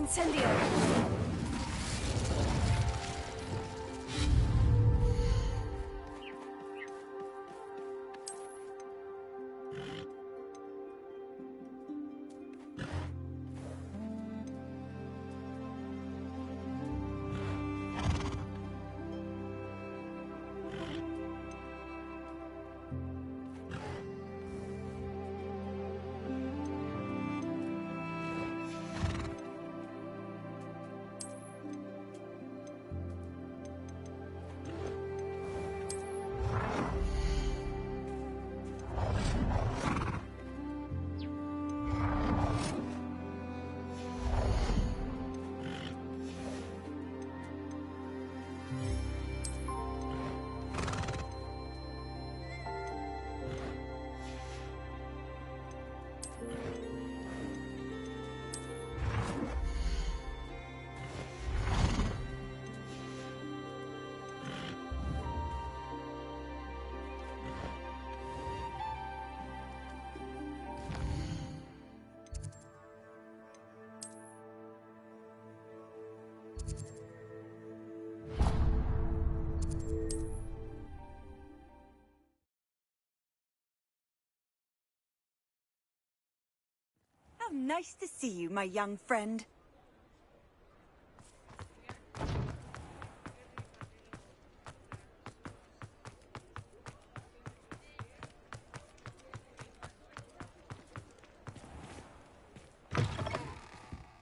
Incendio! How nice to see you, my young friend.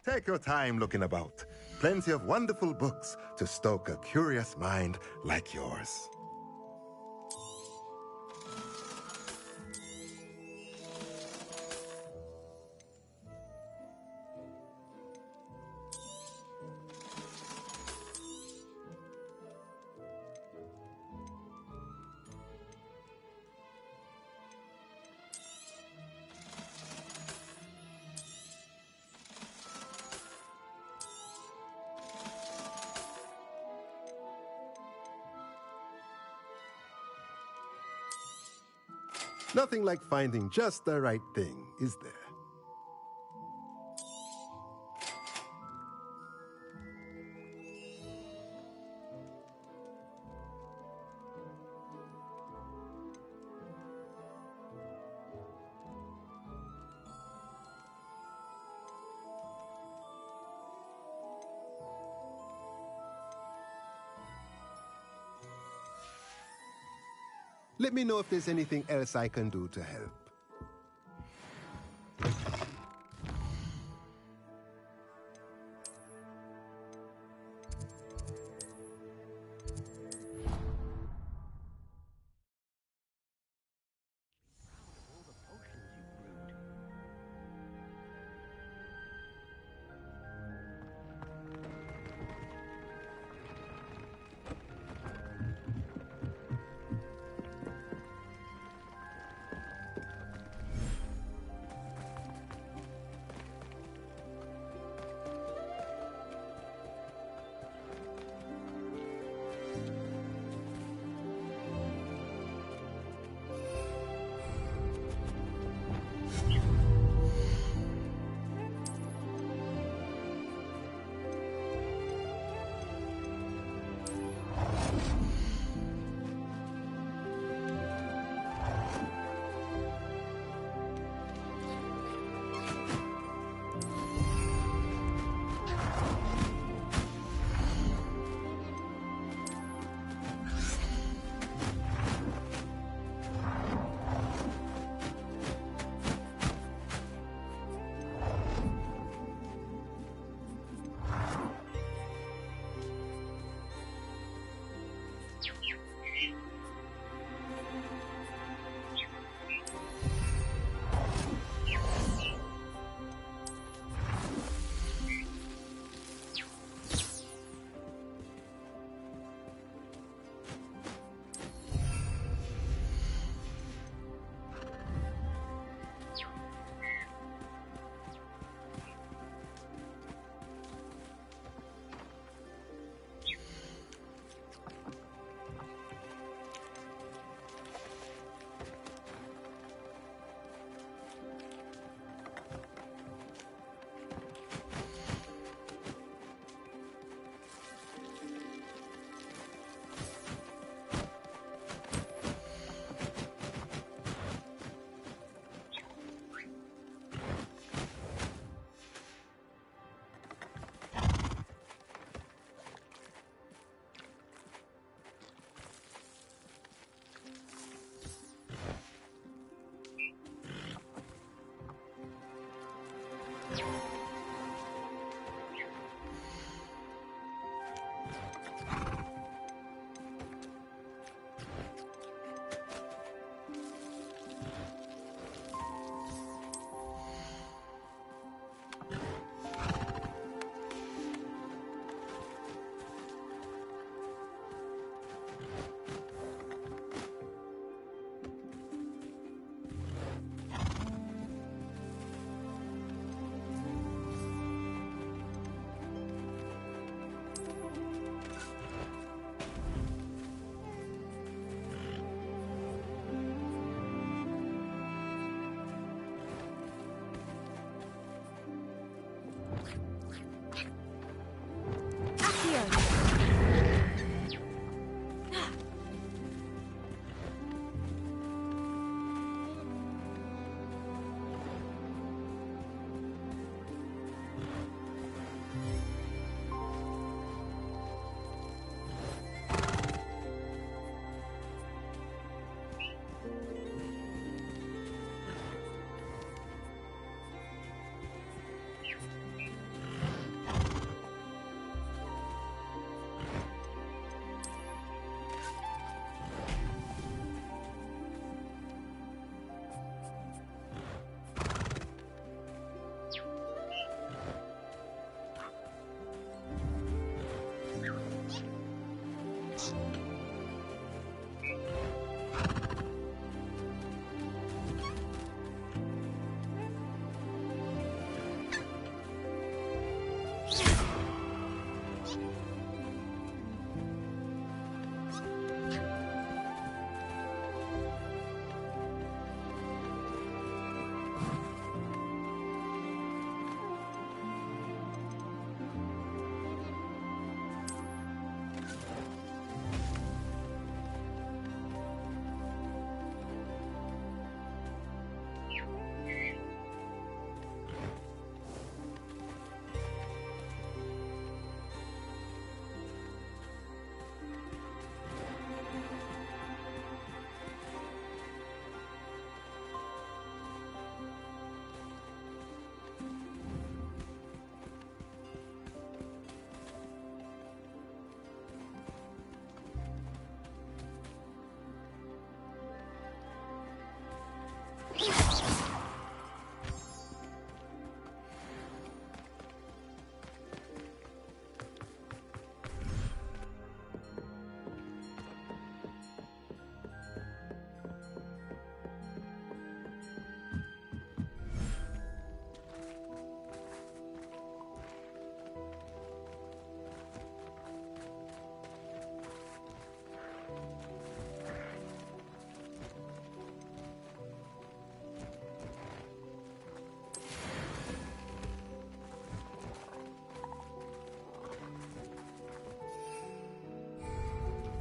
Take your time looking about. Plenty of wonderful books to stoke a curious mind like yours. Nothing like finding just the right thing, is there? Let me know if there's anything else I can do to help.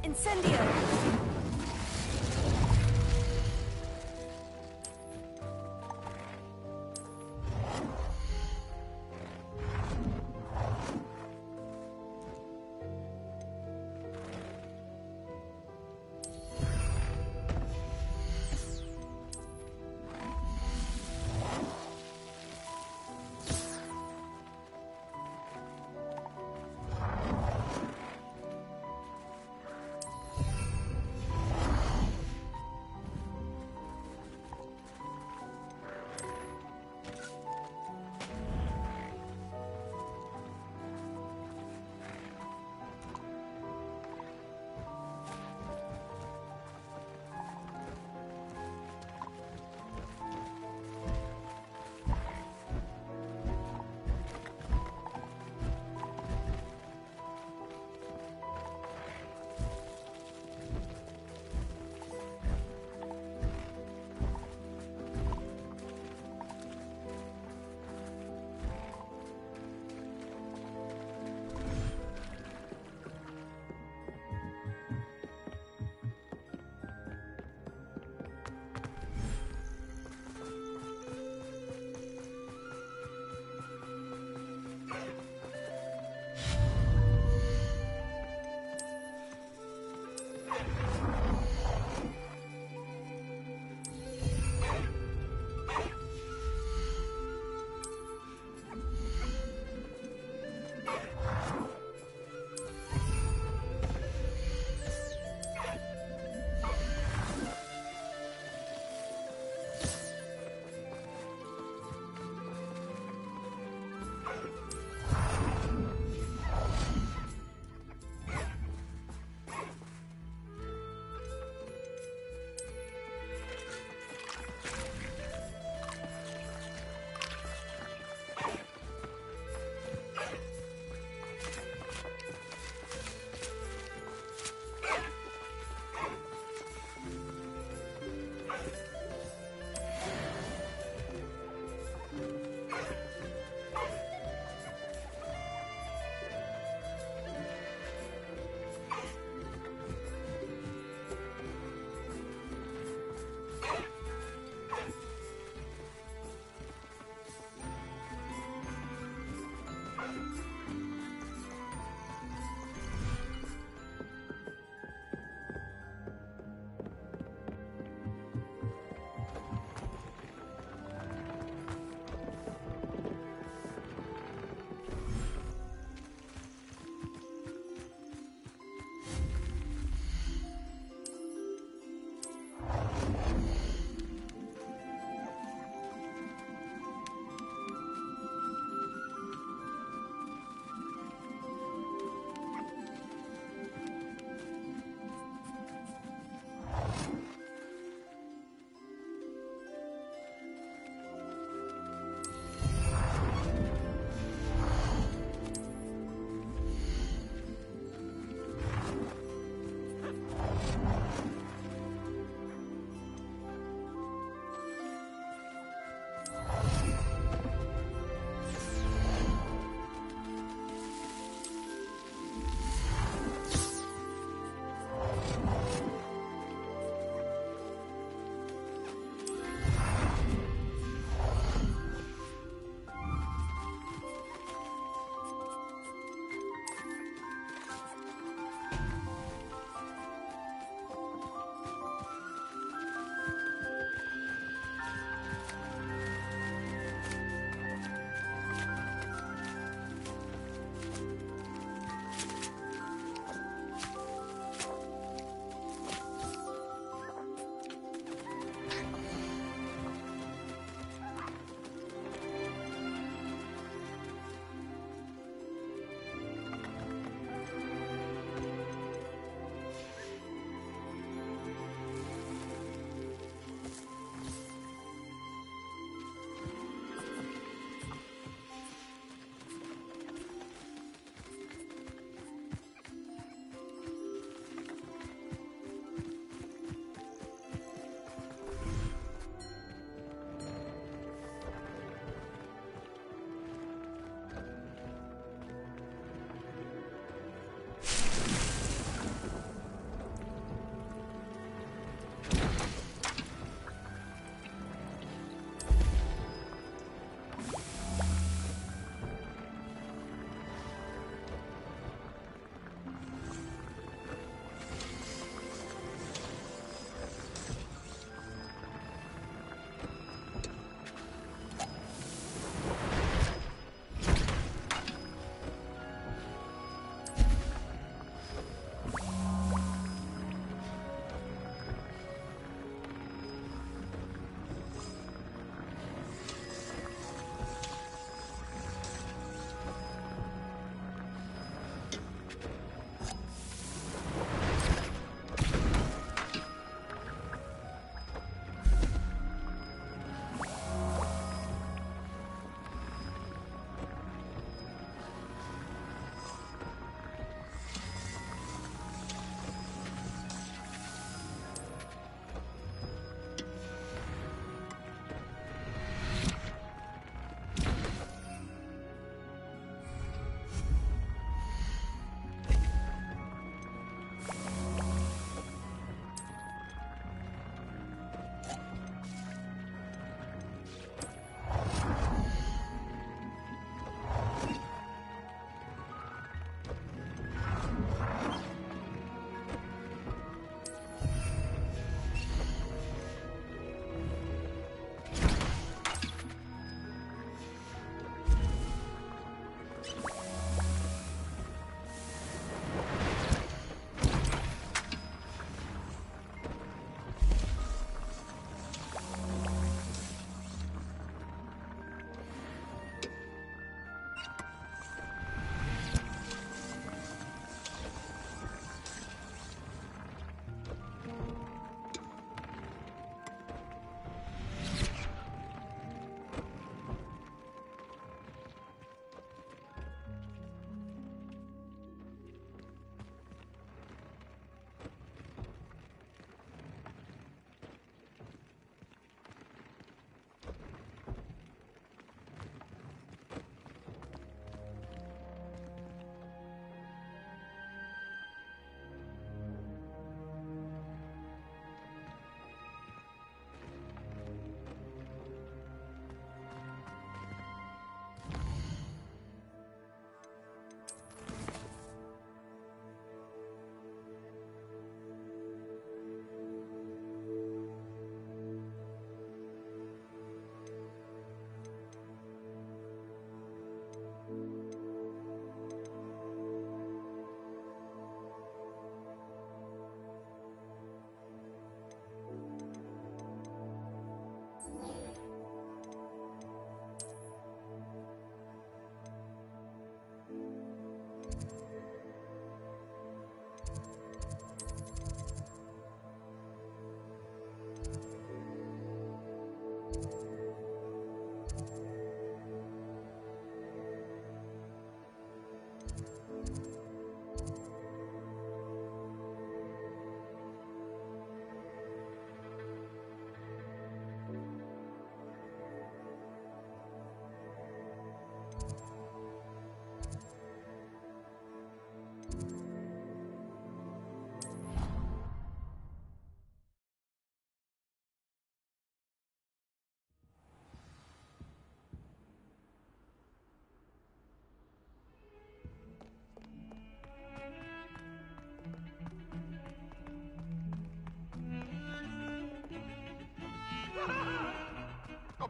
Incendio!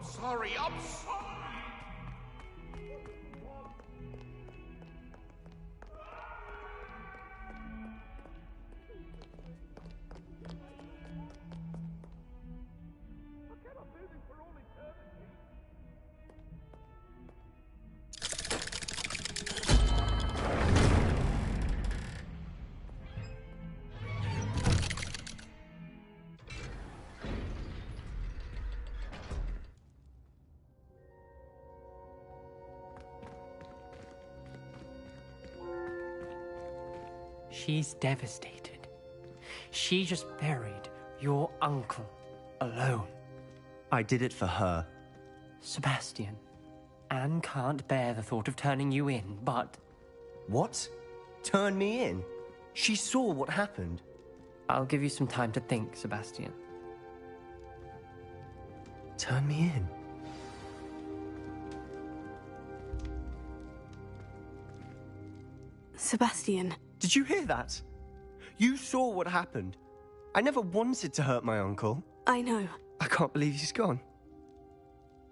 sorry, I'm sorry. She's devastated. She just buried your uncle alone. I did it for her. Sebastian, Anne can't bear the thought of turning you in, but... What? Turn me in? She saw what happened. I'll give you some time to think, Sebastian. Turn me in? Sebastian. Did you hear that? You saw what happened. I never wanted to hurt my uncle. I know. I can't believe he's gone.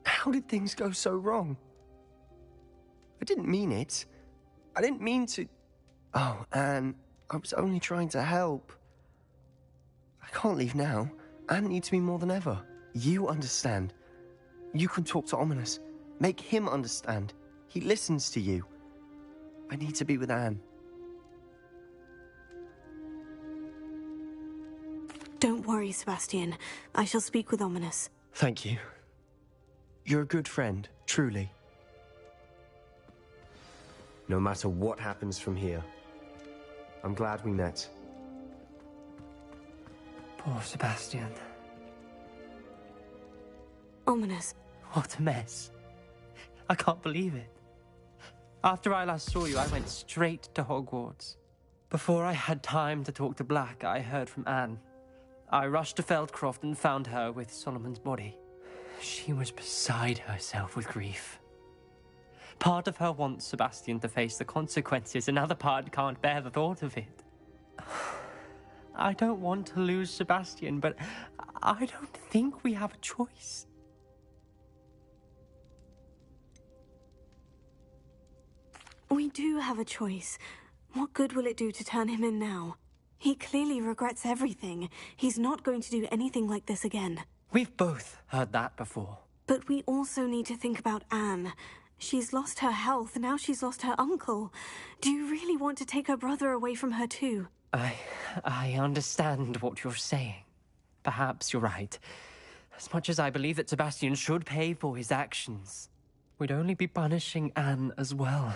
How did things go so wrong? I didn't mean it. I didn't mean to... Oh, Anne, I was only trying to help. I can't leave now. Anne needs me more than ever. You understand. You can talk to Ominous. Make him understand. He listens to you. I need to be with Anne. Don't worry, Sebastian. I shall speak with Ominous. Thank you. You're a good friend, truly. No matter what happens from here, I'm glad we met. Poor Sebastian. Ominous. What a mess. I can't believe it. After I last saw you, I went straight to Hogwarts. Before I had time to talk to Black, I heard from Anne. I rushed to Feldcroft and found her with Solomon's body. She was beside herself with grief. Part of her wants Sebastian to face the consequences, another part can't bear the thought of it. I don't want to lose Sebastian, but I don't think we have a choice. We do have a choice. What good will it do to turn him in now? He clearly regrets everything. He's not going to do anything like this again. We've both heard that before. But we also need to think about Anne. She's lost her health, now she's lost her uncle. Do you really want to take her brother away from her too? I understand what you're saying. Perhaps you're right. As much as I believe that Sebastian should pay for his actions, we'd only be punishing Anne as well.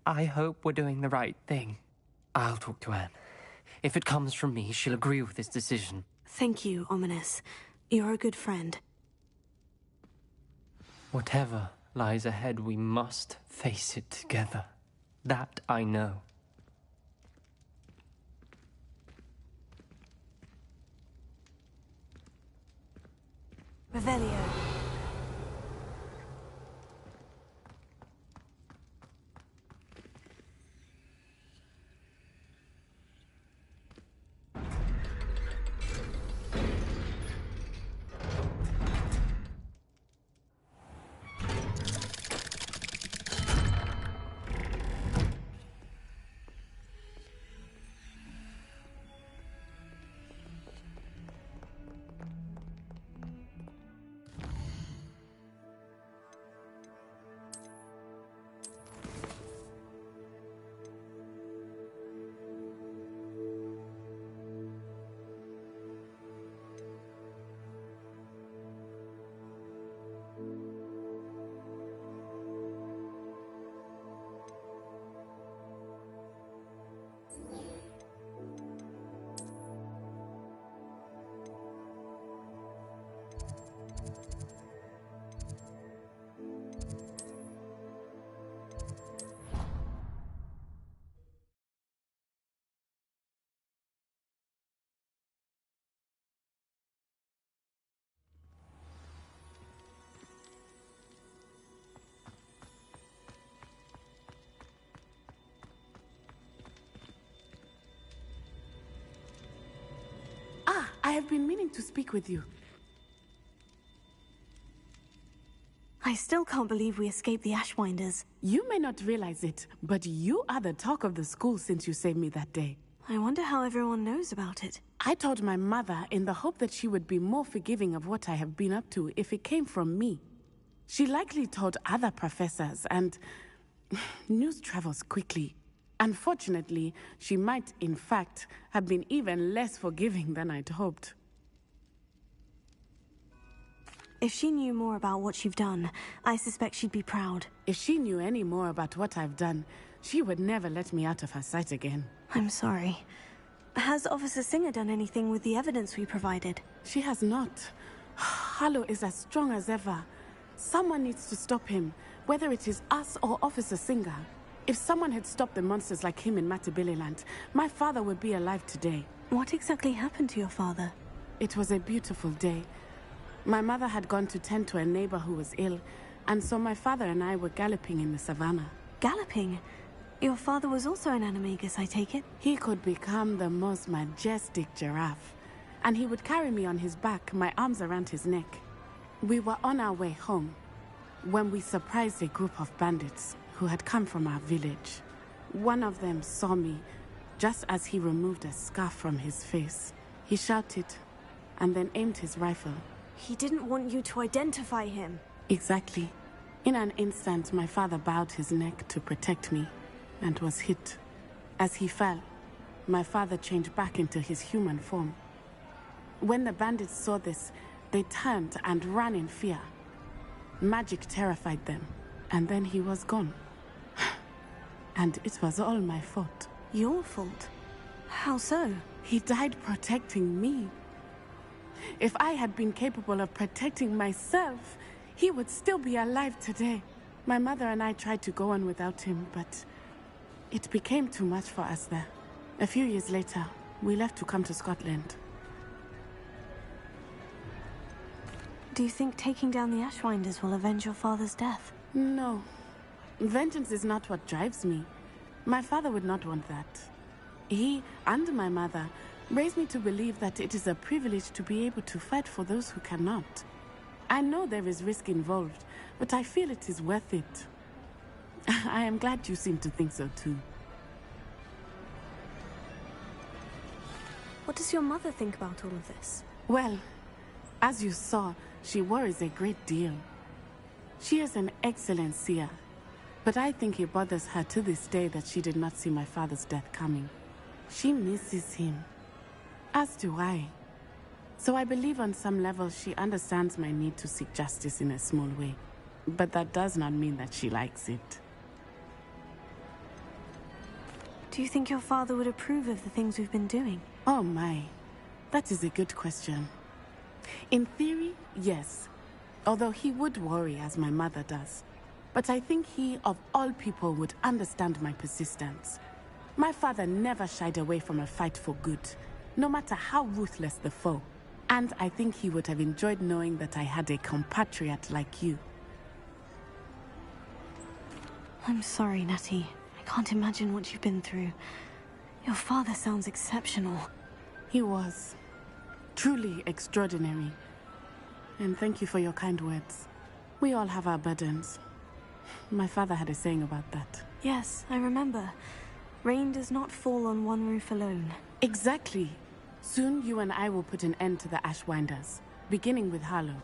I hope we're doing the right thing. I'll talk to Anne. If it comes from me, she'll agree with this decision. Thank you, Ominous. You're a good friend. Whatever lies ahead, we must face it together. That I know. Revelio. I have been meaning to speak with you. I still can't believe we escaped the Ashwinders. You may not realize it, but you are the talk of the school since you saved me that day. I wonder how everyone knows about it. I told my mother in the hope that she would be more forgiving of what I have been up to if it came from me. She likely told other professors, and news travels quickly. Unfortunately, she might, in fact, have been even less forgiving than I'd hoped. If she knew more about what you've done, I suspect she'd be proud. If she knew any more about what I've done, she would never let me out of her sight again. I'm sorry. Has Officer Singer done anything with the evidence we provided? She has not. Harlow is as strong as ever. Someone needs to stop him, whether it is us or Officer Singer. If someone had stopped the monsters like him in Matabeleland, my father would be alive today. What exactly happened to your father? It was a beautiful day. My mother had gone to tend to a neighbor who was ill, and so my father and I were galloping in the savannah. Galloping? Your father was also an animagus, I take it? He could become the most majestic giraffe, and he would carry me on his back, my arms around his neck. We were on our way home when we surprised a group of bandits who had come from our village. One of them saw me just as he removed a scarf from his face. He shouted and then aimed his rifle. He didn't want you to identify him. Exactly. In an instant, my father bowed his neck to protect me and was hit. As he fell, my father changed back into his human form. When the bandits saw this, they turned and ran in fear. Magic terrified them, and then he was gone. And it was all my fault. Your fault? How so? He died protecting me. If I had been capable of protecting myself, he would still be alive today. My mother and I tried to go on without him, but it became too much for us there. A few years later, we left to come to Scotland. Do you think taking down the Ashwinders will avenge your father's death? No. Vengeance is not what drives me. My father would not want that. He and my mother raised me to believe that it is a privilege to be able to fight for those who cannot. I know there is risk involved, but I feel it is worth it. I am glad you seem to think so too. What does your mother think about all of this? Well, as you saw, she worries a great deal. She is an excellent seer, but I think it bothers her to this day that she did not see my father's death coming. She misses him, as do I. So I believe on some level she understands my need to seek justice in a small way. But that does not mean that she likes it. Do you think your father would approve of the things we've been doing? Oh my, that is a good question. In theory, yes. Although he would worry as my mother does. But I think he, of all people, would understand my persistence. My father never shied away from a fight for good, no matter how ruthless the foe. And I think he would have enjoyed knowing that I had a compatriot like you. I'm sorry, Natty. I can't imagine what you've been through. Your father sounds exceptional. He was. Truly extraordinary. And thank you for your kind words. We all have our burdens. My father had a saying about that. Yes, I remember. Rain does not fall on one roof alone. Exactly. Soon you and I will put an end to the Ashwinders, beginning with Harlow.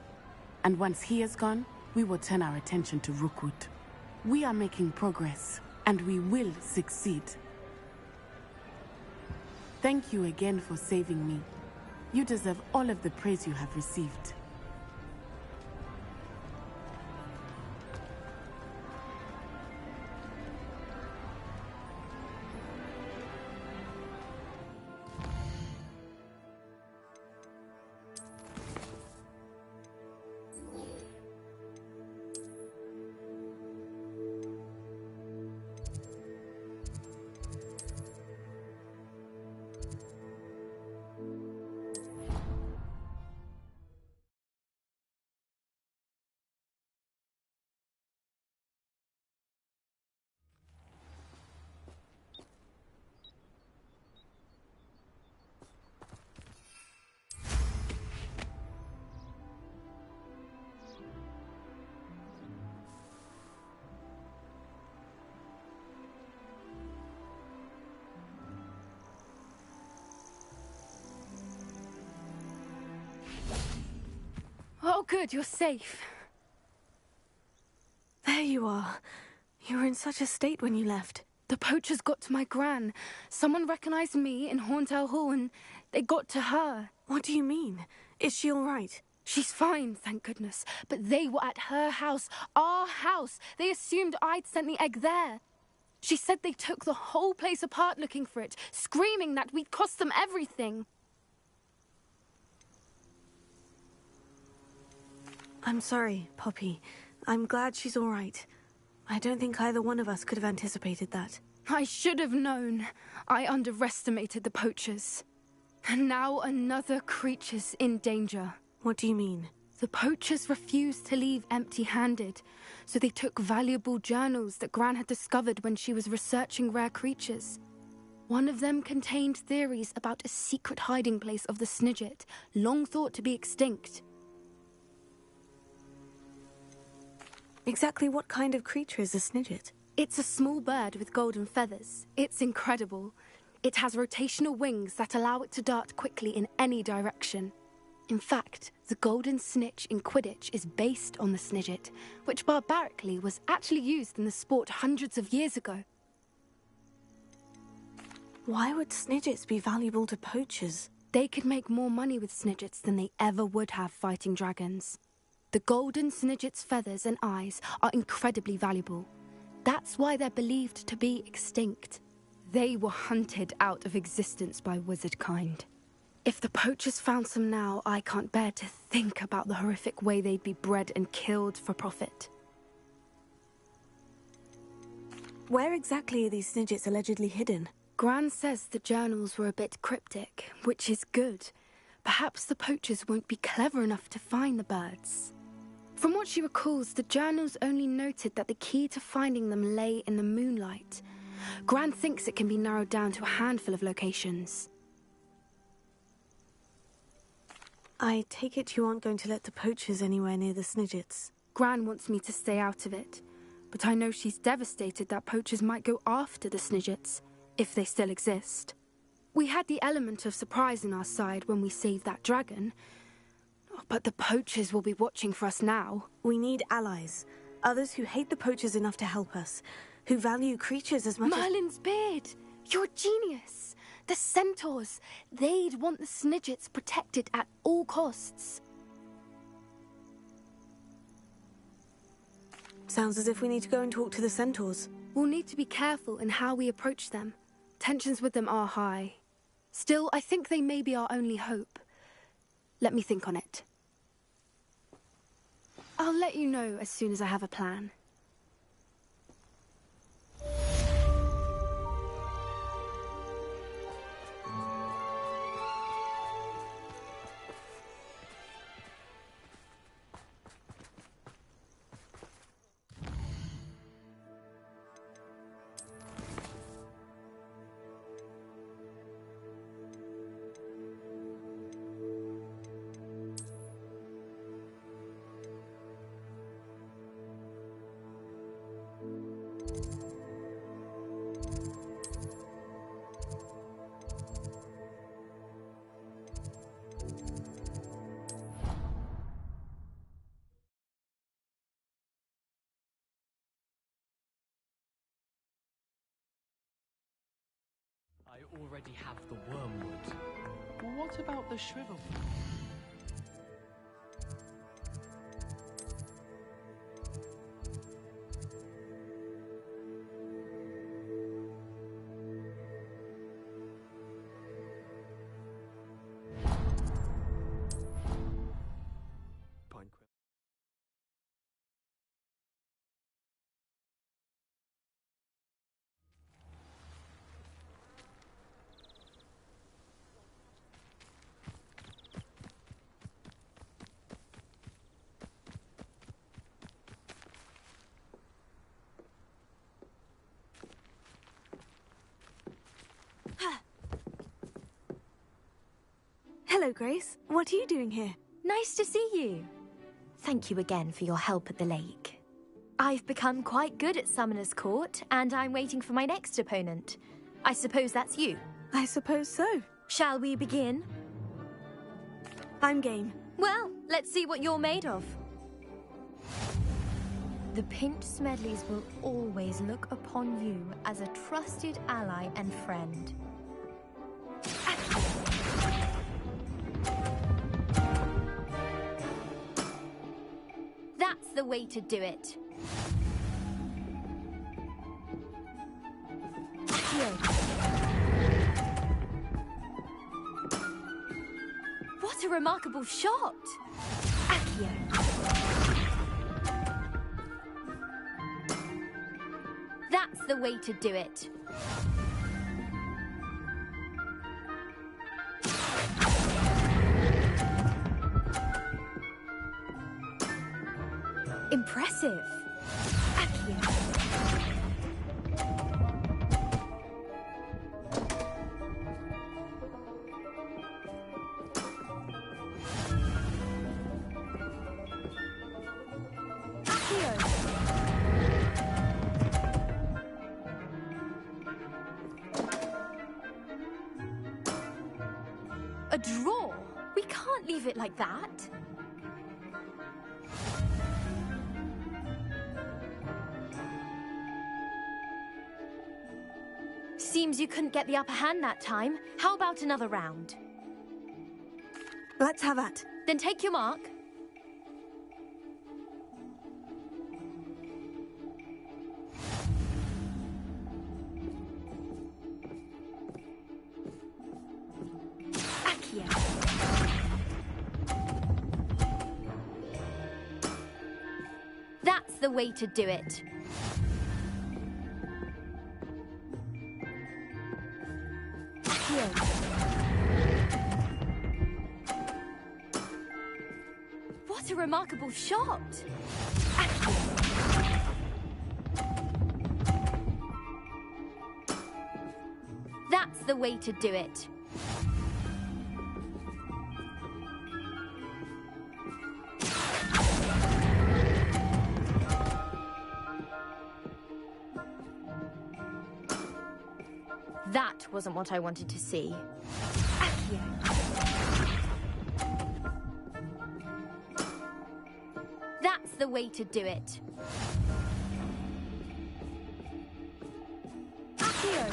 And once he is gone, we will turn our attention to Rookwood. We are making progress, and we will succeed. Thank you again for saving me. You deserve all of the praise you have received. good, you're safe. There you are. You were in such a state when you left. The poachers got to my gran. Someone recognized me in Horntail Hall and they got to her. What do you mean? Is she all right? She's fine, thank goodness. But they were at her house, our house. They assumed I'd sent the egg there. She said they took the whole place apart looking for it, screaming that we'd cost them everything. I'm sorry, Poppy. I'm glad she's all right. I don't think either one of us could have anticipated that. I should have known. I underestimated the poachers. And now another creature's in danger. What do you mean? The poachers refused to leave empty-handed, so they took valuable journals that Gran had discovered when she was researching rare creatures. One of them contained theories about a secret hiding place of the Snidget, long thought to be extinct. Exactly what kind of creature is a Snidget? It's a small bird with golden feathers. It's incredible. It has rotational wings that allow it to dart quickly in any direction. In fact, the golden snitch in Quidditch is based on the Snidget, which barbarically was actually used in the sport hundreds of years ago. Why would Snidgets be valuable to poachers? They could make more money with Snidgets than they ever would have fighting dragons. The golden Snidget's feathers and eyes are incredibly valuable. That's why they're believed to be extinct. They were hunted out of existence by wizard kind. If the poachers found some now, I can't bear to think about the horrific way they'd be bred and killed for profit. Where exactly are these Snidgets allegedly hidden? Gran says the journals were a bit cryptic, which is good. Perhaps the poachers won't be clever enough to find the birds. From what she recalls, the journals only noted that the key to finding them lay in the moonlight. Gran thinks it can be narrowed down to a handful of locations. I take it you aren't going to let the poachers anywhere near the Snidgets. Gran wants me to stay out of it, but I know she's devastated that poachers might go after the Snidgets, if they still exist. We had the element of surprise on our side when we saved that dragon, but the poachers will be watching for us now. We need allies. Others who hate the poachers enough to help us, who value creatures as much Merlin's beard! You're a genius! The centaurs! They'd want the Snidgets protected at all costs. Sounds as if we need to go and talk to the centaurs. We'll need to be careful in how we approach them. Tensions with them are high. Still, I think they may be our only hope. Let me think on it. I'll let you know as soon as I have a plan. I already have the wormwood. What about the shrivel? Hello, Grace. What are you doing here? Nice to see you. Thank you again for your help at the lake. I've become quite good at Summoner's Court, and I'm waiting for my next opponent. I suppose that's you. I suppose so. Shall we begin? I'm game. Well, let's see what you're made of. The Pinched Smedleys will always look upon you as a trusted ally and friend. That's the way to do it. What a remarkable shot! Accio. That's the way to do it. Impressive. Accio. A draw? We can't leave it like that. Seems you couldn't get the upper hand that time. How about another round? Let's have it. Then take your mark. That's the way to do it. What a remarkable shot! That's the way to do it. That wasn't what I wanted to see. Accio. That's the way to do it. Accio.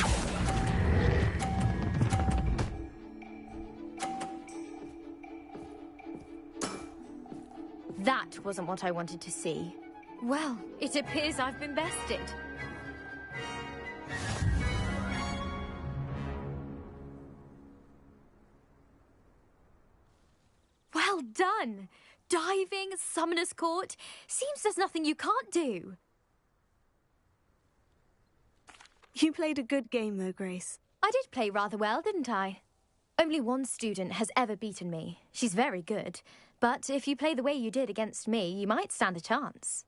That wasn't what I wanted to see. Well, it appears I've been bested. Well done! Diving, Summoner's Court. Seems there's nothing you can't do. You played a good game, though, Grace. I did play rather well, didn't I? Only one student has ever beaten me. She's very good. But if you play the way you did against me, you might stand a chance.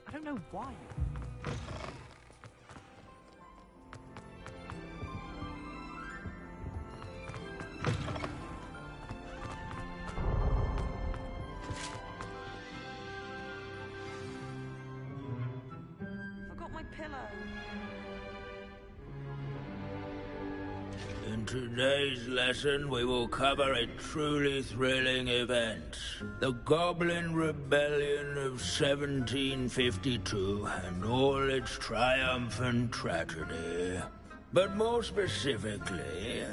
I don't know why. Forgot my pillow. In today's lesson, we will cover a truly thrilling event. The Goblin Rebellion of 1752 and all its triumphant tragedy. But more specifically,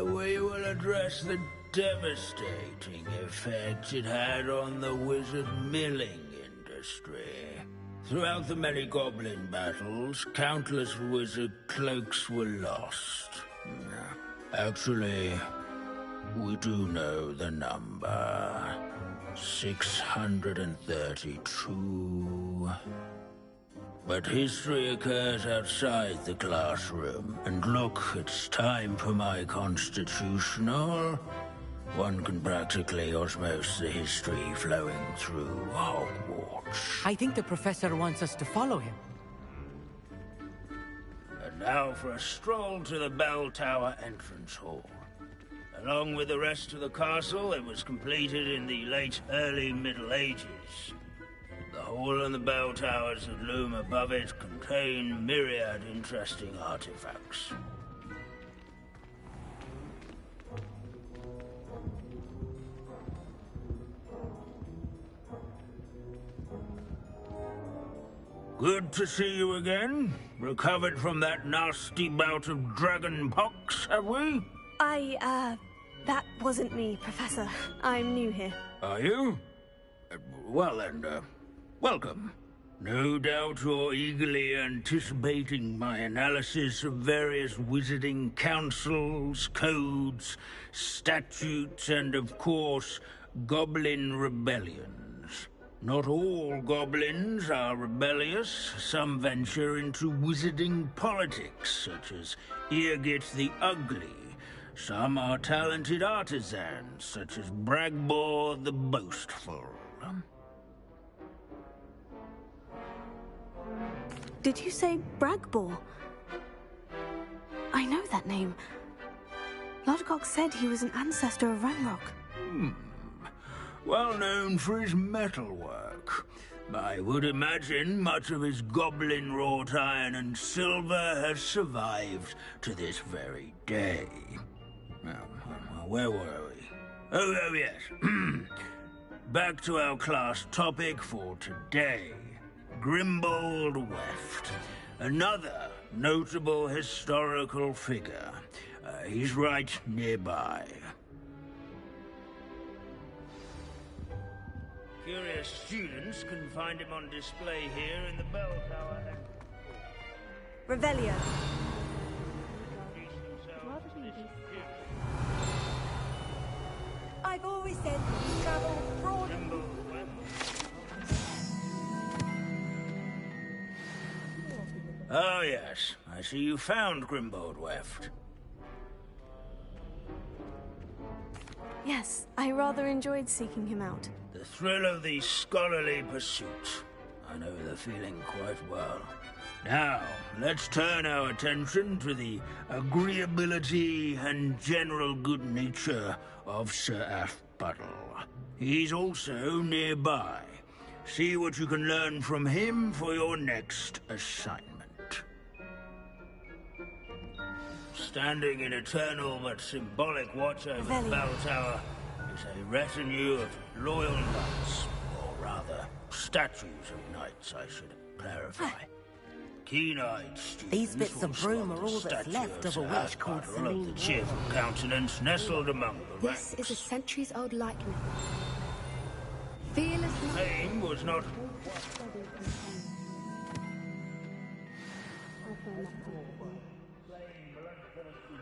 we will address the devastating effect it had on the wizard milling industry. Throughout the many goblin battles, countless wizard cloaks were lost. Actually, we do know the number. 632. But history occurs outside the classroom. And look, it's time for my constitutional. One can practically osmose the history flowing through Hogwarts. I think the professor wants us to follow him. And now for a stroll to the bell tower entrance hall. Along with the rest of the castle, it was completed in the late early Middle Ages. The hall and the bell towers that loom above it contain myriad interesting artifacts. Good to see you again. Recovered from that nasty bout of dragon pox, have we? That wasn't me, Professor. I'm new here. Are you? Well then, welcome. No doubt you're eagerly anticipating my analysis of various wizarding councils, codes, statutes, and of course, goblin rebellions. Not all goblins are rebellious. Some venture into wizarding politics, such as Eargit the Ugly. Some are talented artisans, such as Bragbor the Boastful. Did you say Bragbor? I know that name. Lodgok said he was an ancestor of Ranrock. Well known for his metalwork. I would imagine much of his goblin-wrought iron and silver has survived to this very day. Now, where were we? Oh yes. Back to our class topic for today. Grimbold Weft. Another notable historical figure. He's right nearby. Curious students can find him on display here in the bell tower. Revelio. I've always said travel broad. Oh yes, I see you found Grimbold Weft. Yes, I rather enjoyed seeking him out. The thrill of the scholarly pursuit. I know the feeling quite well. Now, let's turn our attention to the agreeability and general good nature of Sir Afpuddle. He's also nearby. See what you can learn from him for your next assignment. Standing in eternal but symbolic watch over the bell tower is a retinue of loyal knights, or rather, statues of knights, I should clarify. Keen-eyed students. These bits of broom are all that's left of a witch called Celine. The cheerful countenance nestled among the This ranks. is a centuries-old likeness. Fearless. Name was not.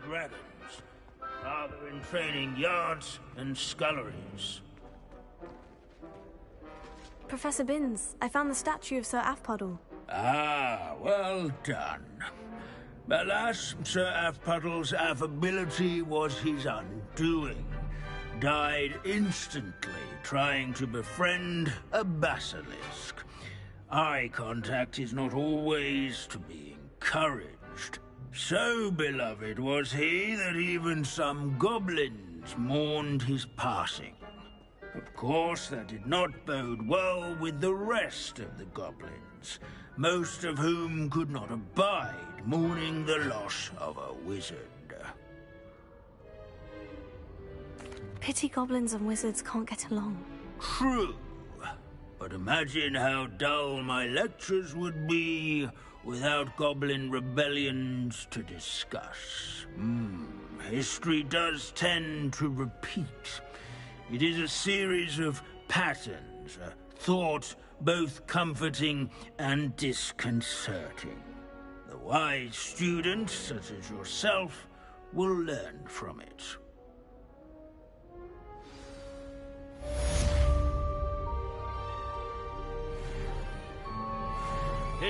Dragons, father in training yards and sculleries. Professor Binns, I found the statue of Sir Afpuddle. Ah, well done. Alas, Sir Afpuddle's affability was his undoing. Died instantly trying to befriend a basilisk. Eye contact is not always to be encouraged. So beloved was he that even some goblins mourned his passing. Of course, that did not bode well with the rest of the goblins, most of whom could not abide mourning the loss of a wizard. Pity goblins and wizards can't get along. True, but imagine how dull my lectures would be without goblin rebellions to discuss. History does tend to repeat. It is a series of patterns, a thought both comforting and disconcerting. The wise student, such as yourself, will learn from it.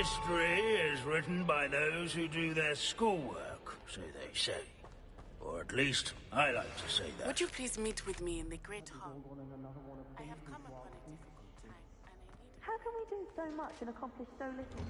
History is written by those who do their schoolwork, so they say. Or at least, I like to say that. Would you please meet with me in the Great Hall? I have come upon a difficult time, and I need... How can we do so much and accomplish so little?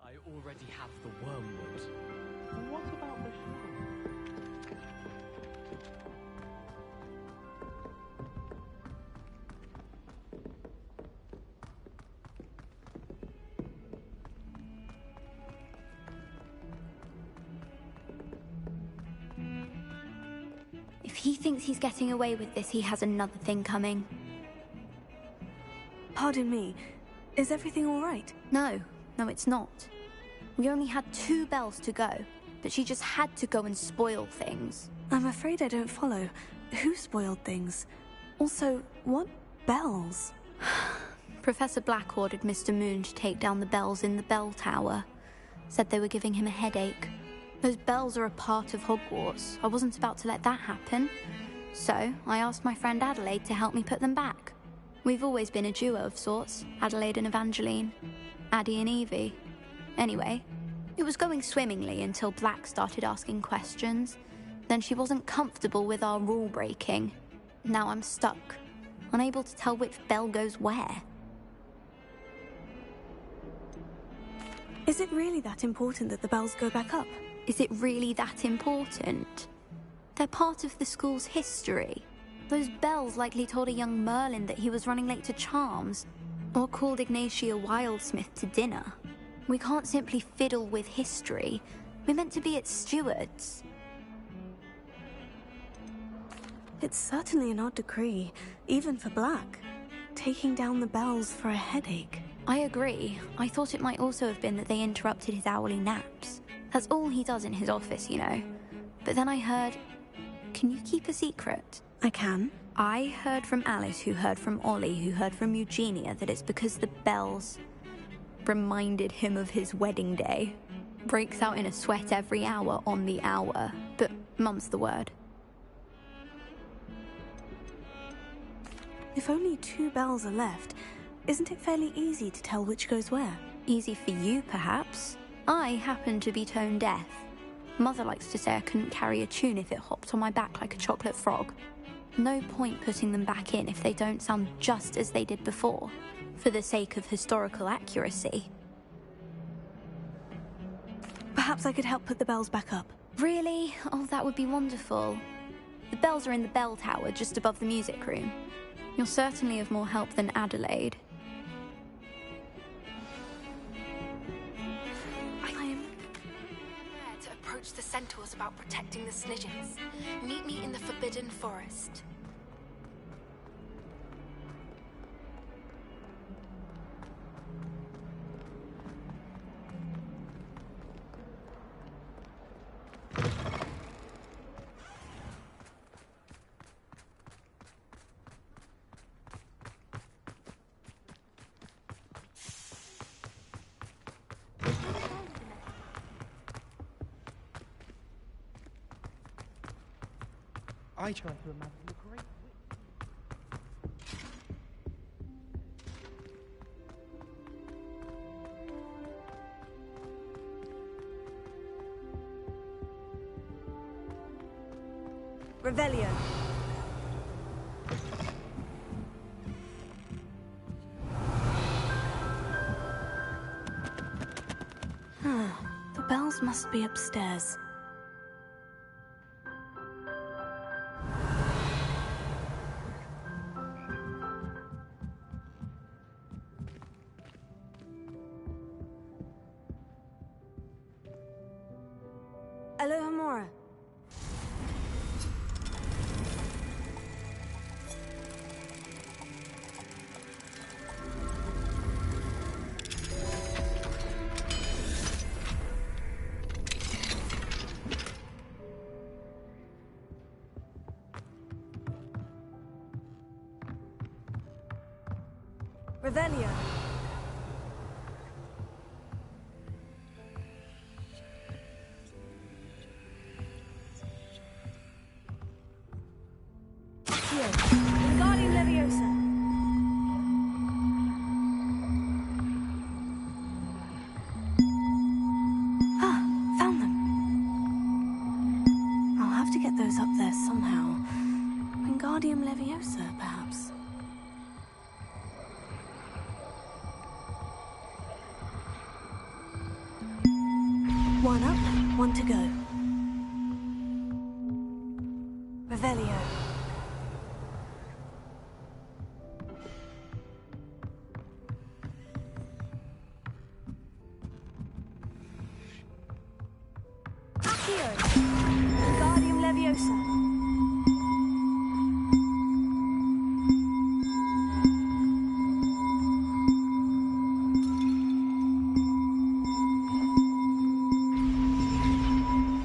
I already have the wormwood. What about the sugar? If he thinks he's getting away with this, he has another thing coming. Pardon me, is everything all right? No, it's not. We only had 2 bells to go, but she just had to go and spoil things. I'm afraid I don't follow. Who spoiled things? Also, what bells? Professor Black ordered Mr. Moon to take down the bells in the bell tower. Said they were giving him a headache. Those bells are a part of Hogwarts. I wasn't about to let that happen. So, I asked my friend Adelaide to help me put them back. We've always been a duo of sorts, Adelaide and Evangeline. Addie and Evie. Anyway, it was going swimmingly until Black started asking questions. Then she wasn't comfortable with our rule breaking. Now I'm stuck, unable to tell which bell goes where. Is it really that important that the bells go back up? Is it really that important? They're part of the school's history. Those bells likely told a young Merlin that he was running late to Charms, or called Ignatia Wildsmith to dinner. We can't simply fiddle with history. We're meant to be its stewards. It's certainly an odd decree, even for Black. Taking down the bells for a headache. I agree. I thought it might also have been that they interrupted his hourly naps. That's all he does in his office, you know. But then I heard... Can you keep a secret? I can. I heard from Alice, who heard from Ollie, who heard from Eugenia, that it's because the bells reminded him of his wedding day. Breaks out in a sweat every hour on the hour, but mum's the word. If only 2 bells are left, isn't it fairly easy to tell which goes where? Easy for you, perhaps. I happen to be tone deaf. Mother likes to say I couldn't carry a tune if it hopped on my back like a chocolate frog. No point putting them back in if they don't sound just as they did before, for the sake of historical accuracy. Perhaps I could help put the bells back up. Really? Oh, that would be wonderful. The bells are in the bell tower just above the music room. You're certainly of more help than Adelaide. I am prepared to approach the centaurs about protecting the Snidgets. Meet me in the Forbidden Forest. I tried to imagine the great Revelio. The bells must be upstairs. Alohomora. Revelio. Here. Wingardium Leviosa. Found them. I'll have to get those up there somehow. Wingardium Leviosa, perhaps. One up, one to go. Revelio. Accio. Wingardium Leviosa.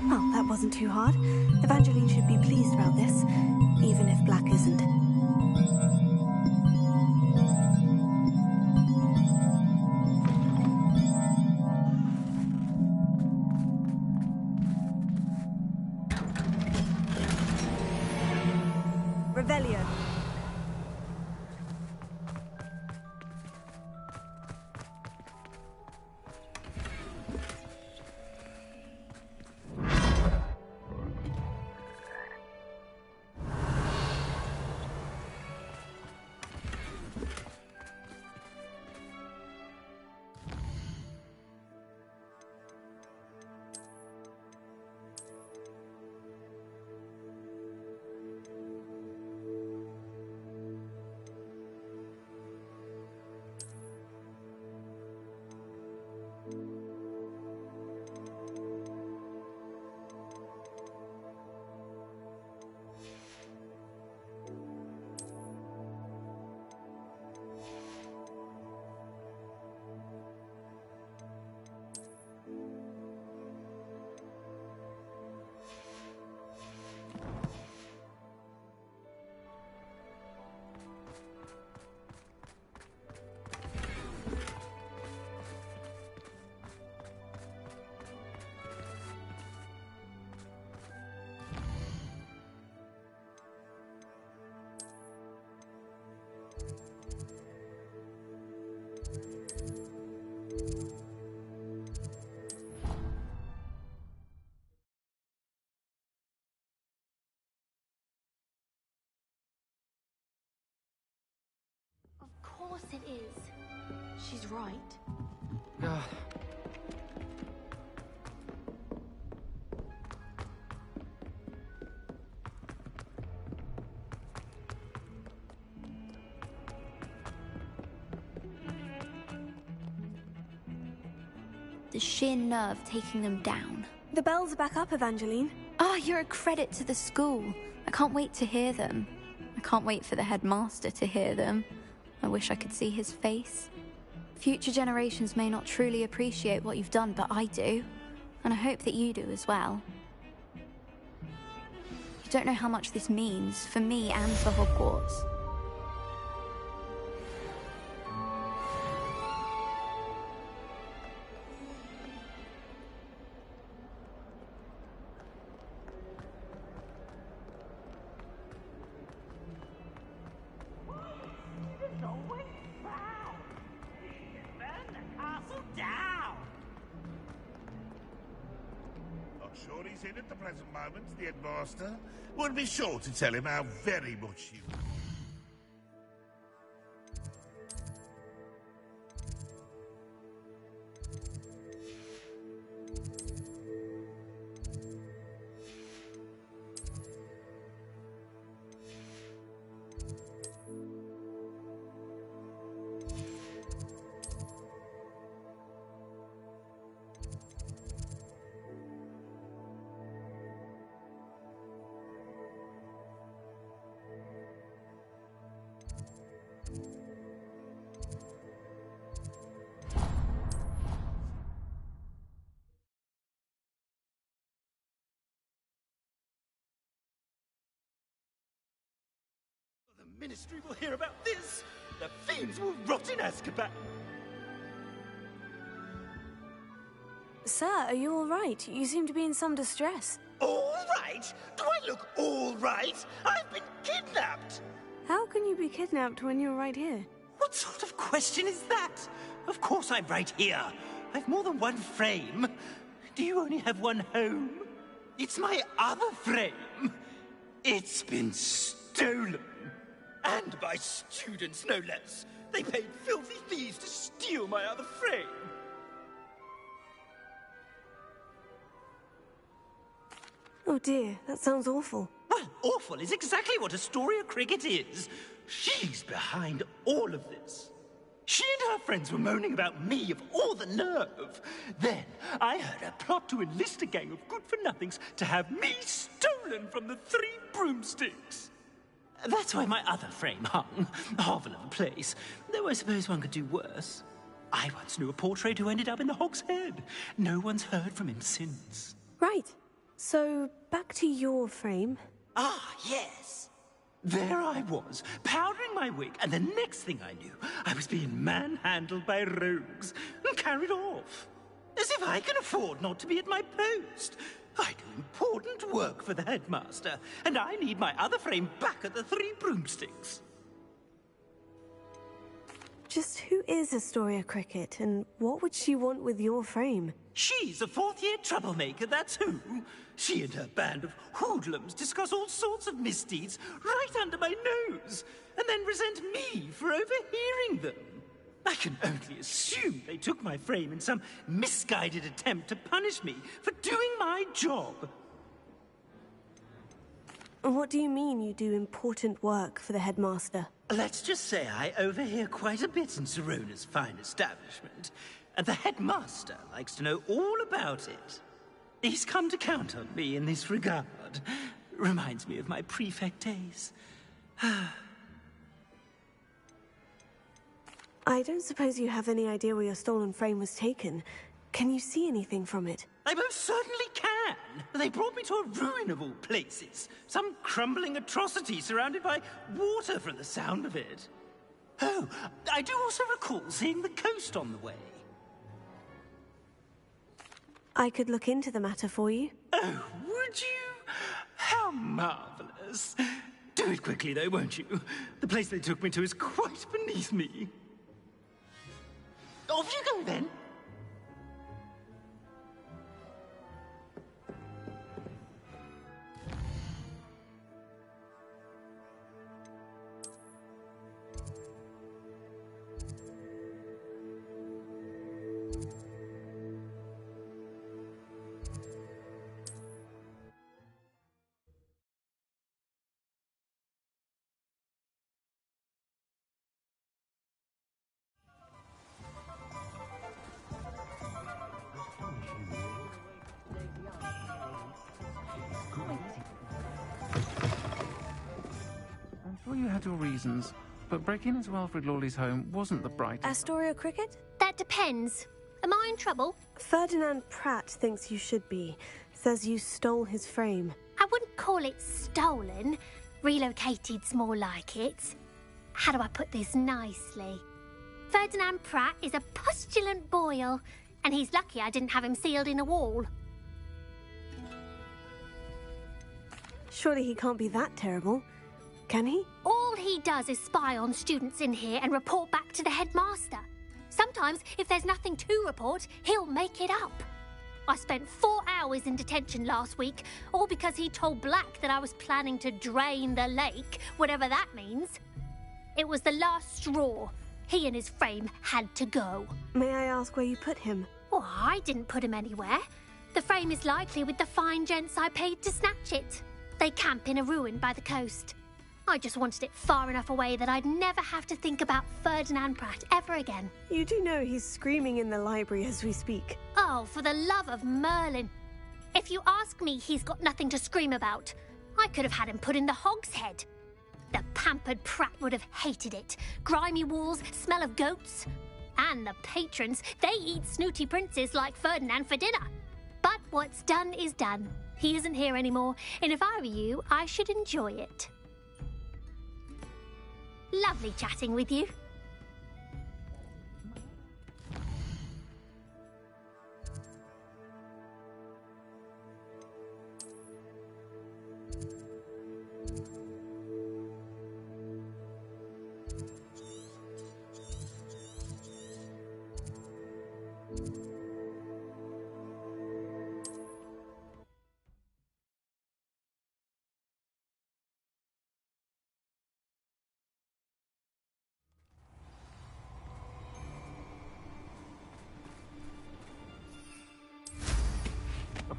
Well, that wasn't too hard. Evangeline should be pleased about this, even if Black isn't. Revelio. Of course it is. She's right. The sheer nerve taking them down. The bells are back up, Evangeline. You're a credit to the school. I can't wait to hear them. I can't wait for the headmaster to hear them. I wish I could see his face. Future generations may not truly appreciate what you've done, but I do. And I hope that you do as well. You don't know how much this means for me and for Hogwarts. Sure he's in at the present moment, the headmaster. Would be sure to tell him how very much you... The Ministry will hear about this! the fiends will rot in Azkaban. Sir, are you all right? You seem to be in some distress. All right? Do I look all right? I've been kidnapped! How can you be kidnapped when you're right here? What sort of question is that? Of course I'm right here. I've more than one frame. Do you only have one home? It's my other frame. It's been stolen. And by students, no less. They paid filthy thieves to steal my other frame. Oh dear, that sounds awful. Well, awful is exactly what Astoria Cricket is. She's behind all of this. She and her friends were moaning about me of all the nerve. Then I heard a plot to enlist a gang of good-for-nothings to have me stolen from the Three Broomsticks. That's why my other frame hung. A hovel of a place. Though I suppose one could do worse. I once knew a portrait who ended up in the Hog's Head. No one's heard from him since. Right. So, back to your frame. Ah, yes. There I was, powdering my wig, and the next thing I knew, I was being manhandled by rogues and carried off. As if I can afford not to be at my post. I do important work for the headmaster, and I need my other frame back at the Three Broomsticks. Just who is Astoria Cricket, and what would she want with your frame? She's a fourth-year troublemaker, that's who. She and her band of hoodlums discuss all sorts of misdeeds right under my nose, and then resent me for overhearing them. I can only assume they took my frame in some misguided attempt to punish me for doing my job. What do you mean you do important work for the headmaster? Let's just say I overhear quite a bit in Serona's fine establishment, and the headmaster likes to know all about it. He's come to count on me in this regard. Reminds me of my prefect days. I don't suppose you have any idea where your stolen frame was taken. Can you see anything from it? I most certainly can. They brought me to a ruin of all places. Some crumbling atrocity surrounded by water from the sound of it. Oh, I do also recall seeing the coast on the way. I could look into the matter for you. Oh, would you? How marvelous. Do it quickly, though, won't you? The place they took me to is quite beneath me. Off you go, then. I'm sure you had your reasons, but breaking into Alfred Lawley's home wasn't the brightest. Astoria Cricket? That depends. Am I in trouble? Ferdinand Pratt thinks you should be. Says you stole his frame. I wouldn't call it stolen. Relocated's more like it. How do I put this nicely? Ferdinand Pratt is a postulant boil, and he's lucky I didn't have him sealed in a wall. Surely he can't be that terrible, can he? All he does is spy on students in here and report back to the headmaster. Sometimes, if there's nothing to report, he'll make it up. I spent 4 hours in detention last week, all because he told Black that I was planning to drain the lake, whatever that means. It was the last straw. He and his frame had to go. May I ask where you put him? Oh, I didn't put him anywhere. The frame is likely with the fine gents I paid to snatch it. They camp in a ruin by the coast. I just wanted it far enough away that I'd never have to think about Ferdinand Pratt ever again. You do know he's screaming in the library as we speak. Oh, for the love of Merlin. If you ask me, he's got nothing to scream about. I could have had him put in the Hog's Head. The pampered Pratt would have hated it. Grimy walls, smell of goats. And the patrons, they eat snooty princes like Ferdinand for dinner. But what's done is done. He isn't here anymore, and if I were you, I should enjoy it. Lovely chatting with you.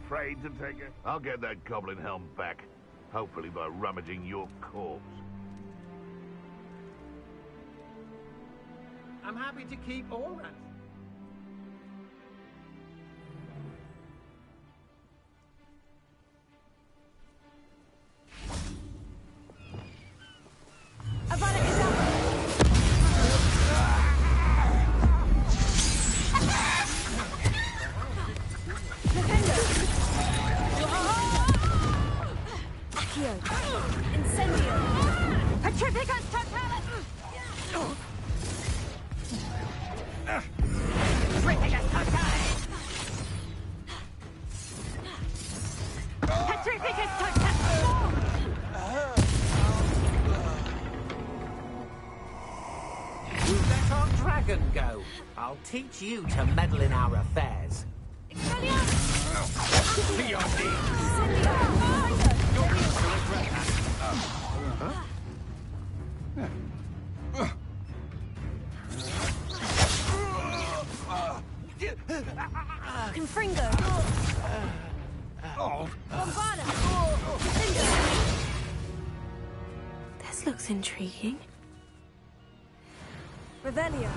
afraid to take it? I'll get that goblin helm back. Hopefully by rummaging your corpse. I'm happy to keep all ransom. Go. I'll teach you to meddle in our affairs. Confringo. Bombada. This looks intriguing. Revelio.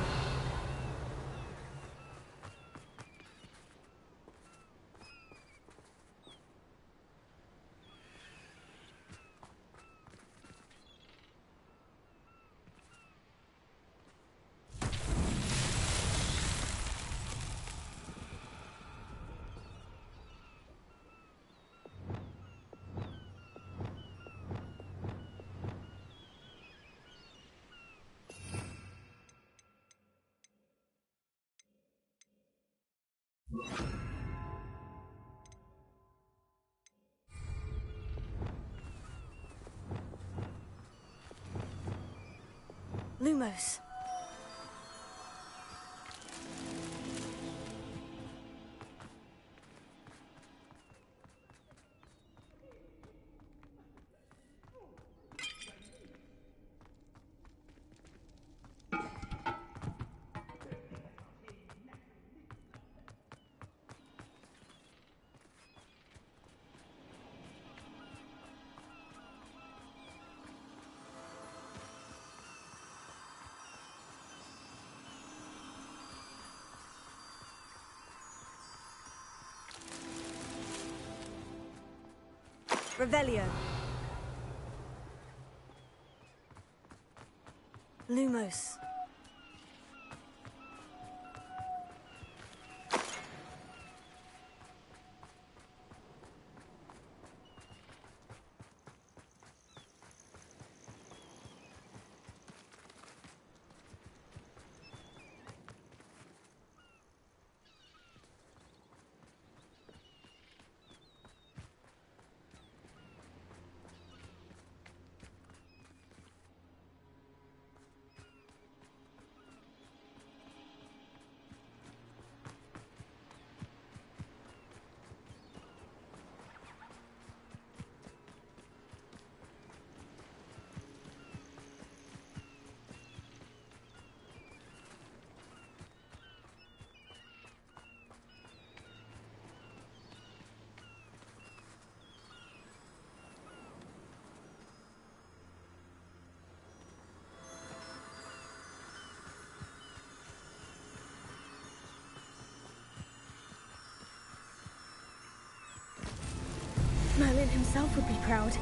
Lumos. Revelio. Lumos. Merlin himself would be proud.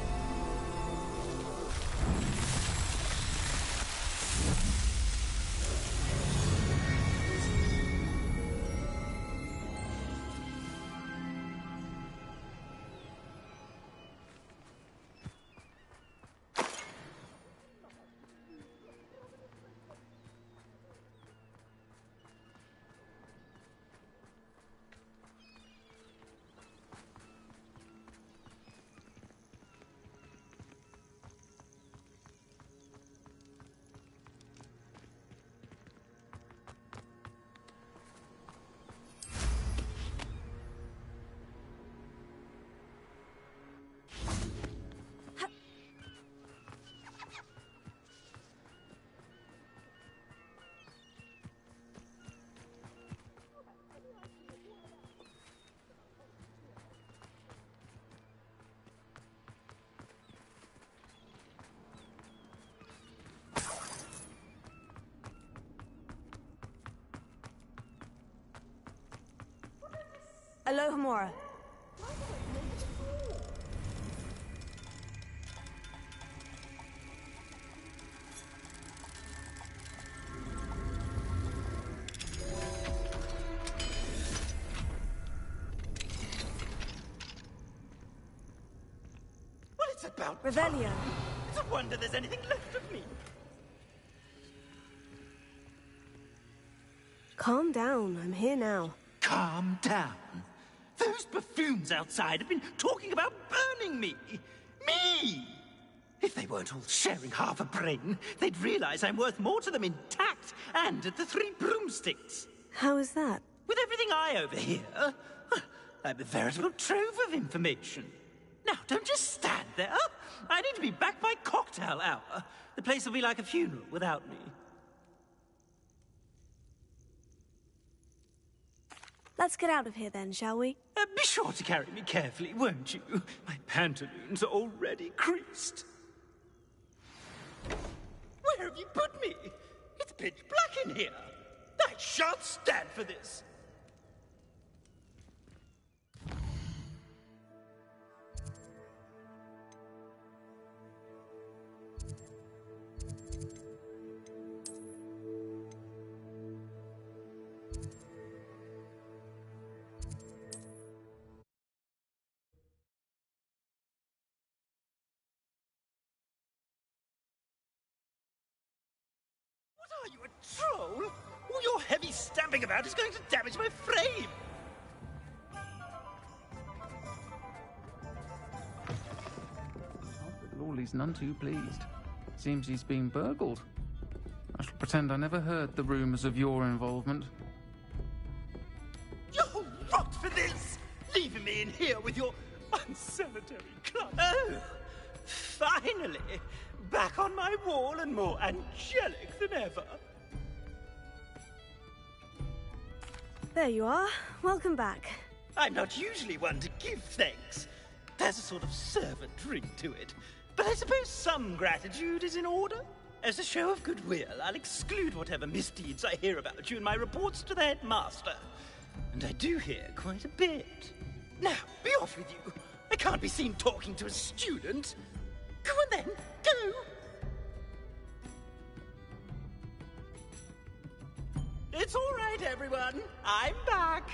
Aloha Mora. Well, it's about Revelio. time. It's a wonder there's anything left of me. Calm down, I'm here now. Calm down. Those buffoons outside have been talking about burning me. Me! If they weren't all sharing half a brain, they'd realize I'm worth more to them intact and at the Three Broomsticks. How is that? With everything I overhear, I'm a veritable trove of information. Now, don't just stand there. I need to be back by cocktail hour. The place will be like a funeral without me. Let's get out of here then, shall we? Be sure to carry me carefully, won't you? My pantaloons are already creased. Where have you put me? It's pitch black in here. I shan't stand for this. Are you a troll? All your heavy stamping about is going to damage my frame. Alfred Lawley's none too pleased. Seems he's been burgled. I shall pretend I never heard the rumours of your involvement. You'll rot for this! Leaving me in here with your unsanitary club. Oh, finally! Back on my wall and more angelic than ever. There you are. Welcome back. I'm not usually one to give thanks. There's a sort of servant ring to it. But I suppose some gratitude is in order. As a show of goodwill, I'll exclude whatever misdeeds I hear about you in my reports to the headmaster. And I do hear quite a bit. Now, be off with you. I can't be seen talking to a student. Go on then, go! It's all right, everyone. I'm back.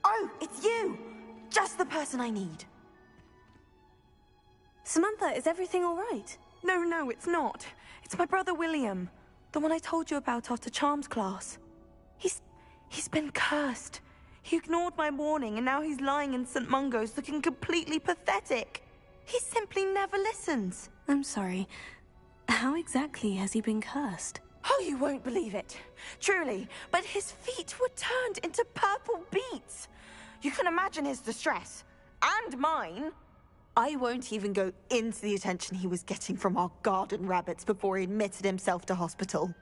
Oh, it's you! Just the person I need. Samantha, is everything all right? No, it's not. It's my brother William. The one I told you about after Charms class. He's been cursed. He ignored my warning and now he's lying in St. Mungo's looking completely pathetic. He simply never listens. I'm sorry. How exactly has he been cursed? Oh, you won't believe it. Truly. But his feet were turned into purple beets. You can imagine his distress. And mine. I won't even go into the attention he was getting from our garden rabbits before he admitted himself to hospital.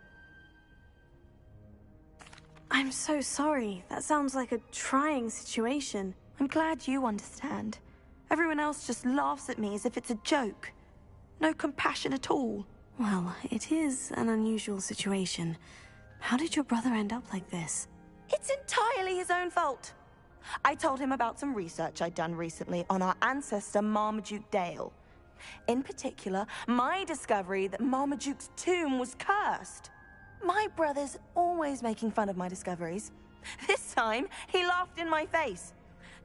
I'm so sorry. That sounds like a trying situation. I'm glad you understand. Everyone else just laughs at me as if it's a joke. No compassion at all. Well, it is an unusual situation. How did your brother end up like this? It's entirely his own fault. I told him about some research I'd done recently on our ancestor Marmaduke Dale. In particular, my discovery that Marmaduke's tomb was cursed. My brother's always making fun of my discoveries. This time, he laughed in my face.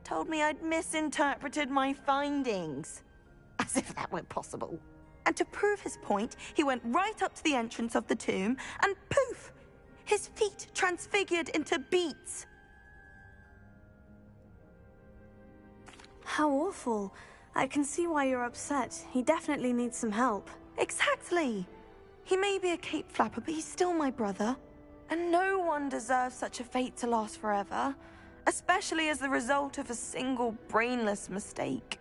Told me I'd misinterpreted my findings. As if that were possible. And to prove his point, he went right up to the entrance of the tomb and poof! His feet transfigured into beets. How awful. I can see why you're upset. He definitely needs some help. Exactly. He may be a cape flapper, but he's still my brother. And no one deserves such a fate to last forever, especially as the result of a single brainless mistake.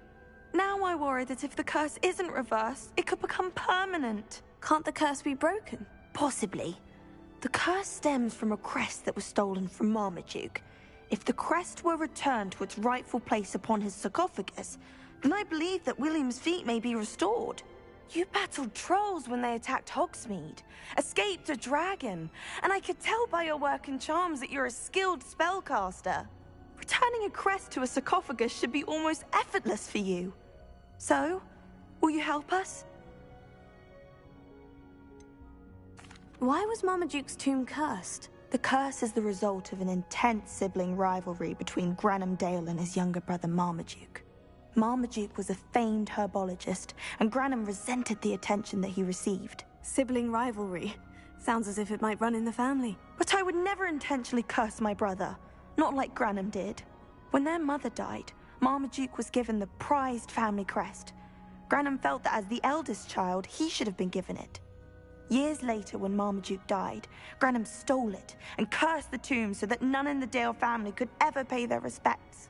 Now I worry that if the curse isn't reversed, it could become permanent. Can't the curse be broken? Possibly. The curse stems from a crest that was stolen from Marmaduke. If the crest were returned to its rightful place upon his sarcophagus, then I believe that William's feet may be restored. You battled trolls when they attacked Hogsmeade, escaped a dragon, and I could tell by your work and charms that you're a skilled spellcaster. Returning a crest to a sarcophagus should be almost effortless for you. So, will you help us? Why was Marmaduke's tomb cursed? The curse is the result of an intense sibling rivalry between Granham Dale and his younger brother Marmaduke. Marmaduke was a famed herbologist, and Granham resented the attention that he received. Sibling rivalry. Sounds as if it might run in the family. But I would never intentionally curse my brother, not like Granham did. When their mother died, Marmaduke was given the prized family crest. Granham felt that as the eldest child, he should have been given it. Years later, when Marmaduke died, Granham stole it and cursed the tomb so that none in the Dale family could ever pay their respects.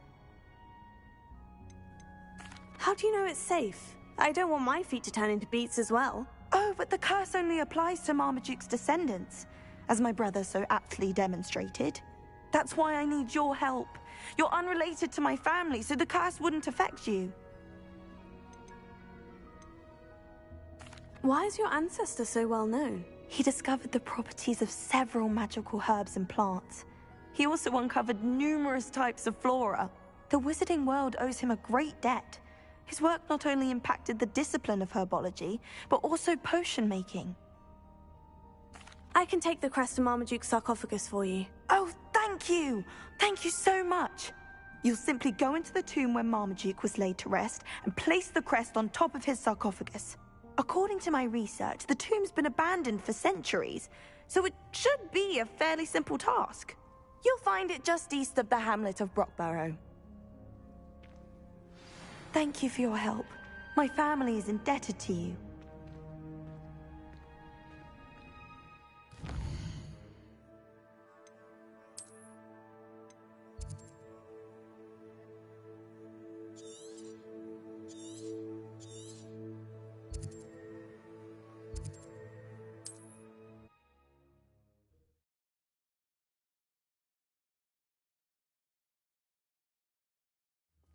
How do you know it's safe? I don't want my feet to turn into beets as well. Oh, but the curse only applies to Marmaduke's descendants, as my brother so aptly demonstrated. That's why I need your help. You're unrelated to my family, so the curse wouldn't affect you. Why is your ancestor so well known? He discovered the properties of several magical herbs and plants. He also uncovered numerous types of flora. The wizarding world owes him a great debt. His work not only impacted the discipline of herbology, but also potion making. I can take the crest to Marmaduke's sarcophagus for you. Oh, thank you! Thank you so much! You'll simply go into the tomb where Marmaduke was laid to rest and place the crest on top of his sarcophagus. According to my research, the tomb's been abandoned for centuries, so it should be a fairly simple task. You'll find it just east of the hamlet of Brockborough. Thank you for your help. My family is indebted to you.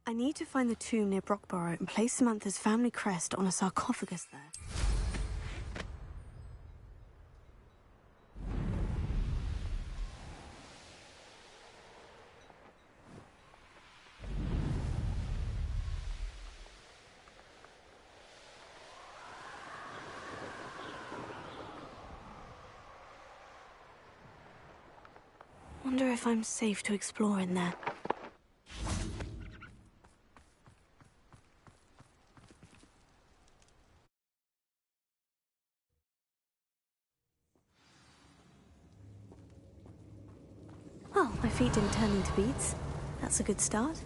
I need to find the tomb near Brockborough and place Samantha's family crest on a sarcophagus there. Wonder if I'm safe to explore in there. Well, my feet didn't turn into beets. That's a good start.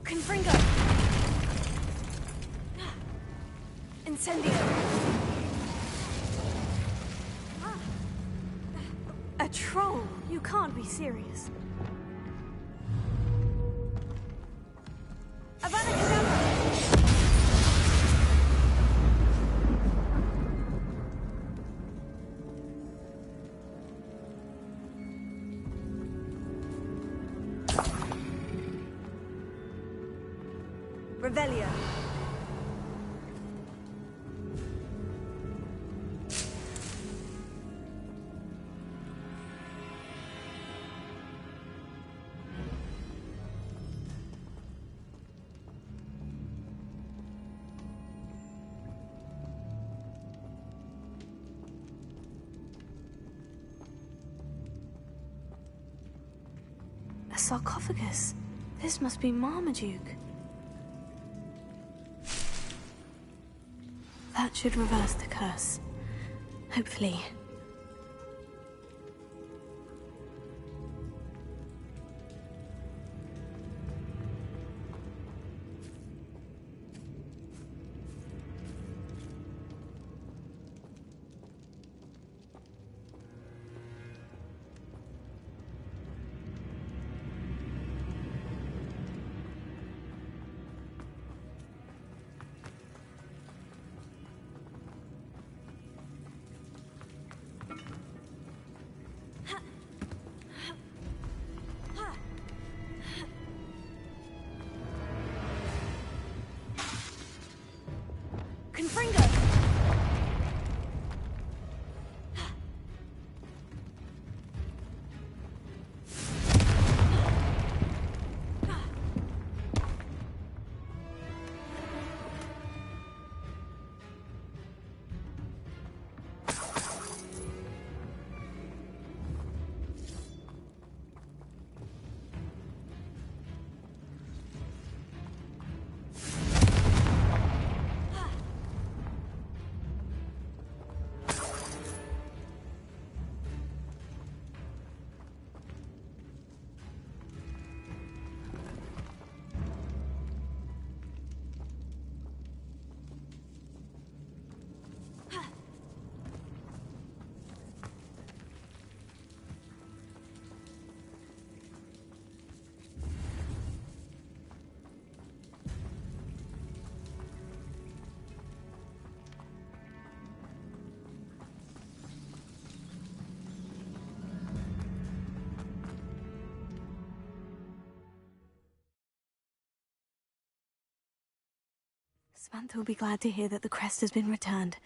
Confringo! Incendio! A troll? You can't be serious. Avada Kedavra! Revelio. A sarcophagus. This must be Marmaduke. That should reverse the curse. Hopefully. Samantha will be glad to hear that the crest has been returned.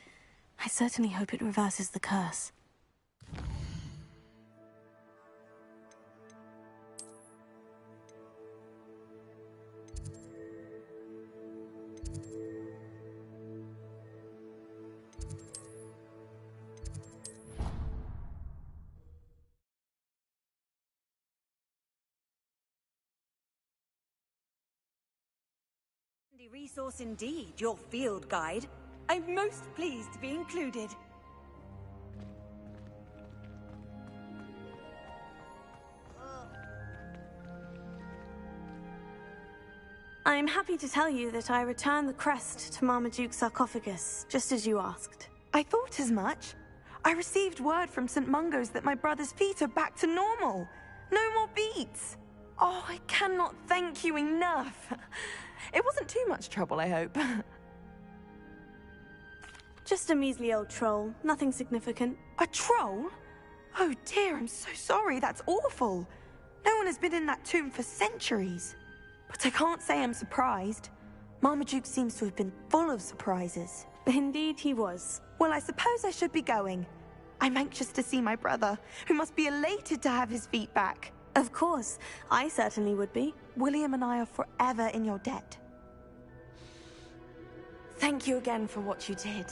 I certainly hope it reverses the curse. Resource indeed, your field guide. I'm most pleased to be included. I'm happy to tell you that I returned the crest to Marmaduke's sarcophagus, just as you asked. I thought as much. I received word from St. Mungo's that my brother's feet are back to normal. No more beats. Oh, I cannot thank you enough. It wasn't too much trouble, I hope. Just a measly old troll, nothing significant. A troll? Oh dear, I'm so sorry, that's awful. No one has been in that tomb for centuries. But I can't say I'm surprised. Marmaduke seems to have been full of surprises. Indeed he was. Well, I suppose I should be going. I'm anxious to see my brother, who must be elated to have his feet back. Of course, I certainly would be. William and I are forever in your debt. Thank you again for what you did.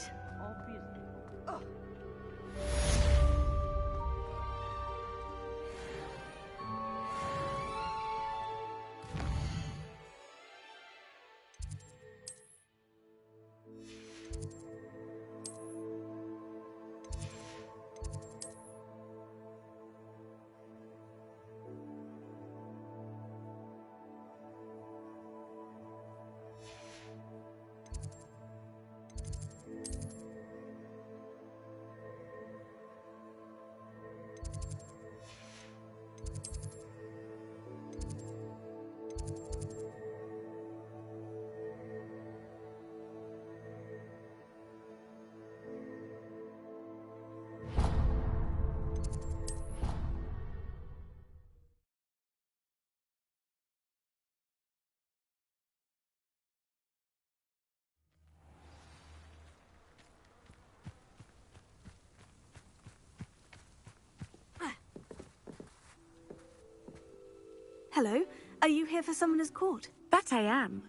Hello, are you here for Summoner's Court? That I am.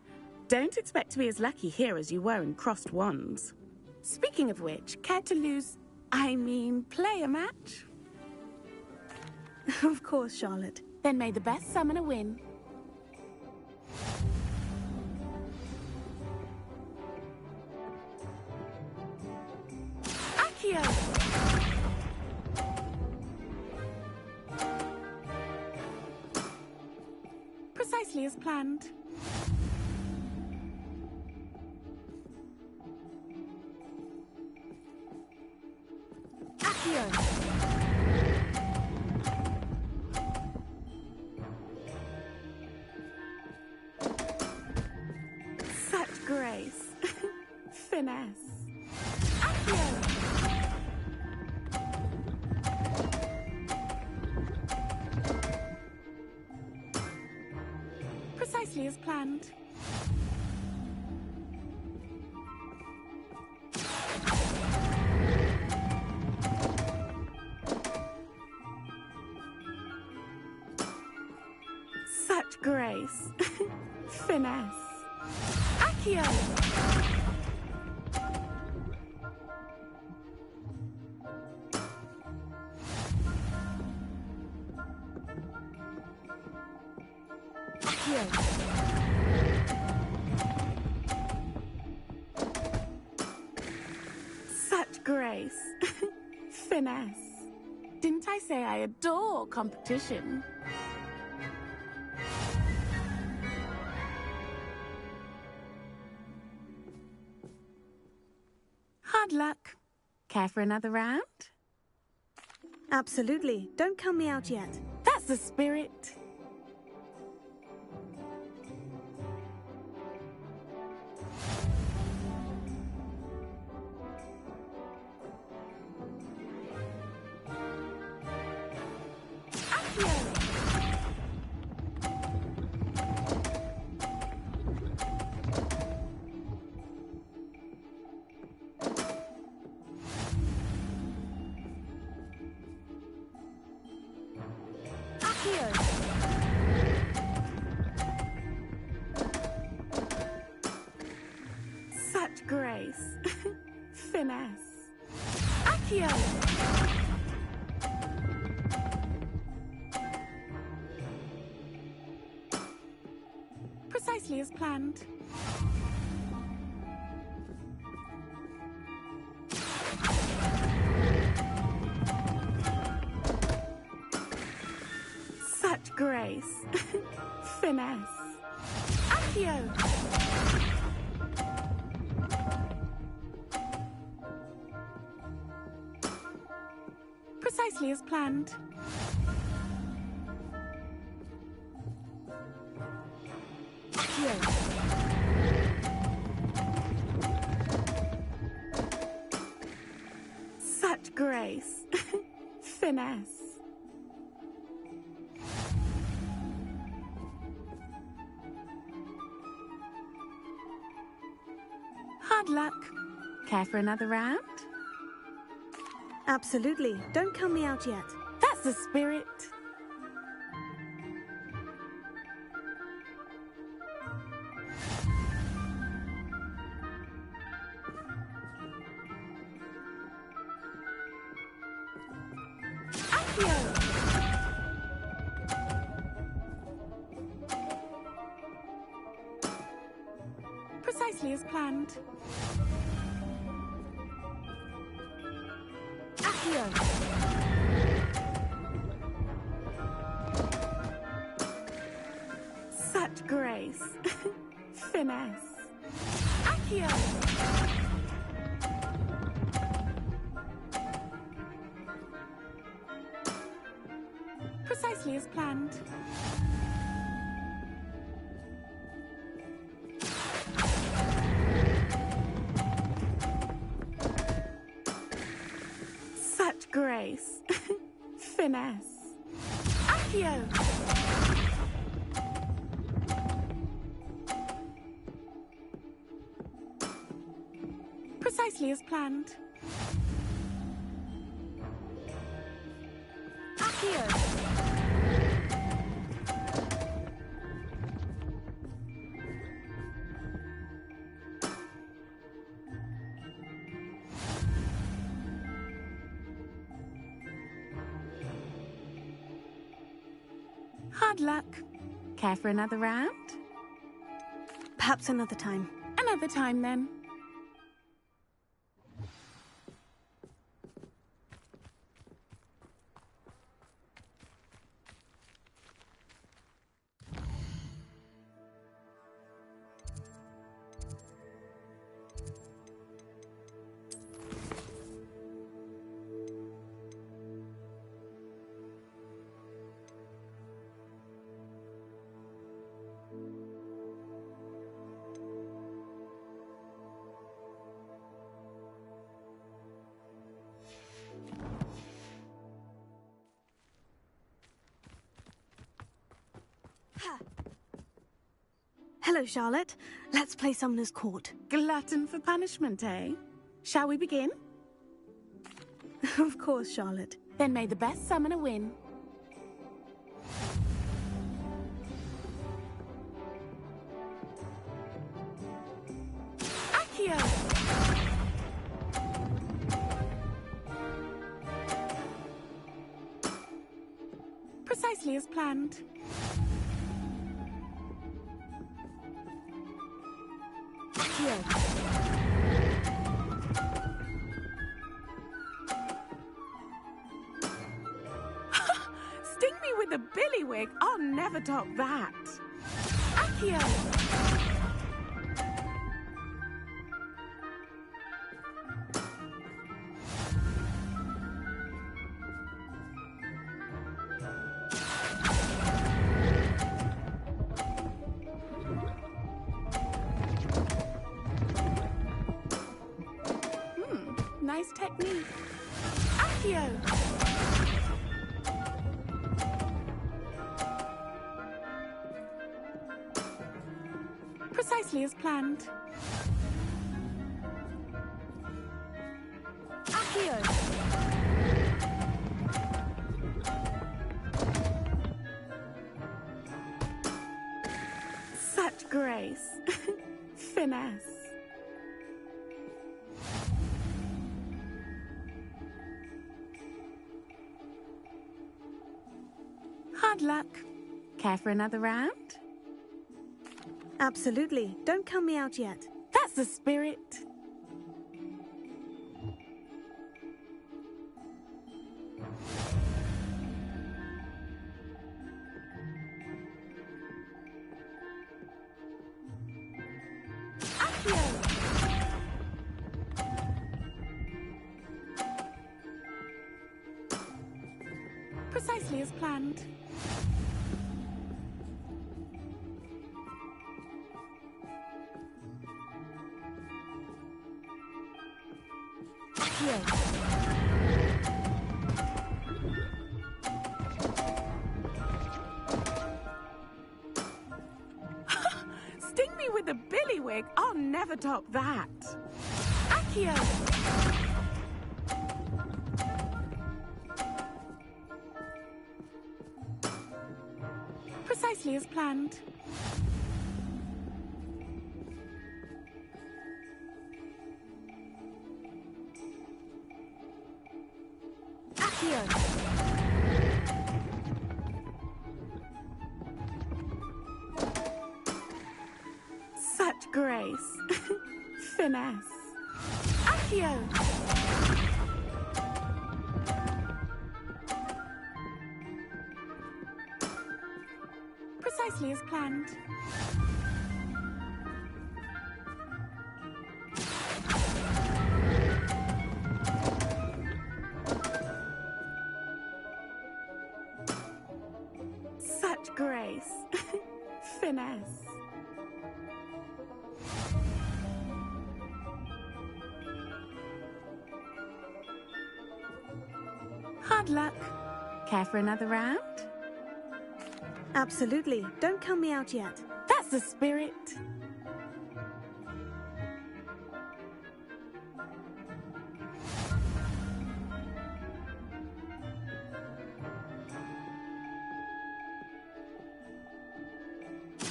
Don't expect to be as lucky here as you were in Crossed Wands. Speaking of which, care to play a match? Of course, Charlotte. Then may the best summoner win. Accio! Precisely as planned. Accio! Such grace. Finesse. Accio! Precisely as planned. Such grace. Finesse. Accio! Such grace. Finesse. Didn't I say I adore competition? Hard luck. Care for another round? Absolutely. Don't count me out yet. That's the spirit. Such grace. Finesse. Accio! Precisely as planned. Such grace. Finesse. Accio! Precisely as planned. Accio! Such grace. Finesse. Hard luck. Care for another round? Absolutely. Don't count me out yet. That's the spirit. Accio! Precisely as planned. Accio! Such grace. Finesse. Accio! Precisely as planned. Such grace. Finesse. Accio! Precisely as planned. Accio! Hard luck. Care for another round? Perhaps another time. Another time, then. Hello, Charlotte. Let's play Summoner's Court. Glutton for punishment, eh? Shall we begin? Of course, Charlotte. Then may the best summoner win. Accio! Precisely as planned. Accio! Sting me with a billywig. I'll never top that. Accio! Nice technique. Accio! Precisely as planned. Accio! Such grace. Finesse. Hard luck. Care for another round? Absolutely. Don't count me out yet. That's the spirit. Accio! Precisely as planned. Sting me with a billywig. I'll never top that. Accio! Precisely as planned. Accio! Such grace. Finesse. Accio! Precisely as planned. Such grace. Finesse. Hard luck. Care for another round? Absolutely. Don't count me out yet. That's the spirit.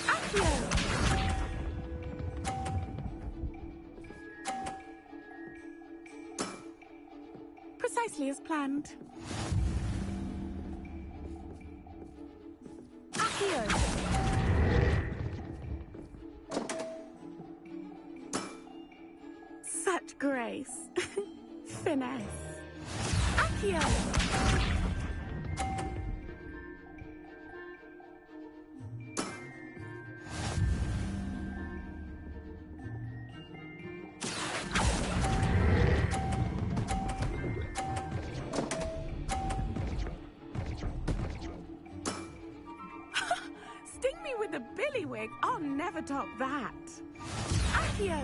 Accio! Precisely as planned. Accio! Such grace. Finesse. Accio! Sting me with a billywig. I'll never top that. Accio!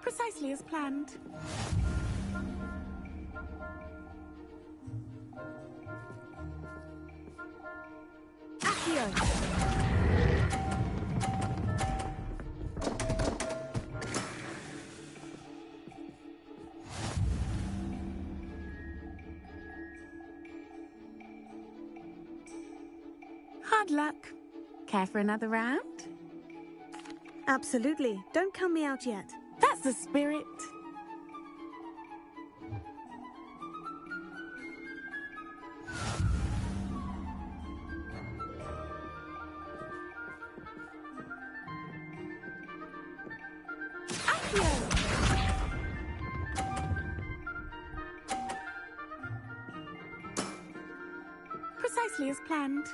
Precisely as planned. Hard luck. Care for another round? Absolutely. Don't count me out yet. That's the spirit. Precisely as planned.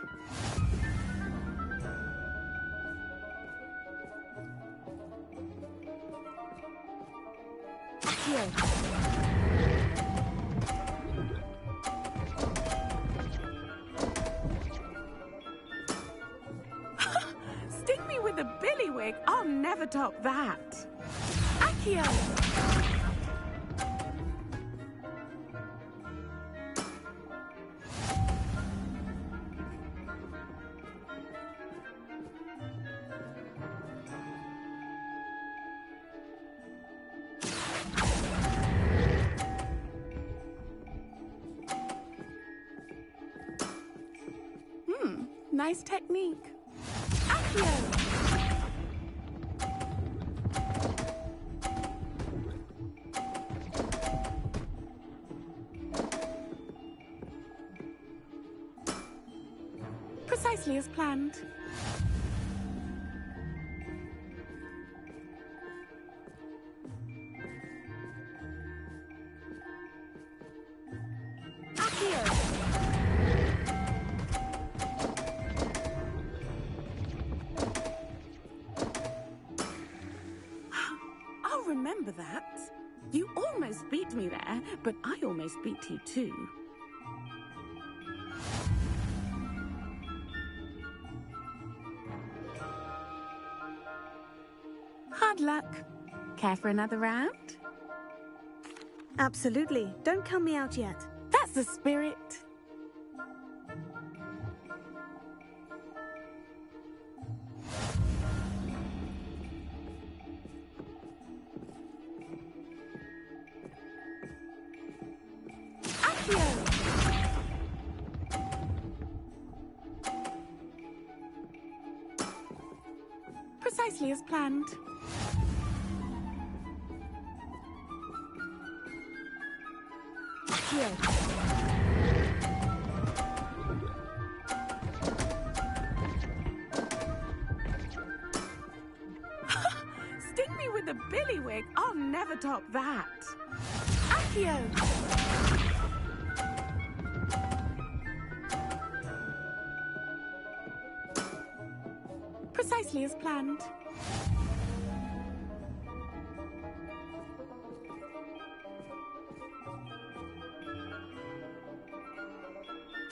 Sting me with a billywig. I'll never top that. Accio. Nice technique. Accio. Precisely as planned. Remember that. You almost beat me there, but I almost beat you too. Hard luck. Care for another round? Absolutely. Don't count me out yet. That's the spirit. Precisely as planned. Sting me with a billywig. I'll never top that. Accio. Precisely as planned.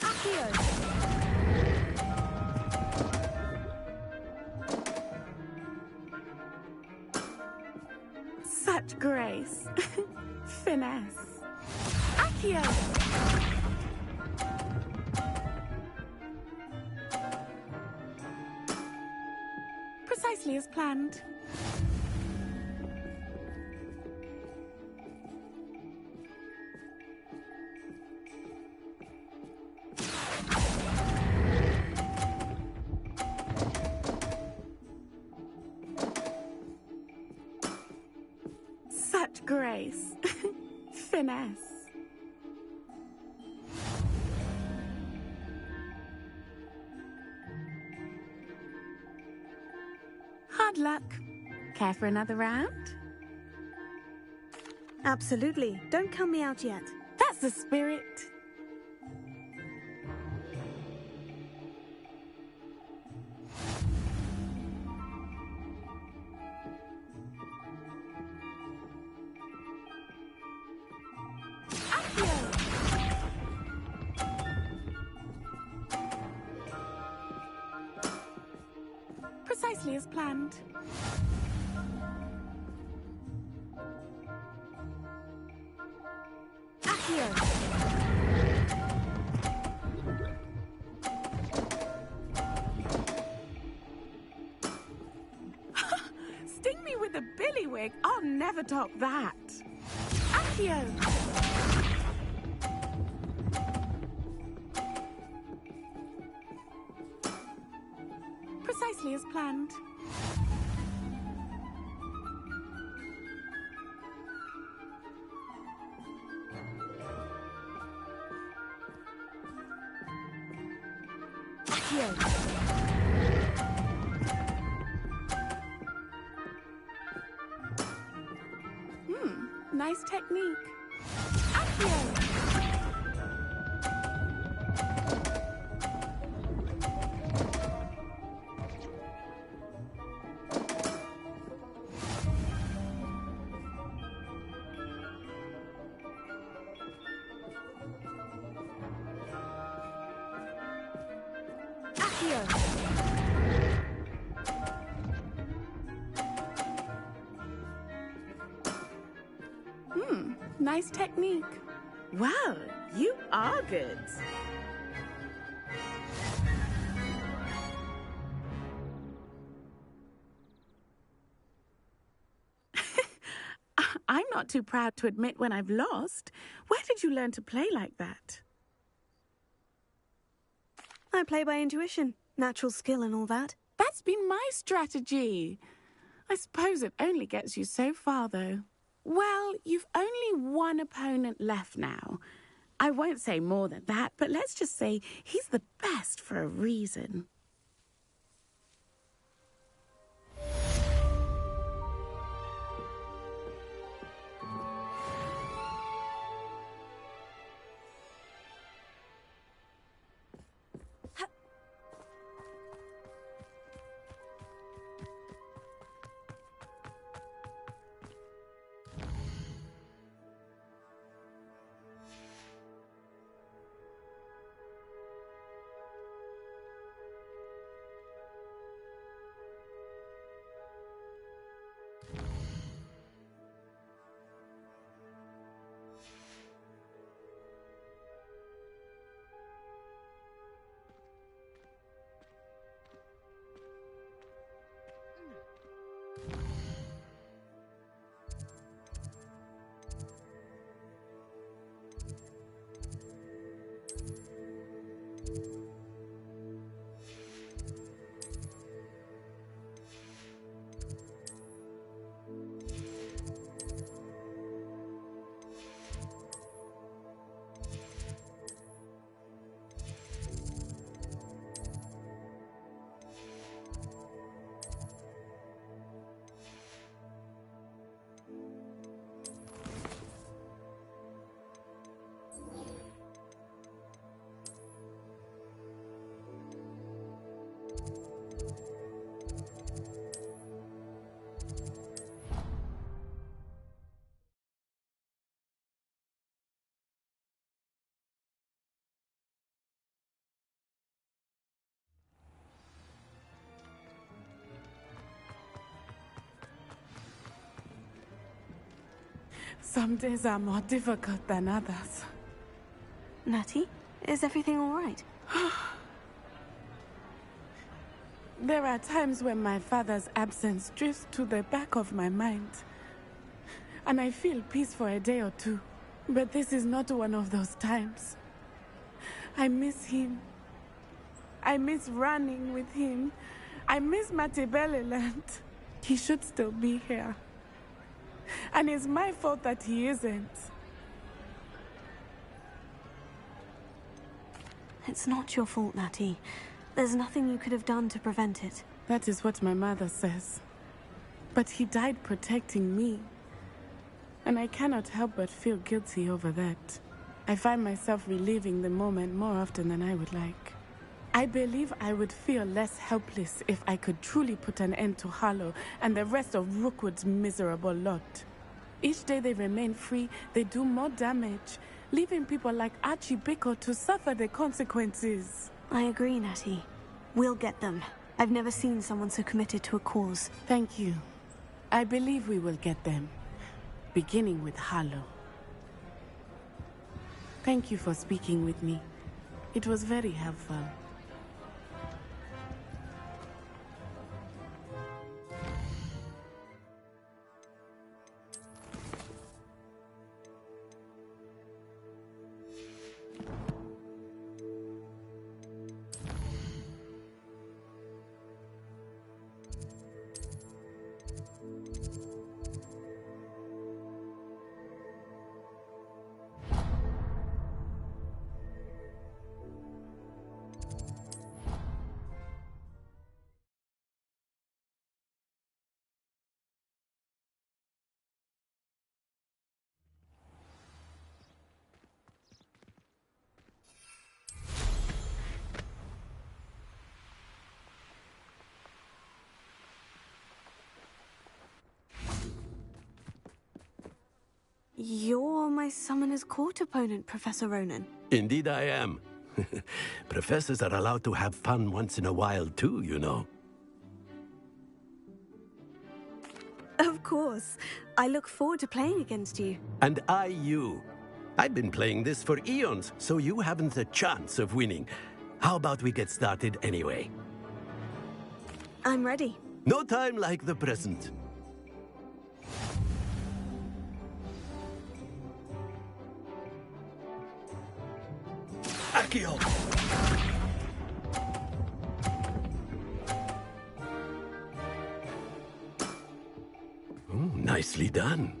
Accio. Such grace. Finesse. Accio. Precisely as planned. Such grace. Finesse. Hard luck. Care for another round? Absolutely. Don't count me out yet. That's the spirit. Precisely as planned. Accio. can never top that. Accio! Precisely as planned. Nice technique. Accio! Nice technique. Wow, you are good. I'm not too proud to admit when I've lost. Where did you learn to play like that? I play by intuition, natural skill and all that. That's been my strategy. I suppose it only gets you so far, though. Well, you've only one opponent left now. I won't say more than that, but let's just say he's the best for a reason. Some days are more difficult than others. Natty, is everything all right? There are times when my father's absence drifts to the back of my mind, and I feel peace for a day or two. But this is not one of those times. I miss him. I miss running with him. I miss Matibeleland. He should still be here. And it's my fault that he isn't. It's not your fault, Natty. There's nothing you could have done to prevent it. That is what my mother says. But he died protecting me. And I cannot help but feel guilty over that. I find myself reliving the moment more often than I would like. I believe I would feel less helpless if I could truly put an end to Harlow and the rest of Rookwood's miserable lot. Each day they remain free, they do more damage, leaving people like Archie Bickle to suffer the consequences. I agree, Natty. We'll get them. I've never seen someone so committed to a cause. Thank you. I believe we will get them, beginning with Harlow. Thank you for speaking with me. It was very helpful. You're my Summoner's Court opponent, Professor Ronan. Indeed I am. Professors are allowed to have fun once in a while too, you know. Of course. I look forward to playing against you. And I you. I've been playing this for eons, so you haven't a chance of winning. How about we get started anyway? I'm ready. No time like the present. Accio! Oh, nicely done.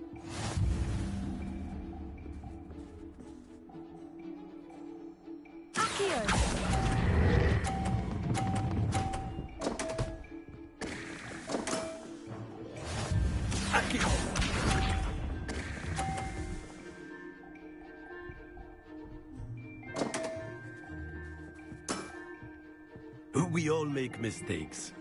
We all make mistakes.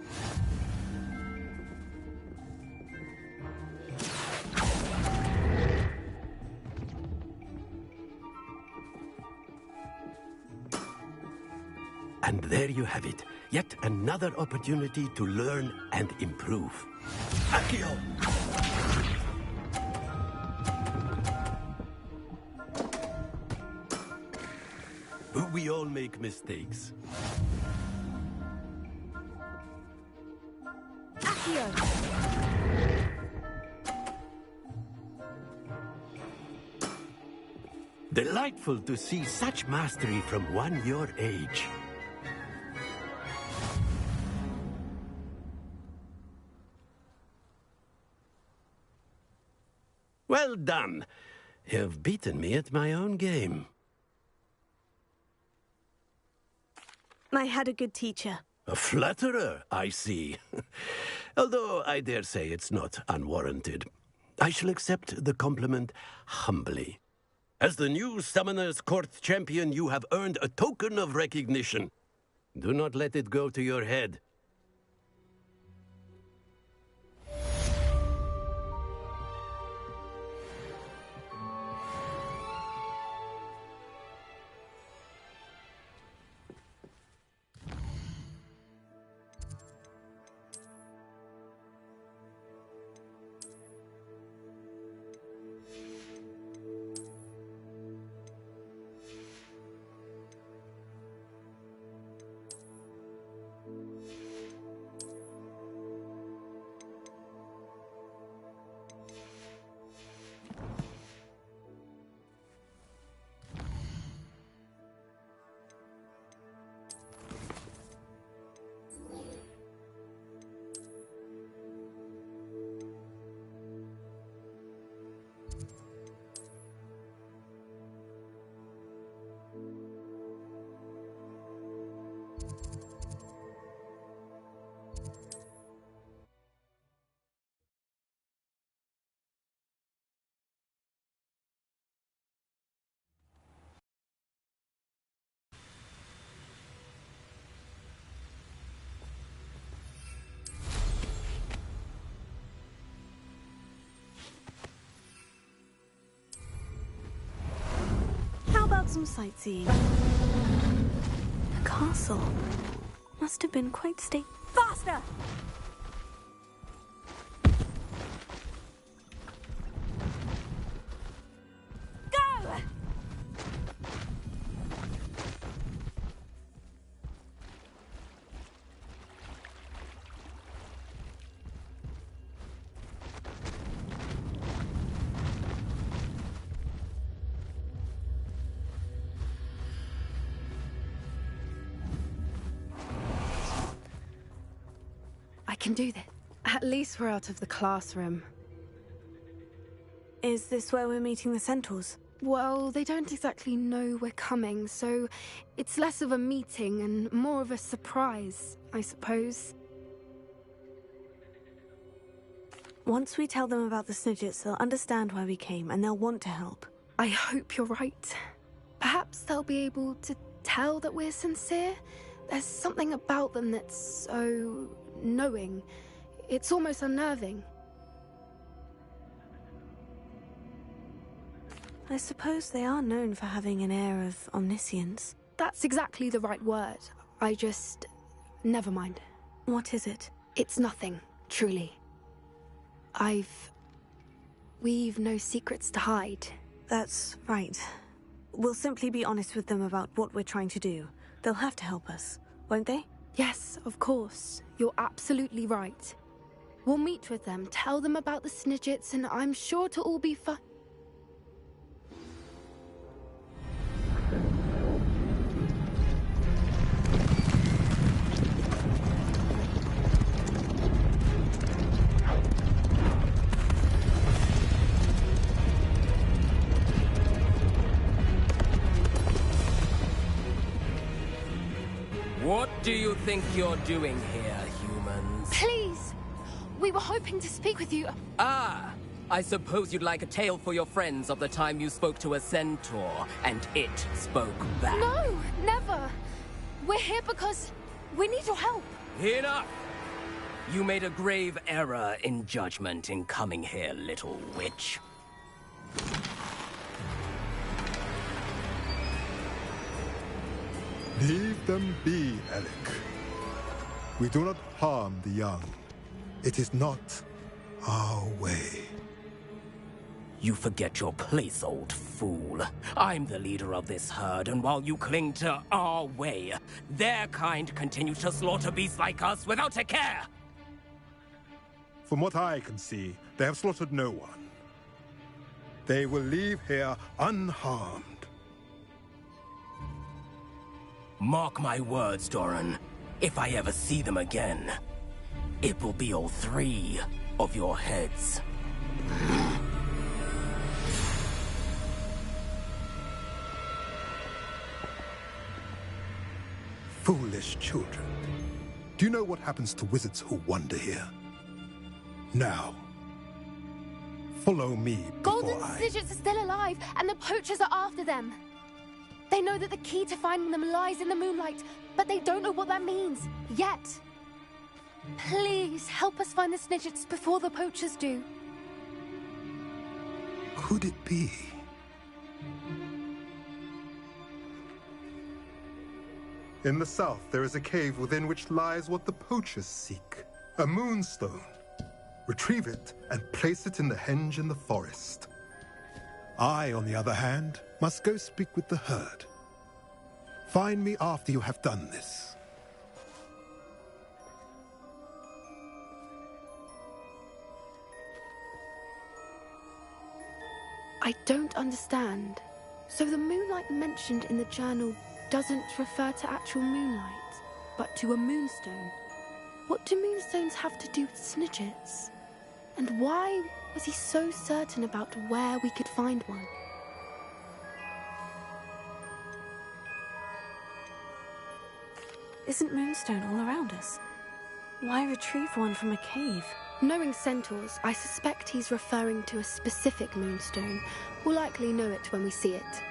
And there you have it. Yet another opportunity to learn and improve. Accio! We all make mistakes. Delightful to see such mastery from one your age. Well done. You've beaten me at my own game. I had a good teacher. A flatterer, I see. Although I dare say it's not unwarranted. I shall accept the compliment humbly. As the new Summoner's Court champion, you have earned a token of recognition. Do not let it go to your head. Some sightseeing. The castle must have been quite Faster! Go! I can do this. At least we're out of the classroom. Is this where we're meeting the centaurs? Well, they don't exactly know we're coming, so it's less of a meeting and more of a surprise, I suppose. Once we tell them about the Snidgets, they'll understand why we came and they'll want to help. I hope you're right. Perhaps they'll be able to tell that we're sincere. There's something about them that's so knowing. It's almost unnerving. I suppose they are known for having an air of omniscience. That's exactly the right word. I just... never mind. What is it? It's nothing, truly. We've no secrets to hide. That's right. We'll simply be honest with them about what we're trying to do. They'll have to help us, won't they? Yes, of course. You're absolutely right. We'll meet with them, tell them about the Snidgets, and I'm sure to all be fine. What do you think you're doing here, humans? Please! We were hoping to speak with you. Ah! I suppose you'd like a tale for your friends of the time you spoke to a centaur, and it spoke back. No, never! We're here because we need your help. Enough! You made a grave error in judgment in coming here, little witch. Leave them be, Alec. We do not harm the young. It is not our way. You forget your place, old fool. I'm the leader of this herd, and while you cling to our way, their kind continue to slaughter beasts like us without a care! From what I can see, they have slaughtered no one. They will leave here unharmed. Mark my words, Doran. If I ever see them again, it will be all 3 of your heads. Foolish children. Do you know what happens to wizards who wander here? Now, follow me before Golden Snidgets are still alive, and the poachers are after them. They know that the key to finding them lies in the moonlight, but they don't know what that means, yet. Please, help us find the Snidgets before the poachers do. Could it be? In the south, there is a cave within which lies what the poachers seek. A moonstone. Retrieve it and place it in the henge in the forest. I, on the other hand, must go speak with the herd. Find me after you have done this. I don't understand. So the moonlight mentioned in the journal doesn't refer to actual moonlight, but to a moonstone. What do moonstones have to do with Snidgets? And why was he so certain about where we could find one? Isn't Moonstone all around us? Why retrieve one from a cave? Knowing centaurs, I suspect he's referring to a specific moonstone. We'll likely know it when we see it.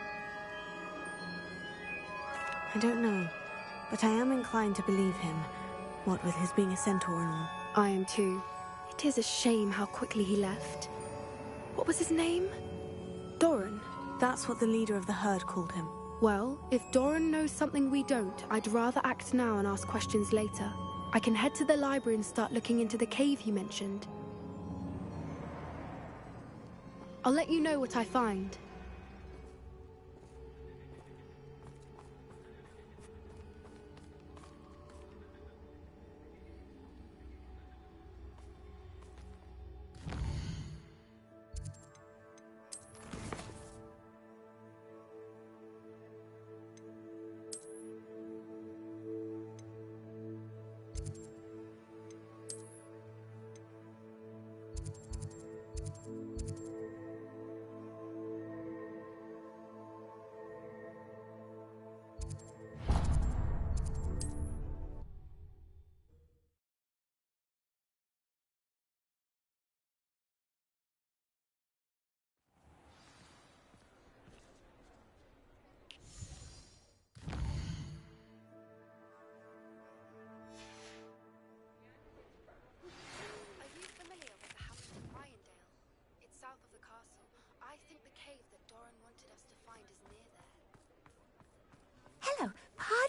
I don't know, but I am inclined to believe him, what with his being a centaur and all. I am too. It is a shame how quickly he left. What was his name? Doran. That's what the leader of the herd called him. Well, if Doran knows something we don't, I'd rather act now and ask questions later. I can head to the library and start looking into the cave he mentioned. I'll let you know what I find.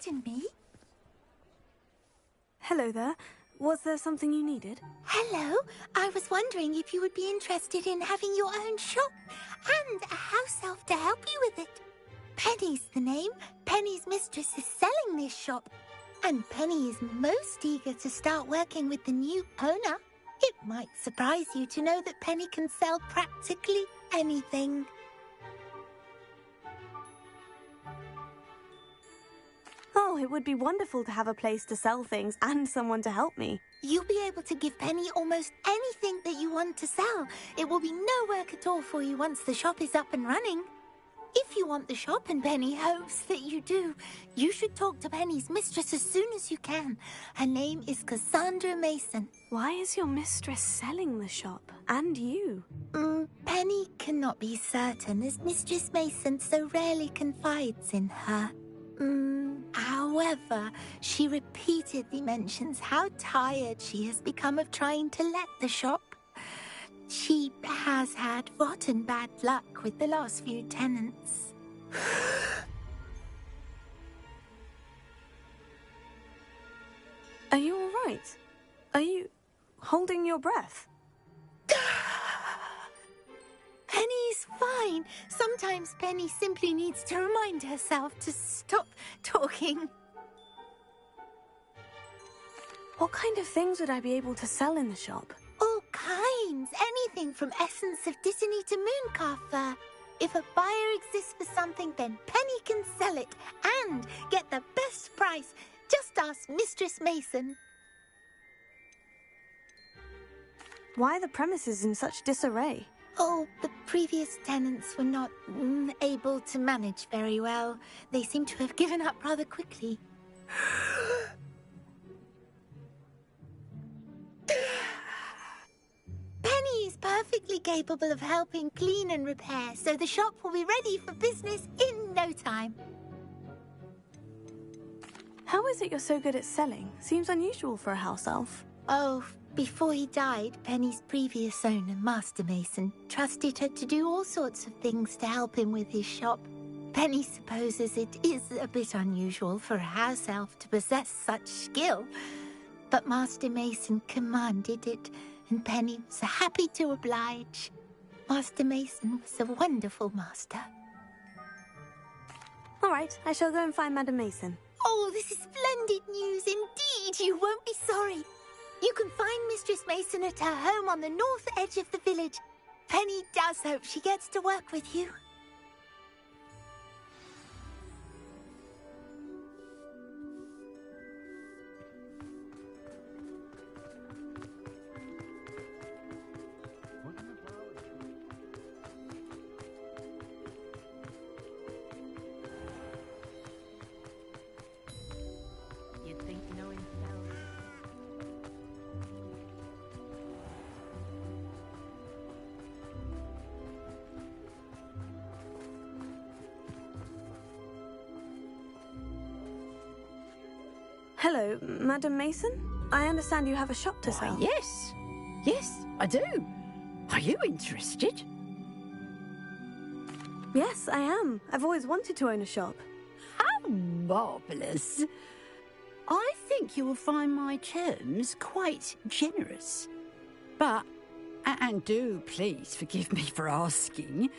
pardon me? Hello there. Was there something you needed? Hello. I was wondering if you would be interested in having your own shop and a house elf to help you with it. Penny's the name. Penny's mistress is selling this shop. And Penny is most eager to start working with the new owner. It might surprise you to know that Penny can sell practically anything. Oh, it would be wonderful to have a place to sell things and someone to help me. You'll be able to give Penny almost anything that you want to sell. It will be no work at all for you once the shop is up and running. If you want the shop and Penny hopes that you do, you should talk to Penny's mistress as soon as you can. Her name is Cassandra Mason. Why is your mistress selling the shop? And you? Penny cannot be certain, as Mistress Mason so rarely confides in her. However, she repeatedly mentions how tired she has become of trying to let the shop. She has had rotten bad luck with the last few tenants. Are you all right? Are you holding your breath? Penny's fine. Sometimes Penny simply needs to remind herself to stop talking. What kind of things would I be able to sell in the shop? All kinds. Anything from essence of Disney to Mooncar fur. If a buyer exists for something, then Penny can sell it and get the best price. Just ask Mistress Mason. Why are the premises in such disarray? Oh, the previous tenants were not able to manage very well. They seem to have given up rather quickly. Penny is perfectly capable of helping clean and repair, so the shop will be ready for business in no time. How is it you're so good at selling? Seems unusual for a house elf. Oh, before he died, Penny's previous owner, Master Mason, trusted her to do all sorts of things to help him with his shop. Penny supposes it is a bit unusual for a house elf to possess such skill, but Master Mason commanded it, and Penny was happy to oblige. Master Mason was a wonderful master. All right, I shall go and find Madam Mason. Oh, this is splendid news indeed. You won't be sorry. You can find Mistress Mason at her home on the north edge of the village. Penny does hope she gets to work with you. You'd think knowing spells. Hello, Madam Mason? I understand you have a shop to sell. Yes. Yes, I do. Are you interested? Yes, I am. I've always wanted to own a shop. How marvellous. I think you will find my terms quite generous. But, and do please forgive me for asking,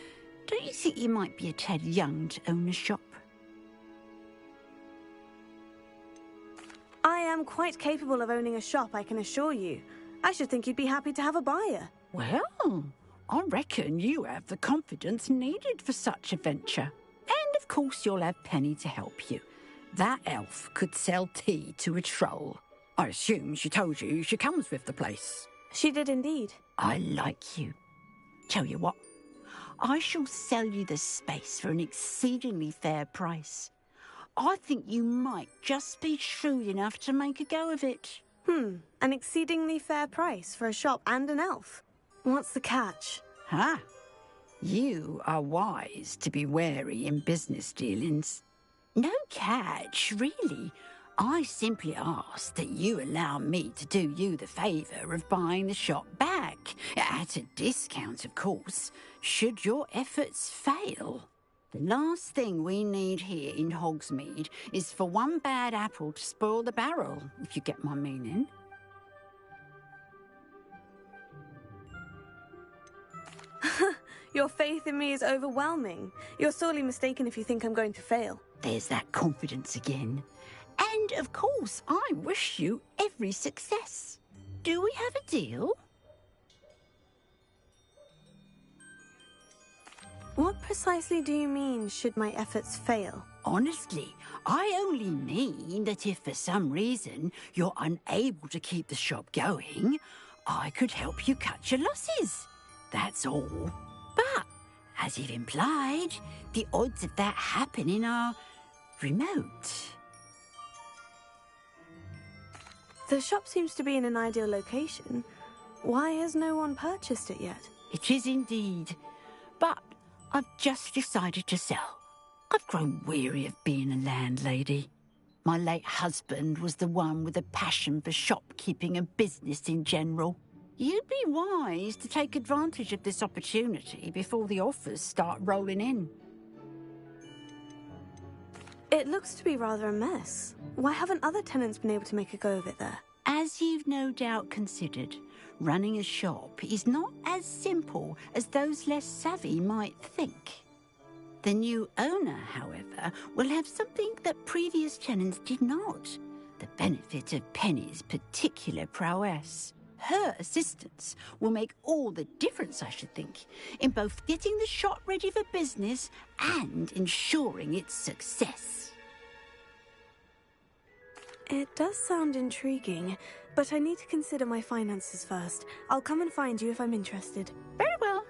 don't you think you might be a tad young to own a shop? I am quite capable of owning a shop, I can assure you. I should think you'd be happy to have a buyer. Well, I reckon you have the confidence needed for such a venture. And of course you'll have Penny to help you. That elf could sell tea to a troll. I assume she told you she comes with the place. She did indeed. I like you. Tell you what, I shall sell you the space for an exceedingly fair price. I think you might just be shrewd enough to make a go of it. An exceedingly fair price for a shop and an elf. What's the catch? Huh? You are wise to be wary in business dealings. No catch, really. I simply ask that you allow me to do you the favour of buying the shop back. At a discount, of course, should your efforts fail. The last thing we need here in Hogsmeade is for one bad apple to spoil the barrel, if you get my meaning. Your faith in me is overwhelming. You're sorely mistaken if you think I'm going to fail. There's that confidence again. And, of course, I wish you every success. Do we have a deal? What precisely do you mean, should my efforts fail? Honestly, I only mean that if for some reason you're unable to keep the shop going, I could help you cut your losses. That's all. But, as you've implied, the odds of that happening are remote. The shop seems to be in an ideal location. Why has no one purchased it yet? It is indeed. But I've just decided to sell. I've grown weary of being a landlady. My late husband was the one with a passion for shopkeeping and business in general. You'd be wise to take advantage of this opportunity before the offers start rolling in. It looks to be rather a mess. Why haven't other tenants been able to make a go of it there? As you've no doubt considered, running a shop is not as simple as those less savvy might think. The new owner, however, will have something that previous tenants did not. The benefit of Penny's particular prowess. Her assistance will make all the difference, I should think, in both getting the shop ready for business and ensuring its success. It does sound intriguing, but I need to consider my finances first. I'll come and find you if I'm interested. Very well,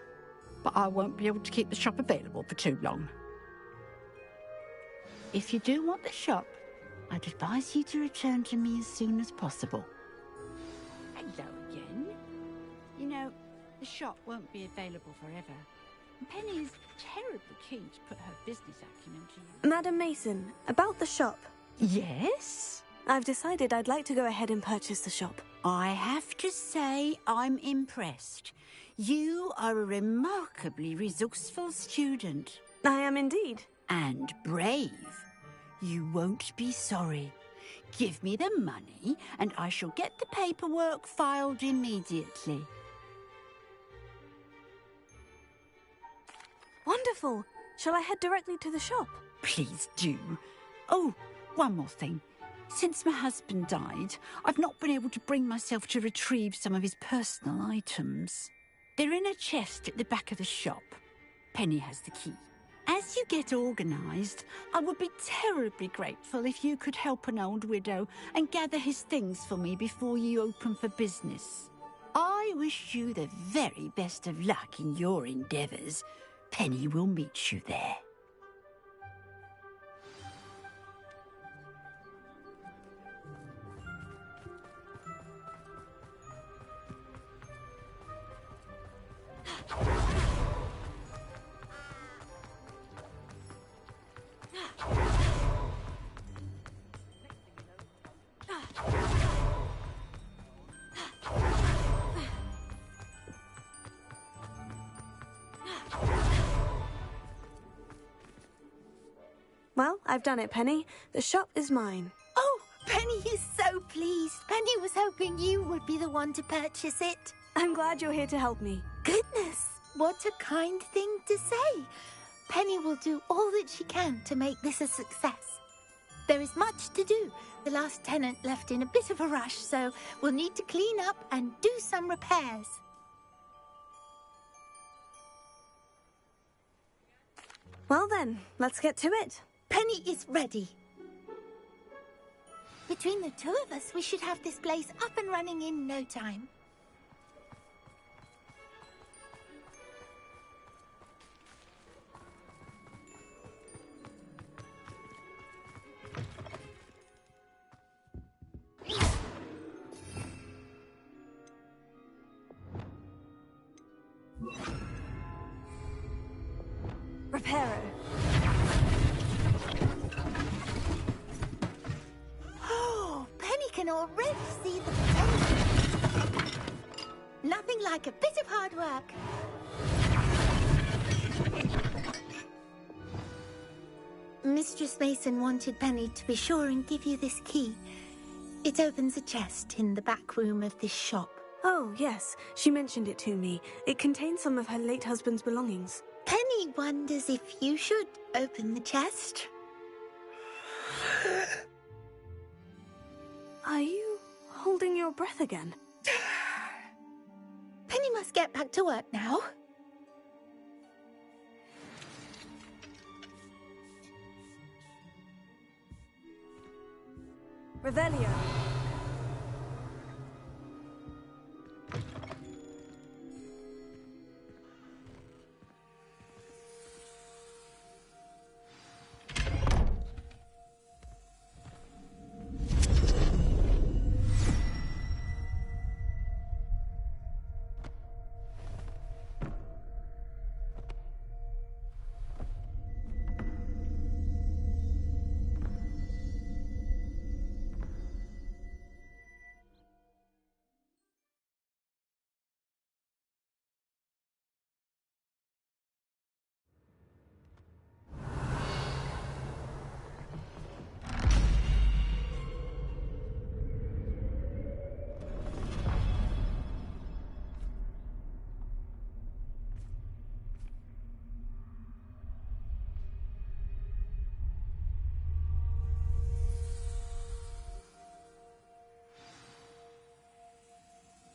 but I won't be able to keep the shop available for too long. If you do want the shop, I'd advise you to return to me as soon as possible. Hello again. You know, the shop won't be available forever. Penny is terribly keen to put her business acumen to use. Madam Mason, about the shop. Yes? I've decided I'd like to go ahead and purchase the shop. I have to say I'm impressed. You are a remarkably resourceful student. I am indeed. And brave. You won't be sorry. Give me the money and I shall get the paperwork filed immediately. Wonderful. Shall I head directly to the shop? Please do. Oh, one more thing. Since my husband died, I've not been able to bring myself to retrieve some of his personal items. They're in a chest at the back of the shop. Penny has the key. As you get organised, I would be terribly grateful if you could help an old widow and gather his things for me before you open for business. I wish you the very best of luck in your endeavours. Penny will meet you there. Well, I've done it, Penny. The shop is mine. Oh, Penny is so pleased. Penny was hoping you would be the one to purchase it. I'm glad you're here to help me. Goodness, what a kind thing to say. Penny will do all that she can to make this a success. There is much to do. The last tenant left in a bit of a rush, so we'll need to clean up and do some repairs. Well then, let's get to it. Penny is ready. Between the two of us, we should have this place up and running in no time. Reparo. Oh, Penny can already see the potential. Nothing like a bit of hard work. Mistress Mason wanted Penny to be sure and give you this key. It opens a chest in the back room of this shop. Oh, yes. She mentioned it to me. It contains some of her late husband's belongings. Penny wonders if you should open the chest. Are you holding your breath again? Penny must get back to work now. Revelio.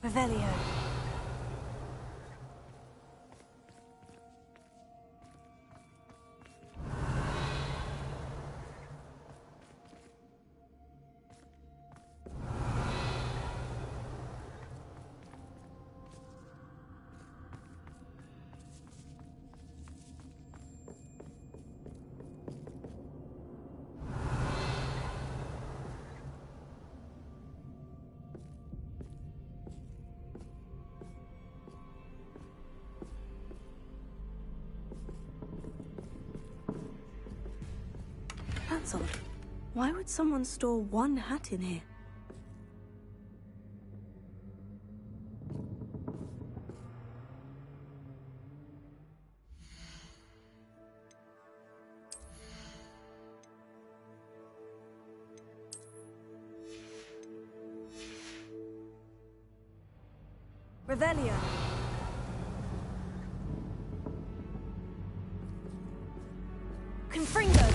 Revelio. That's odd. Why would someone store one hat in here? Revelio. Confringo.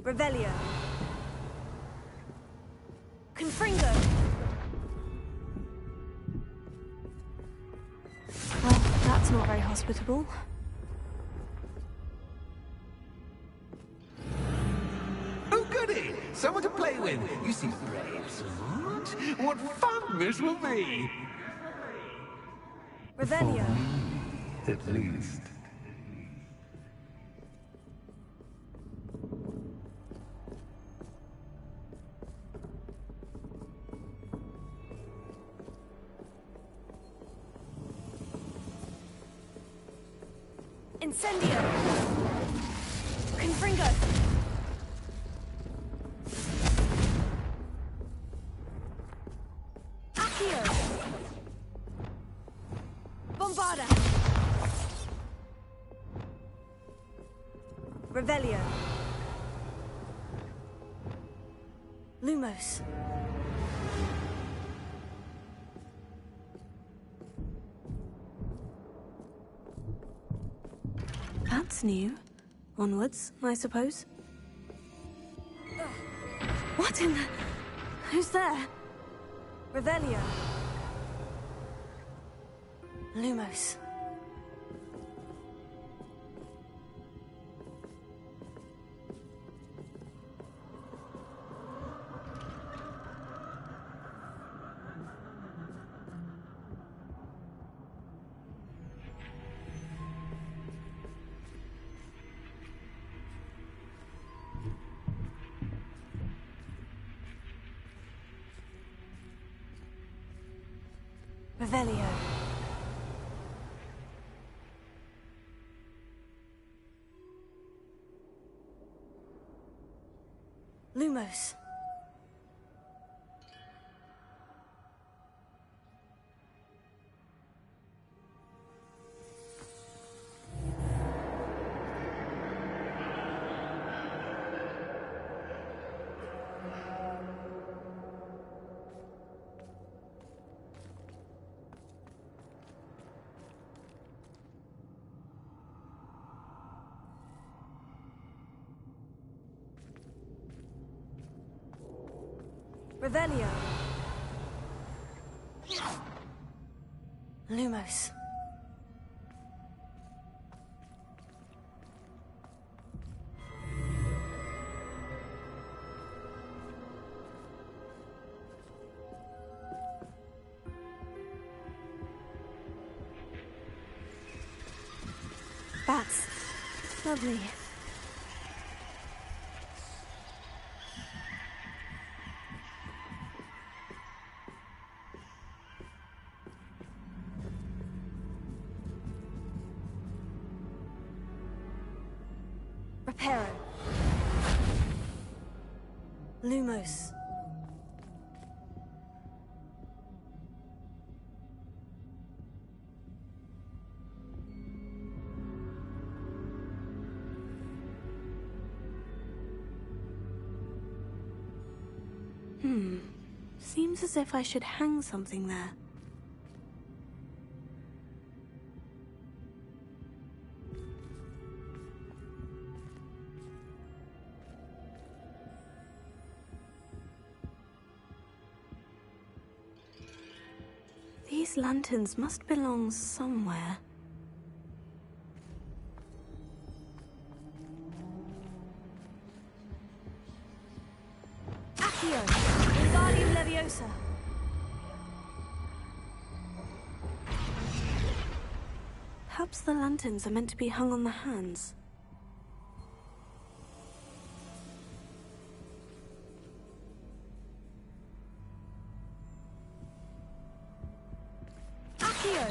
Revelio. Confringo. Well, that's not very hospitable. Oh, goody! Someone to play with. You seem brave, smart. What fun this will be! Revelio. At least. Incendio. Confringo. Accio. Bombarda. Revelio. Lumos. That's new. Onwards, I suppose. What in the... Who's there? Revelio. Lumos. Revelio. Lumos. Revelio. Lumos. Bats. Lovely. Reparo. Lumos. Seems as if I should hang something there. These lanterns must belong somewhere. Accio! Wingardium Leviosa! Perhaps the lanterns are meant to be hung on the hands. Accio!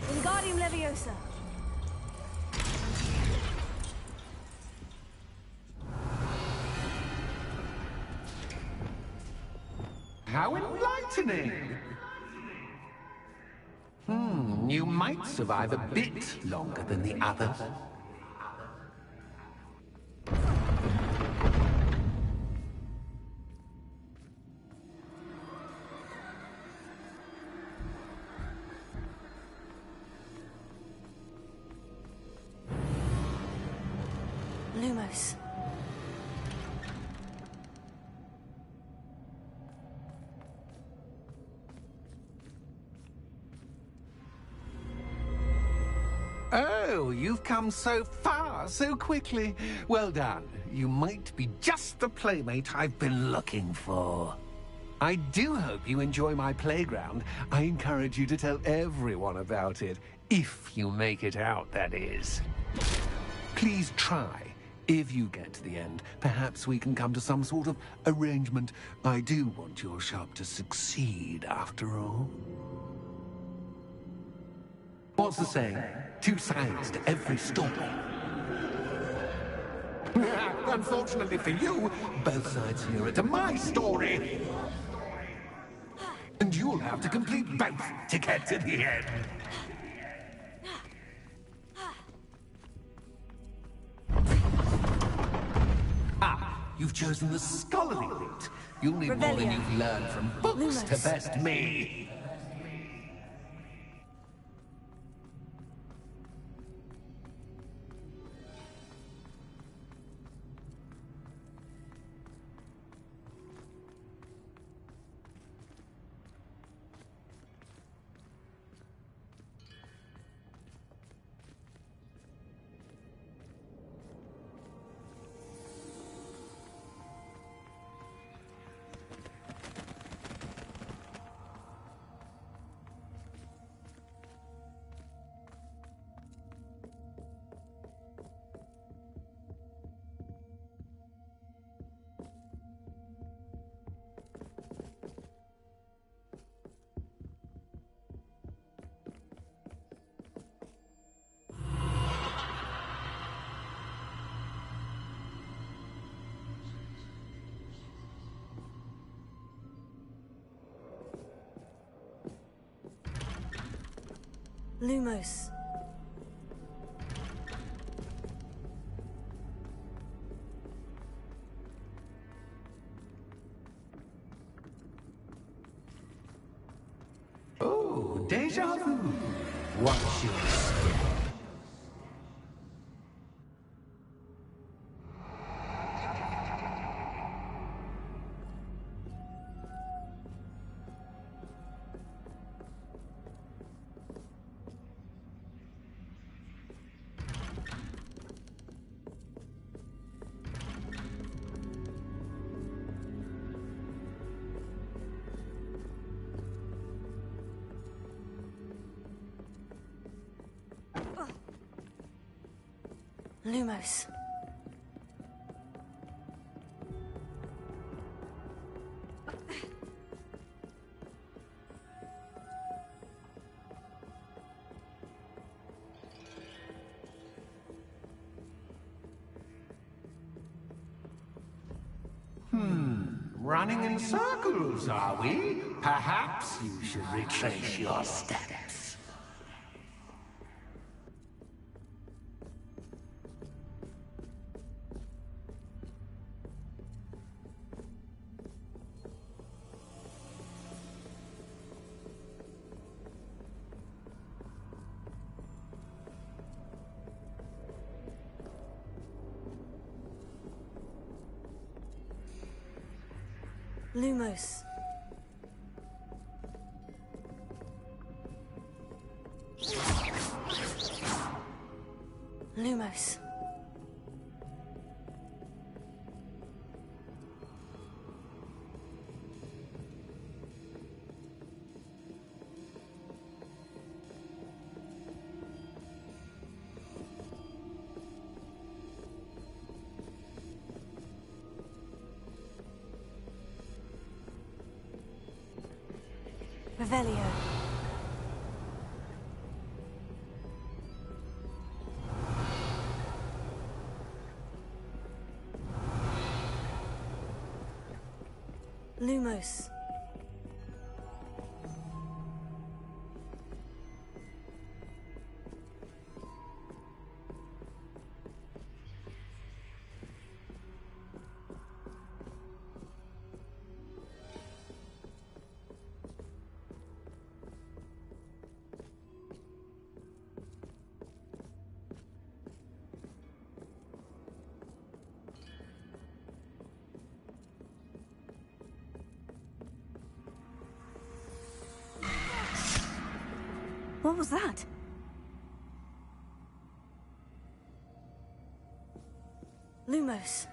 Wingardium Leviosa! How enlightening! You might survive a bit longer than the others. Lumos. Oh, you've come so far so quickly. Well done. You might be just the playmate I've been looking for. I do hope you enjoy my playground. I encourage you to tell everyone about it. If you make it out, that is. Please try. If you get to the end, perhaps we can come to some sort of arrangement. I do want your shop to succeed, after all. What's the saying? Two sides to every story. Unfortunately for you, both sides here are to my story. And you'll have to complete both to get to the end. You've chosen the scholarly route. You'll need more than you've learned from books to best me. Lumos. Oh, deja vu. Watch your step. Lumos. Running in circles, are we? Perhaps you should retrace your steps. Lumos. Lumos. Revelio. Lumos. What was that? Lumos.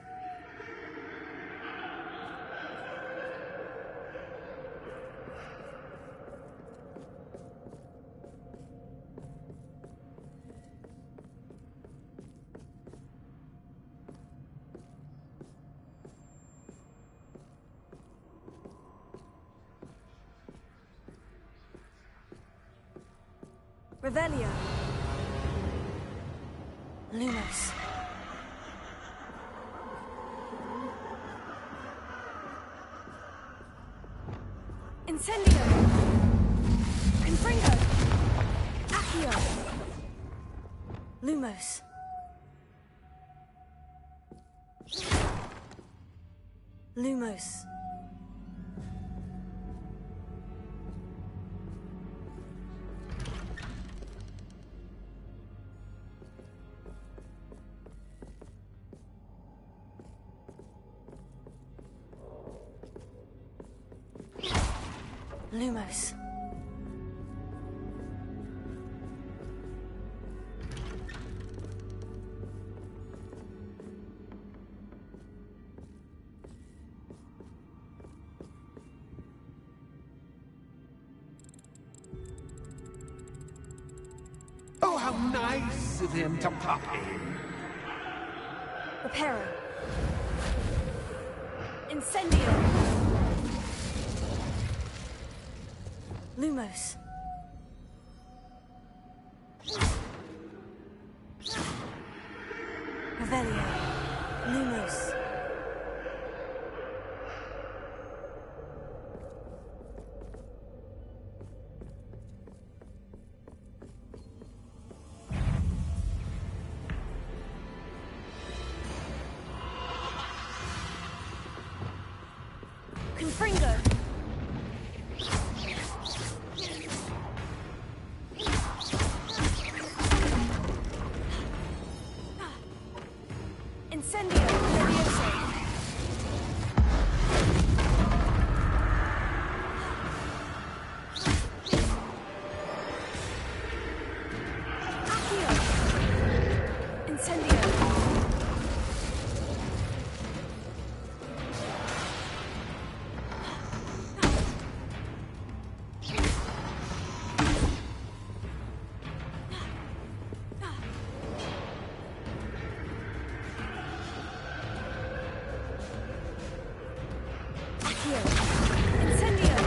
Revelio. Lumos. Incendio. Confringo. Accio. Lumos. Lumos. Lumos. Oh, how nice of him to pop in. Reparo. Incendio. Lumos. Revelio. Lumos. Confringo. Incendio. Levioso. Accio. Incendio. Accio. Incendio.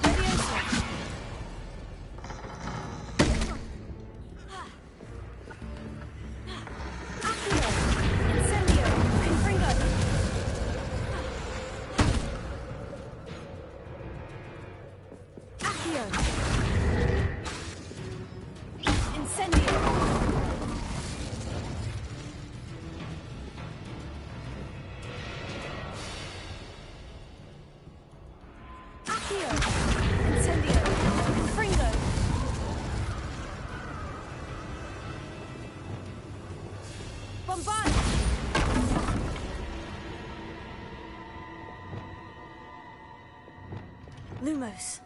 Levioso. Accio. Incendio. Confringo. Accio. Incendio. Accio. Incendio. Confringo. Bombard. Lumos.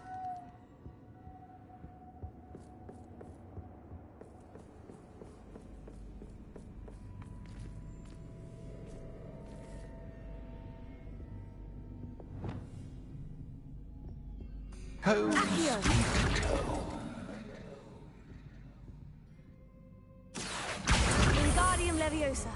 Home. Accio. Wingardium Leviosa.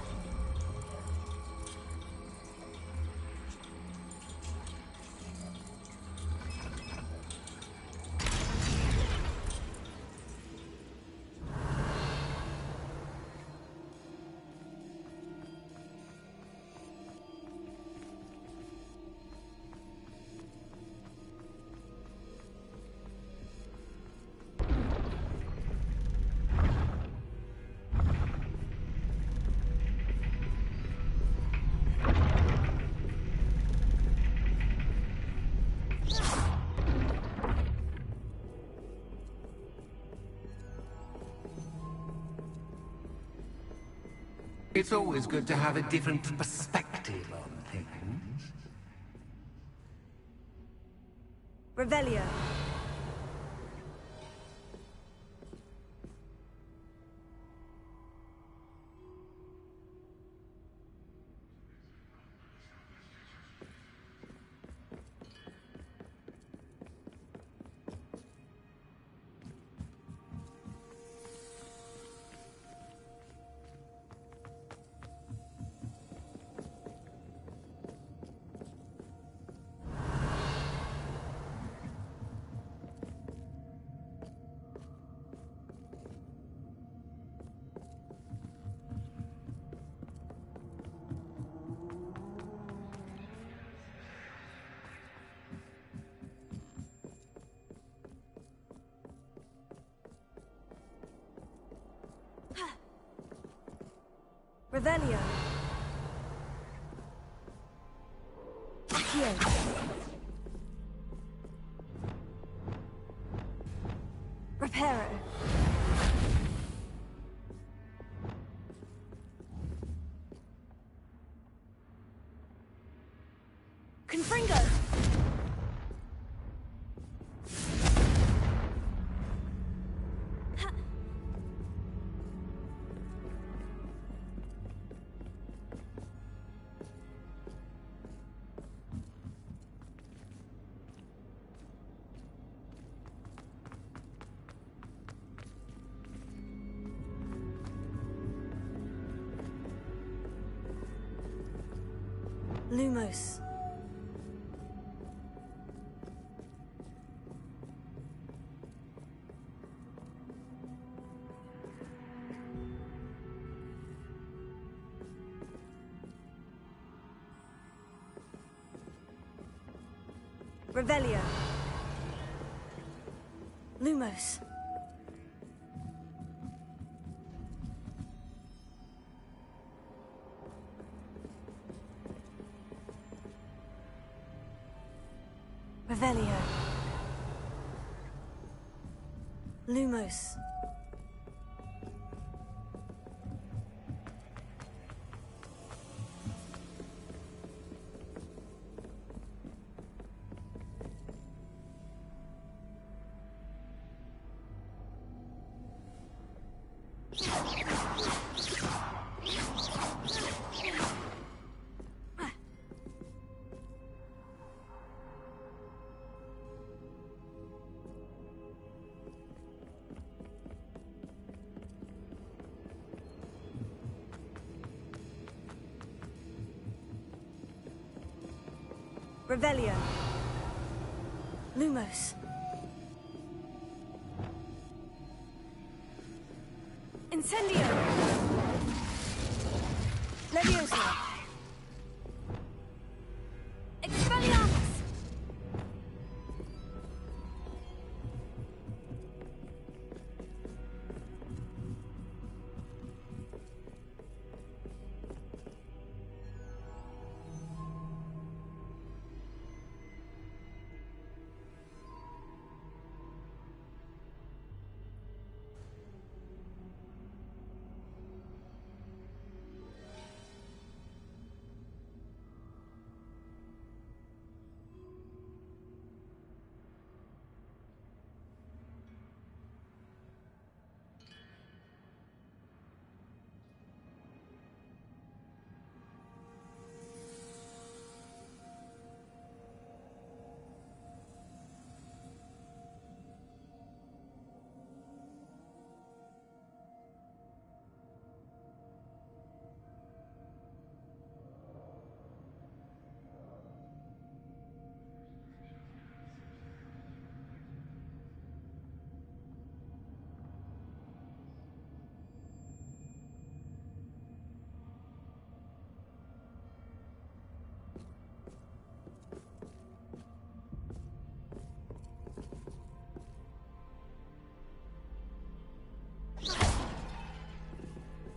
It's always good to have a different perspective on things. Revelio. Revelio. Accio. Reparo. Confringo. Lumos. Revelio. Lumos. Revelio. Lumos. Revelio. Lumos. Incendio. Leviosa. Expelliarmus.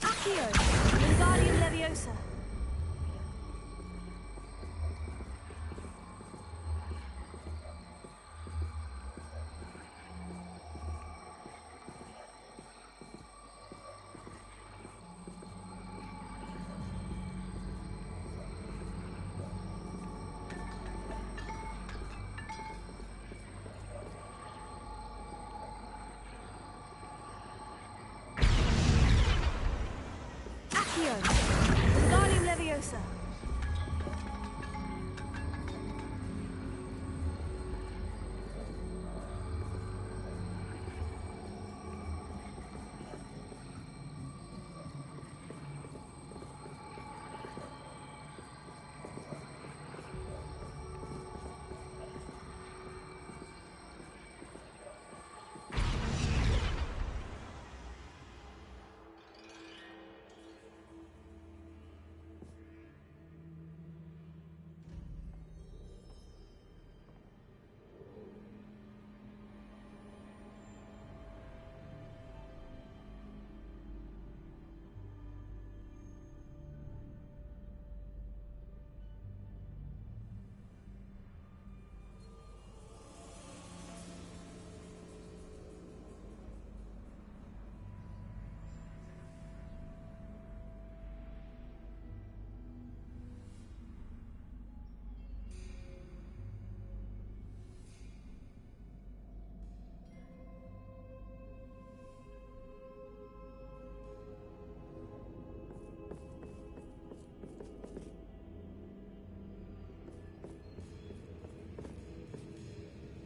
Accio. Wingardium Leviosa. Accio. Wingardium Leviosa.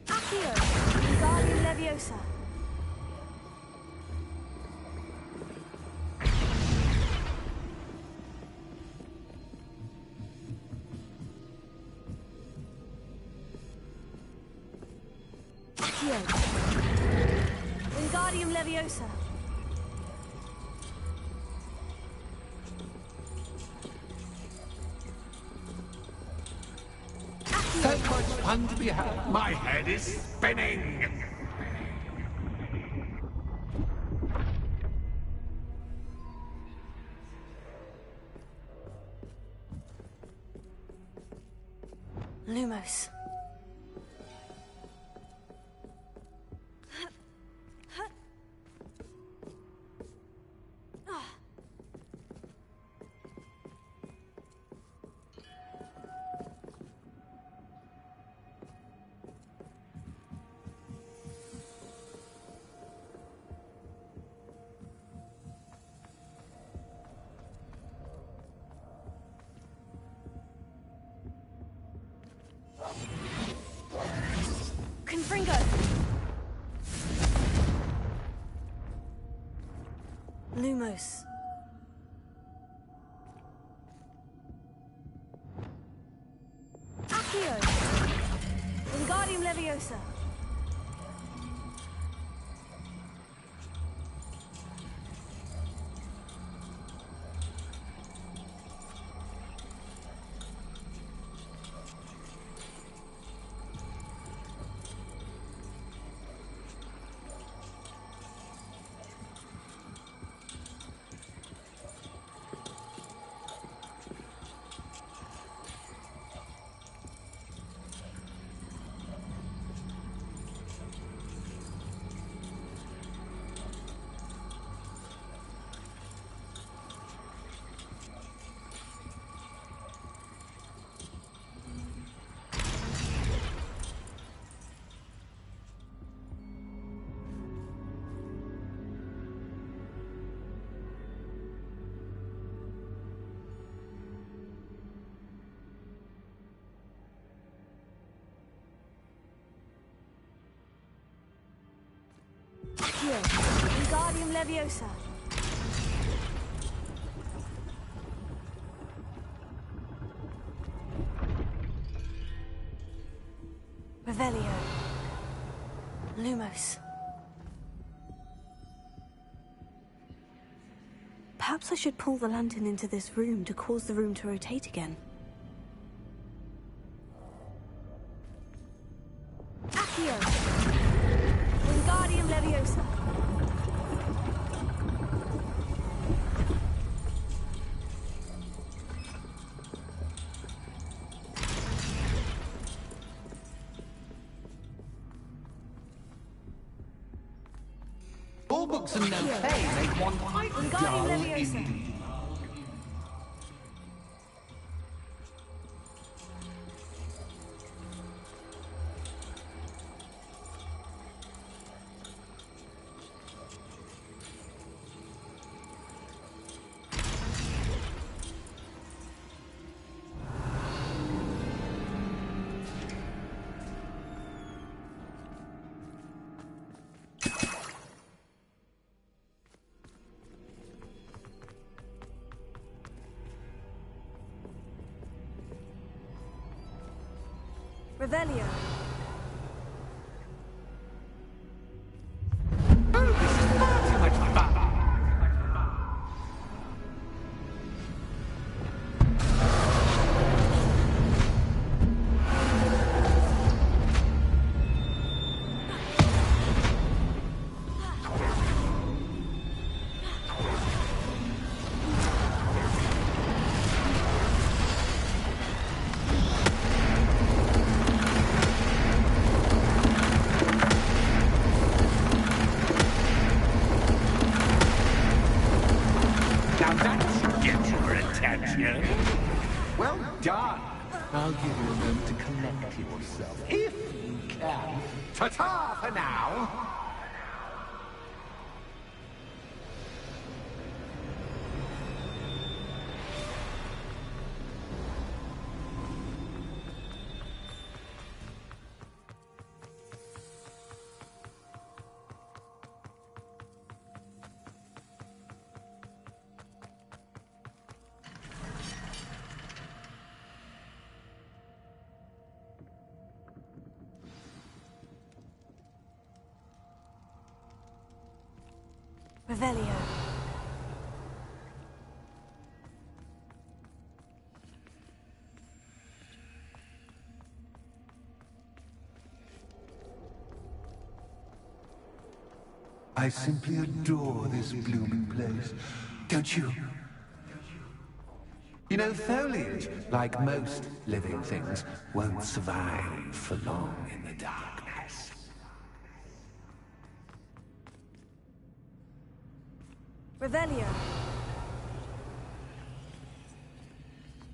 Accio. Wingardium Leviosa. Accio. Wingardium Leviosa. So much fun to be had. My head is spinning. Lumos. Lumos. Accio. Wingardium Leviosa. Accio. Wingardium Leviosa. Revelio. Lumos. Perhaps I should pull the lantern into this room to cause the room to rotate again. Accio. Wingardium Leviosa. All books and no pay make one quite dull Leviosa. indeed. Revelio. Too much fun. Now that should get your attention. Well done. I'll give you a moment to collect yourself, if you can. Ta-ta for now. Revelio. I simply adore this blooming place, don't you? You know, foliage, like most living things, won't survive for long in the darkness. Revelio.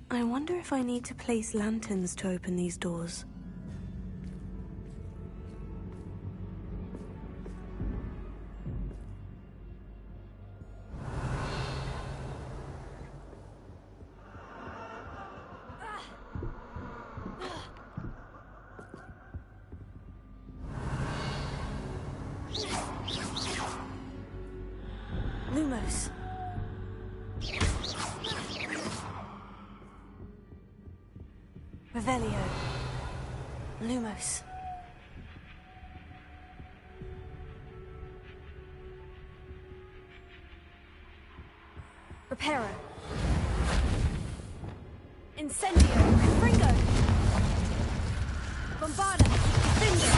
I wonder if I need to place lanterns to open these doors. Lumos. Revelio. Lumos. Reparo. Incendio. Fringo. Bombarda. Finger.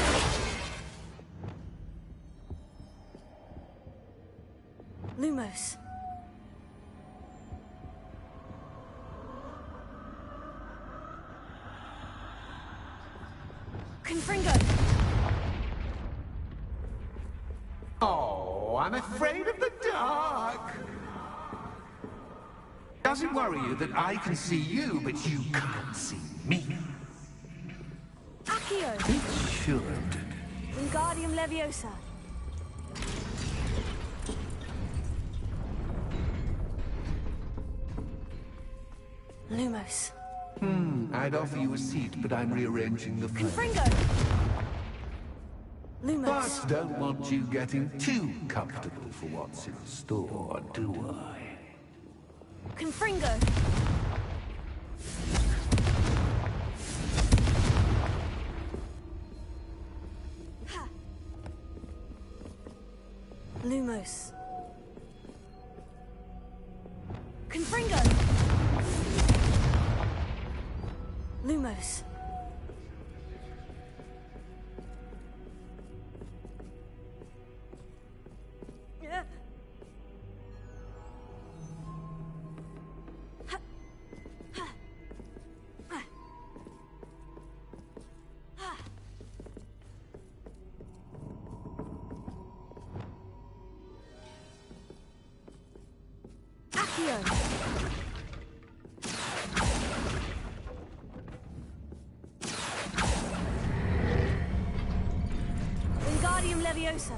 Lumos. Confringo. Oh, I'm afraid of the dark. Does it worry you that I can see you, but you can't see me? Accio. It should. Wingardium Leviosa. Lumos. I'd offer you a seat, but I'm rearranging the frame. Confringo. Lumos. But don't want you getting too comfortable for what's in store, do I? Confringo. Ha. Lumos. Confringo. Lumos. Yeah. Accio. Wingardium Leviosa.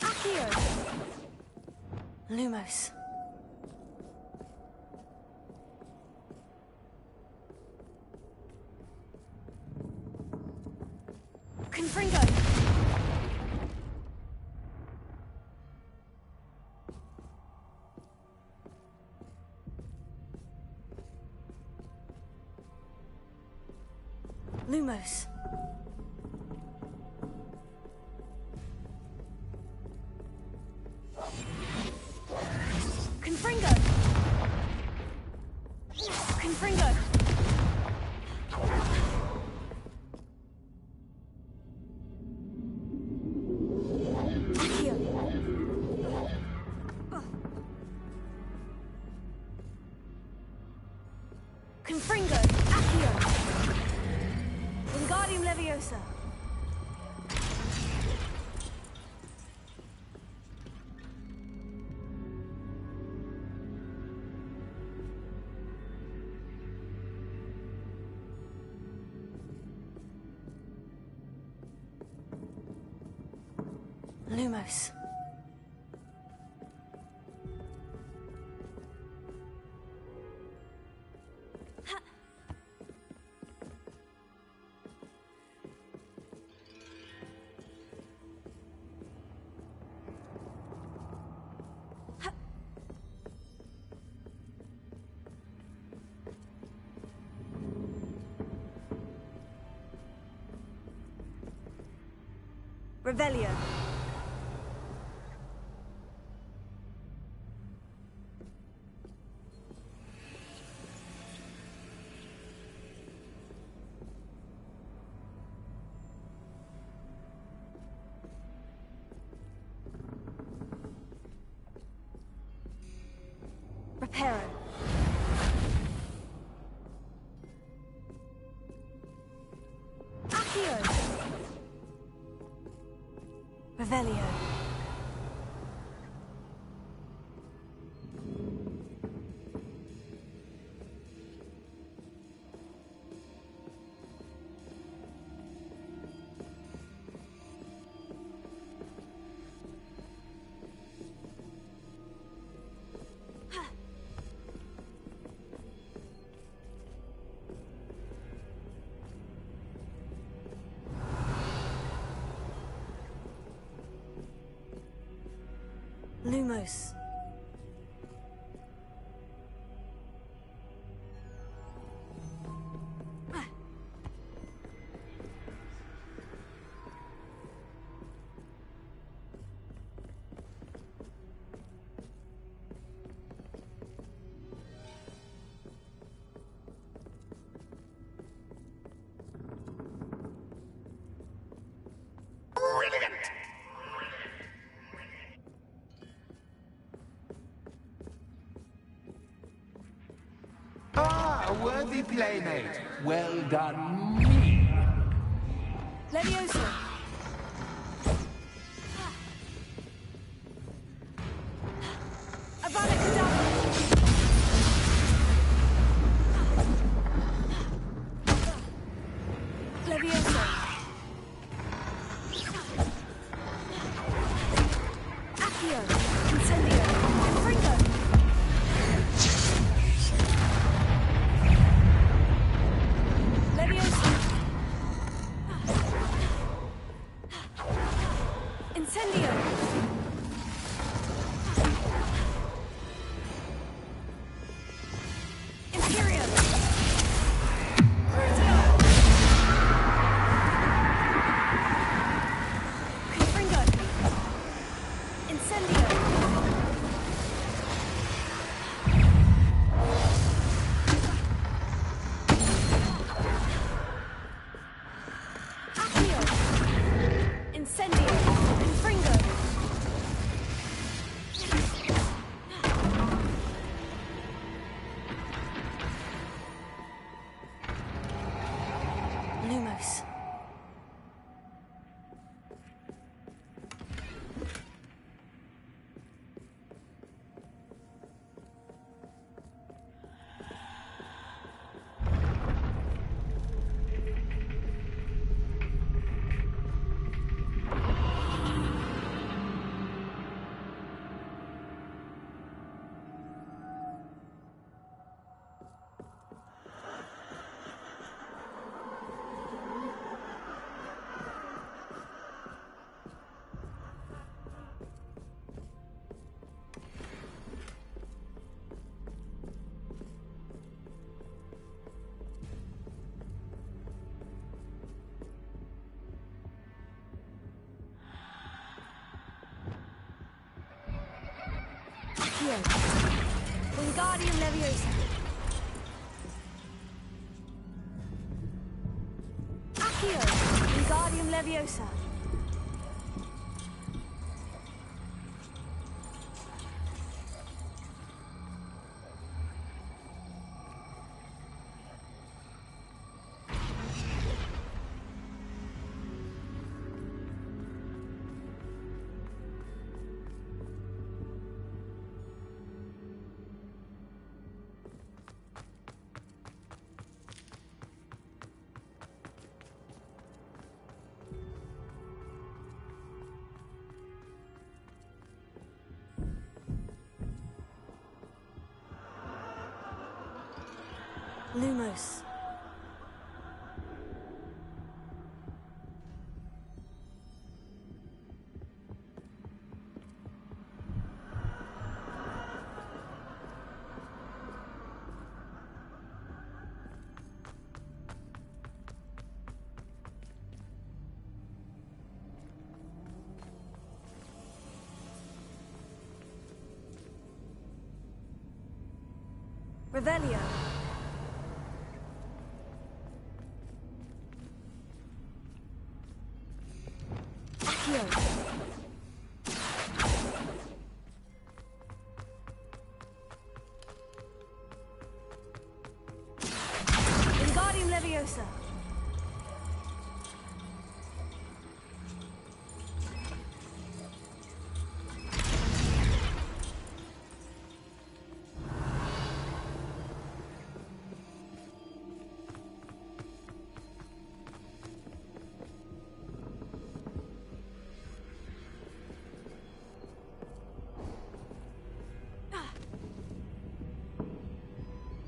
Accio. Lumos. Confringo. Lumos. Confringo. Confringo. Accio. Confringo. Accio. Wingardium Leviosa. Lumos. Ha. Ha. Revelio. Reparo. Accio. Revelio. Lumos. Ah, a worthy playmate. Well done, me. Leviosa. Avada Kedavra. Leviosa. Accio. Incendio. Confringo. Leviosa. Incendio. Imperium. Brutio. Confringo. Incendio. Accio. Incendio. Confringo. Lumos. Accio. Wingardium Leviosa. Accio. Wingardium Leviosa. Lumos. Revelio. Accio. Wingardium Leviosa.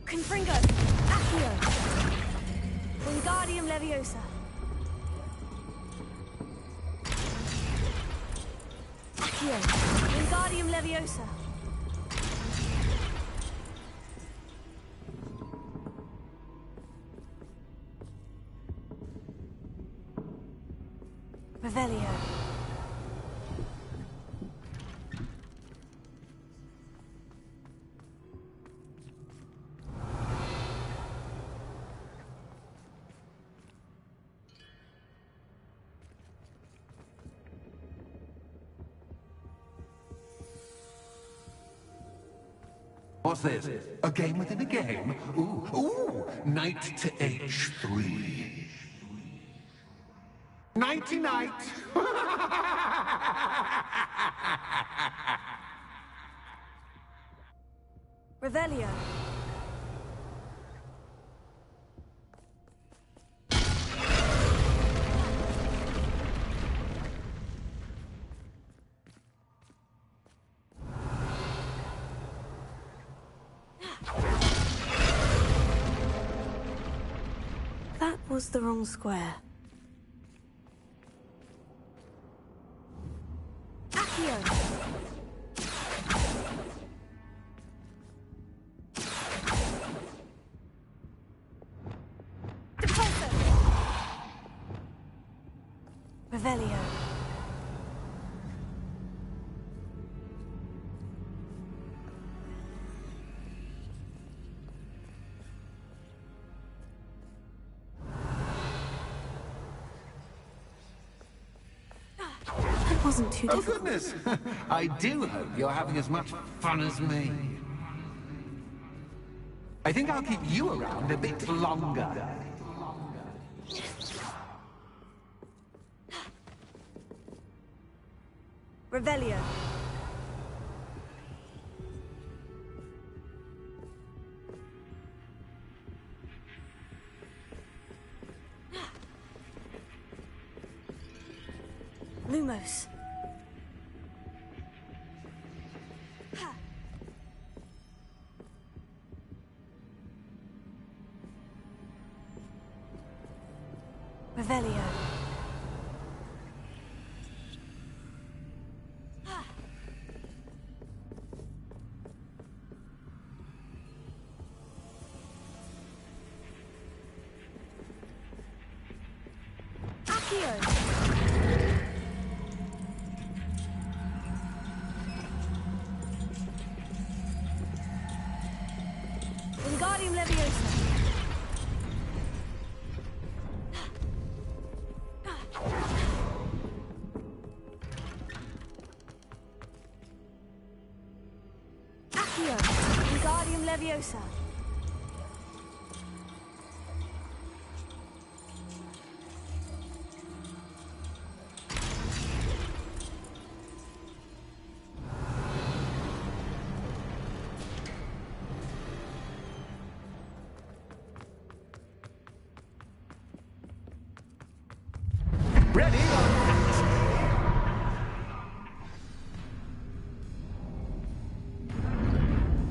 Confringo. Accio. Wingardium Leviosa. Accio. Wingardium Wingardium Leviosa. Revelio. What's this? A game within a game? Ooh, knight to h3. Nighty-night! Revelio. That was the wrong square. Accio. Depulso. Revelio. Wasn't too difficult. Oh, goodness! I do hope you're having as much fun as me. I think I'll keep you around a bit longer. Revelio. Lumos. Revelio. Accio. Wingardium Leviosa. Accio. Wingardium Leviosa. Ready?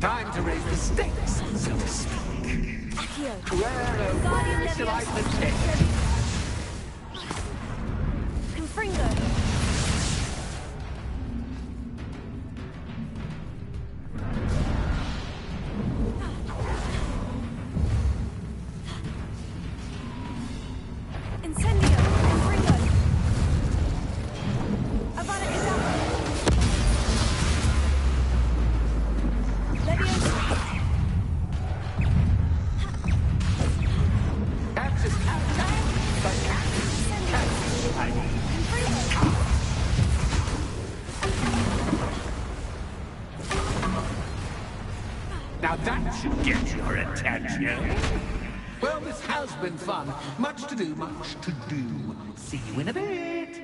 Time to raise the stakes, so to speak. Accio. Where, oh, where shall I protect? Confringo. Incendio. Confringo. Avada Kedavra. Leviosa. Catch is catch, but catch is Now that should get your attention. Well, this has been fun. Much to do, much to do. See you in a bit.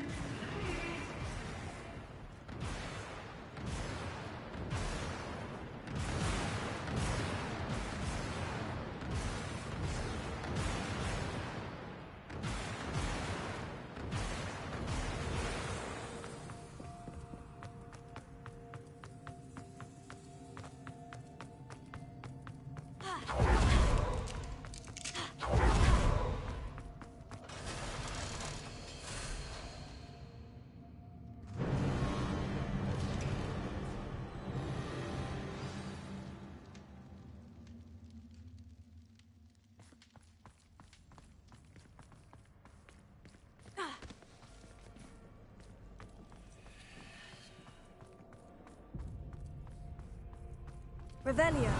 Revelio.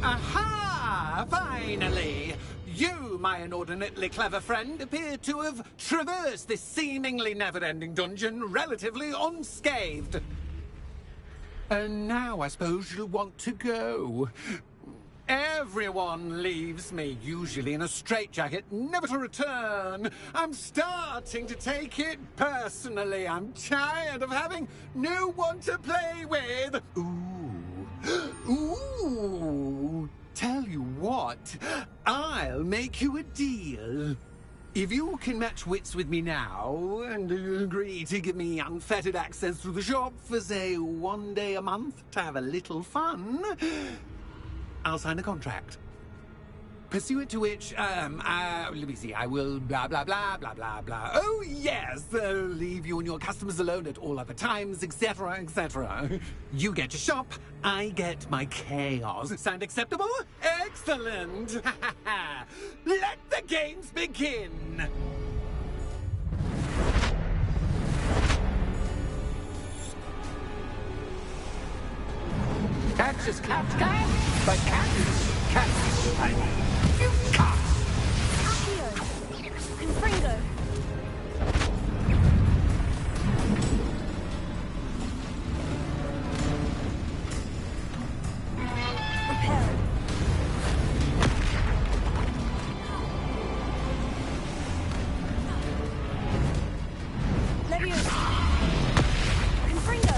Aha! Finally! You, my inordinately clever friend, appear to have traversed this seemingly never-ending dungeon relatively unscathed. And now I suppose you'll want to go. Everyone leaves me, usually in a straitjacket, never to return. I'm starting to take it personally. I'm tired of having no one to play with. Ooh. Tell you what, I'll make you a deal. If you can match wits with me now, and agree to give me unfettered access to the shop for, say, 1 day a month to have a little fun, I'll sign a contract. Pursuant to which, let me see, I will blah, blah, blah, blah, blah, blah. Oh, yes, leave you and your customers alone at all other times, etc., etc. You get your shop, I get my chaos. Sound acceptable? Excellent! Let the games begin! Catch is cat, but cat is cat. You cat! Accio. Confringo. Reparo. Leviosa. Confringo.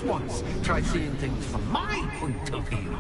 Once, try seeing things from my point of view.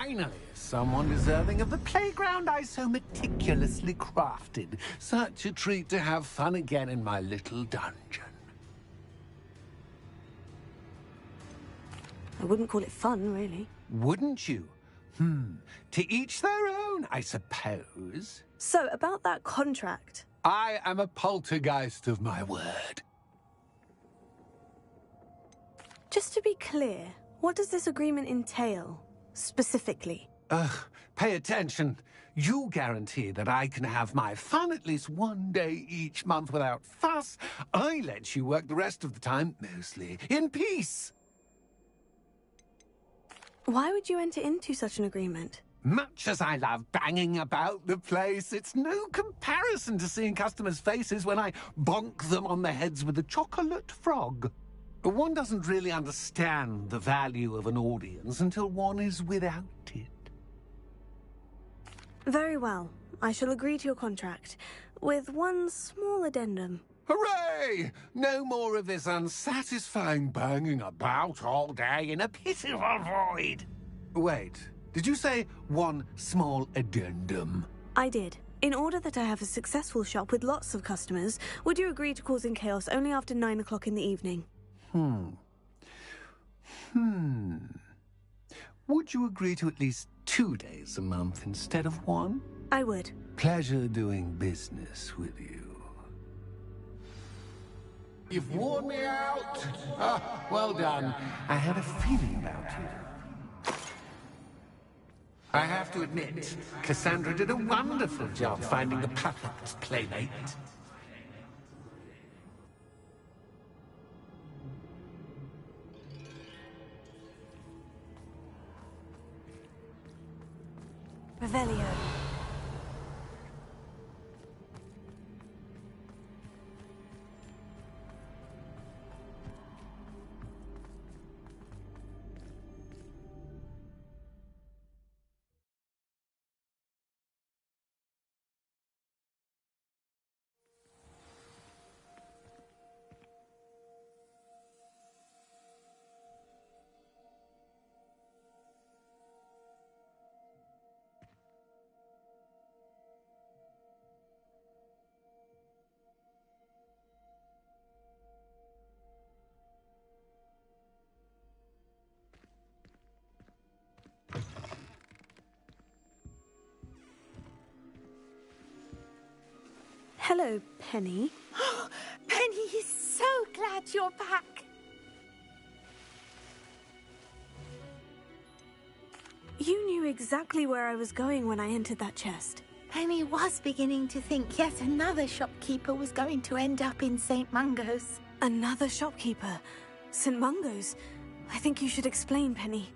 Finally, someone deserving of the playground I so meticulously crafted. Such a treat to have fun again in my little dungeon. I wouldn't call it fun, really. Wouldn't you? To each their own, I suppose. So, about that contract. I am a poltergeist of my word. Just to be clear, what does this agreement entail, specifically? Pay attention. You guarantee that I can have my fun at least one day each month without fuss. I let you work the rest of the time, mostly in peace. Why would you enter into such an agreement? Much as I love banging about the place, it's no comparison to seeing customers' faces when I bonk them on the heads with a chocolate frog. One doesn't really understand the value of an audience until one is without it. Very well. I shall agree to your contract, with one small addendum. Hooray! No more of this unsatisfying banging about all day in a pitiful void. Wait, did you say one small addendum? I did. In order that I have a successful shop with lots of customers, would you agree to causing chaos only after 9 o'clock in the evening? Would you agree to at least 2 days a month instead of one? I would. Pleasure doing business with you. You've worn me out. Well done. I had a feeling about you. I have to admit, Cassandra did a wonderful job finding the perfect playmate. Revelio. Hello, Penny. Penny is so glad you're back. You knew exactly where I was going when I entered that chest. Penny was beginning to think yet another shopkeeper was going to end up in St. Mungo's. Another shopkeeper? St. Mungo's? I think you should explain, Penny.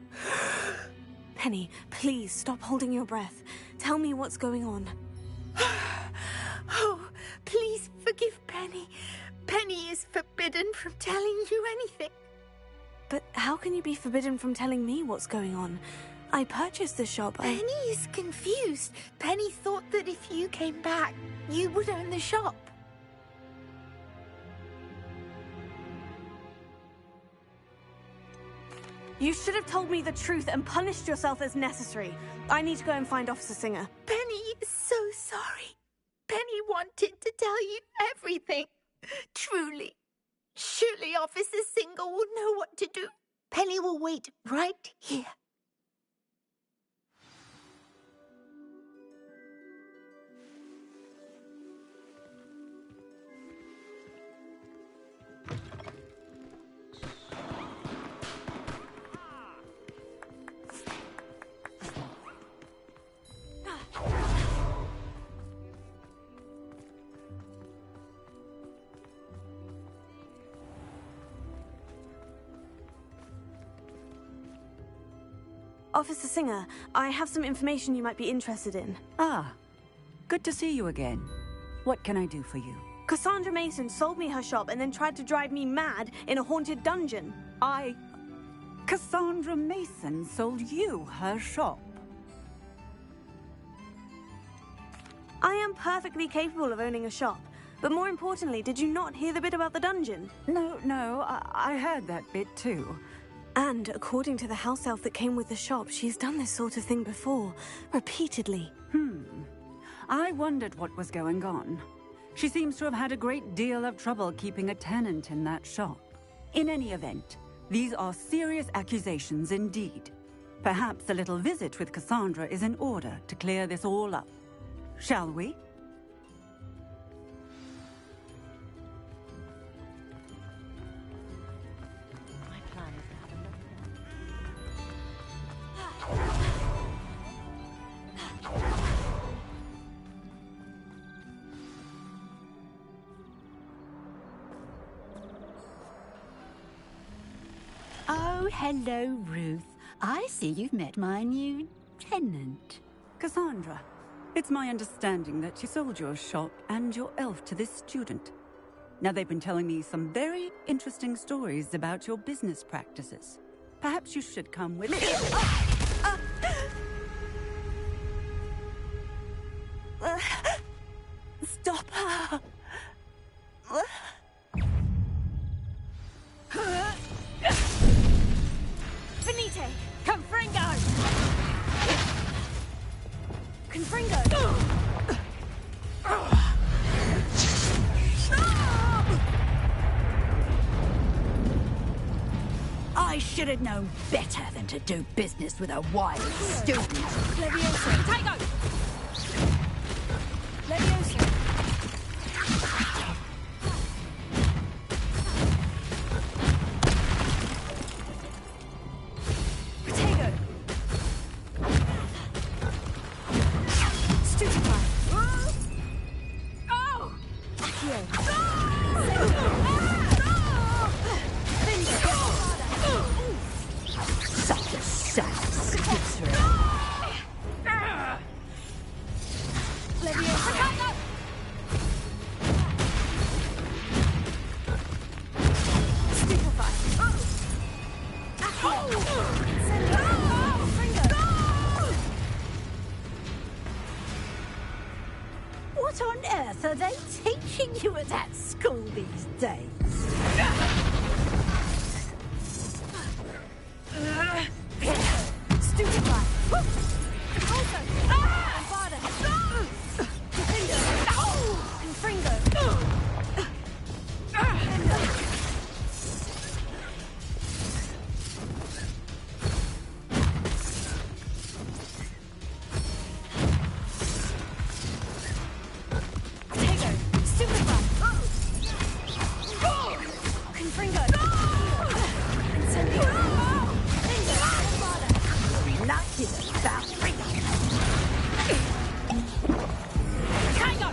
Penny, please stop holding your breath. Tell me what's going on. Oh, please forgive Penny. Penny is forbidden from telling you anything. But how can you be forbidden from telling me what's going on? I purchased the shop. Penny is confused. Penny thought that if you came back, you would own the shop. You should have told me the truth and punished yourself as necessary. I need to go and find Officer Singer. Penny is so sorry. Penny wanted to tell you everything. Truly. Surely Officer Singer will know what to do. Penny will wait right here. Officer Singer, I have some information you might be interested in. Ah, good to see you again. What can I do for you? Cassandra Mason sold me her shop and then tried to drive me mad in a haunted dungeon. Cassandra Mason sold you her shop? I am perfectly capable of owning a shop. But more importantly, did you not hear the bit about the dungeon? No, I heard that bit too. And according to the house elf that came with the shop, she's done this sort of thing before, repeatedly. I wondered what was going on. She seems to have had a great deal of trouble keeping a tenant in that shop. In any event, these are serious accusations indeed. Perhaps a little visit with Cassandra is in order to clear this all up. Shall we? Oh, hello, Ruth. I see you've met my new tenant. Cassandra, it's my understanding that you sold your shop and your elf to this student. Now, they've been telling me some very interesting stories about your business practices. Perhaps you should come with me. Stop her! Finite! Confringo! Confringo! I should have known better than to do business with a wild student. Leviosa! Potato! Leviosa! Potato! Stupefy! Oh! Accio! Such a sad skipper. Leviosa! Stupefy! Accio! What on earth are they teaching you at that school these days? Stupefy! Also! Avada! Confringo! Confringo! Potato! Stupefy! Confringo! Incendio! Lucky about Tango!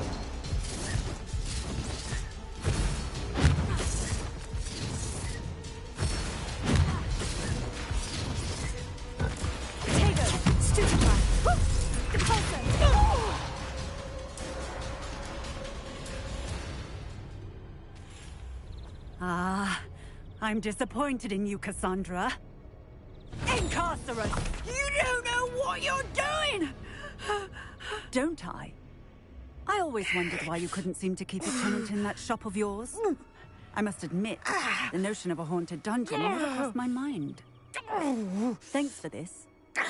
Potato! Stupefy! Repulsor! I'm disappointed in you, Cassandra. Incarcerate! You don't know what you're doing! Don't I? I always wondered why you couldn't seem to keep a tenant in that shop of yours. I must admit, the notion of a haunted dungeon never crossed my mind. Thanks for this.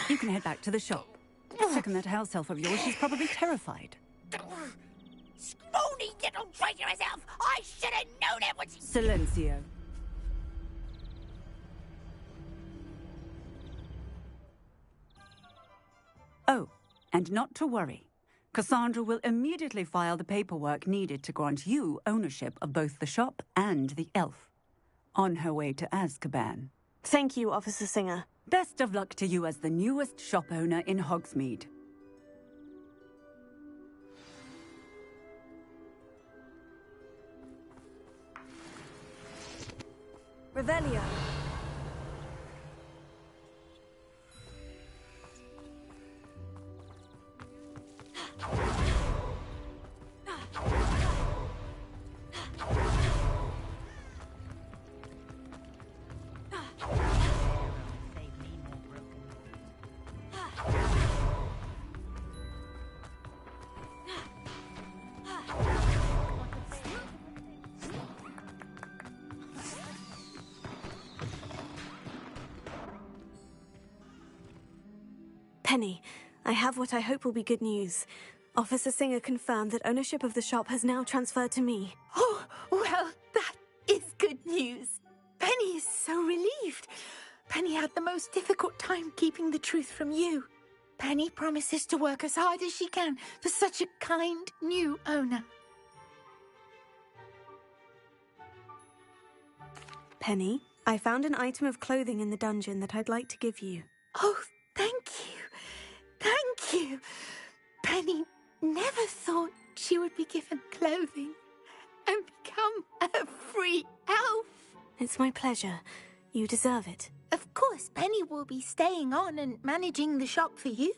You can head back to the shop. Check on that house elf of yours, she's probably terrified. Scrawny little traitor herself! I should have known it was... Silencio. Oh, and not to worry. Cassandra will immediately file the paperwork needed to grant you ownership of both the shop and the elf. On her way to Azkaban. Thank you, Officer Singer. Best of luck to you as the newest shop owner in Hogsmeade. Revelio. Penny, I have what I hope will be good news. Officer Singer confirmed that ownership of the shop has now transferred to me. Oh, well, that is good news. Penny is so relieved. Penny had the most difficult time keeping the truth from you. Penny promises to work as hard as she can for such a kind new owner. Penny, I found an item of clothing in the dungeon that I'd like to give you. Oh, thank you. Thank you. Penny never thought she would be given clothing and become a free elf. It's my pleasure. You deserve it. Of course, Penny will be staying on and managing the shop for you.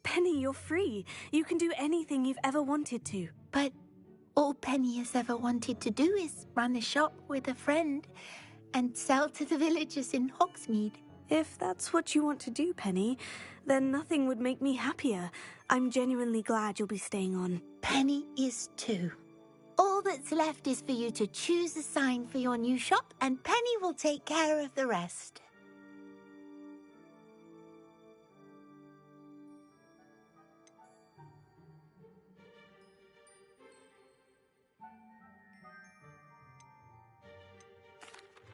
Penny, you're free. You can do anything you've ever wanted to. But all Penny has ever wanted to do is run a shop with a friend and sell to the villagers in Hogsmeade. If that's what you want to do, Penny, then nothing would make me happier. I'm genuinely glad you'll be staying on. Penny is too. All that's left is for you to choose a sign for your new shop, and Penny will take care of the rest.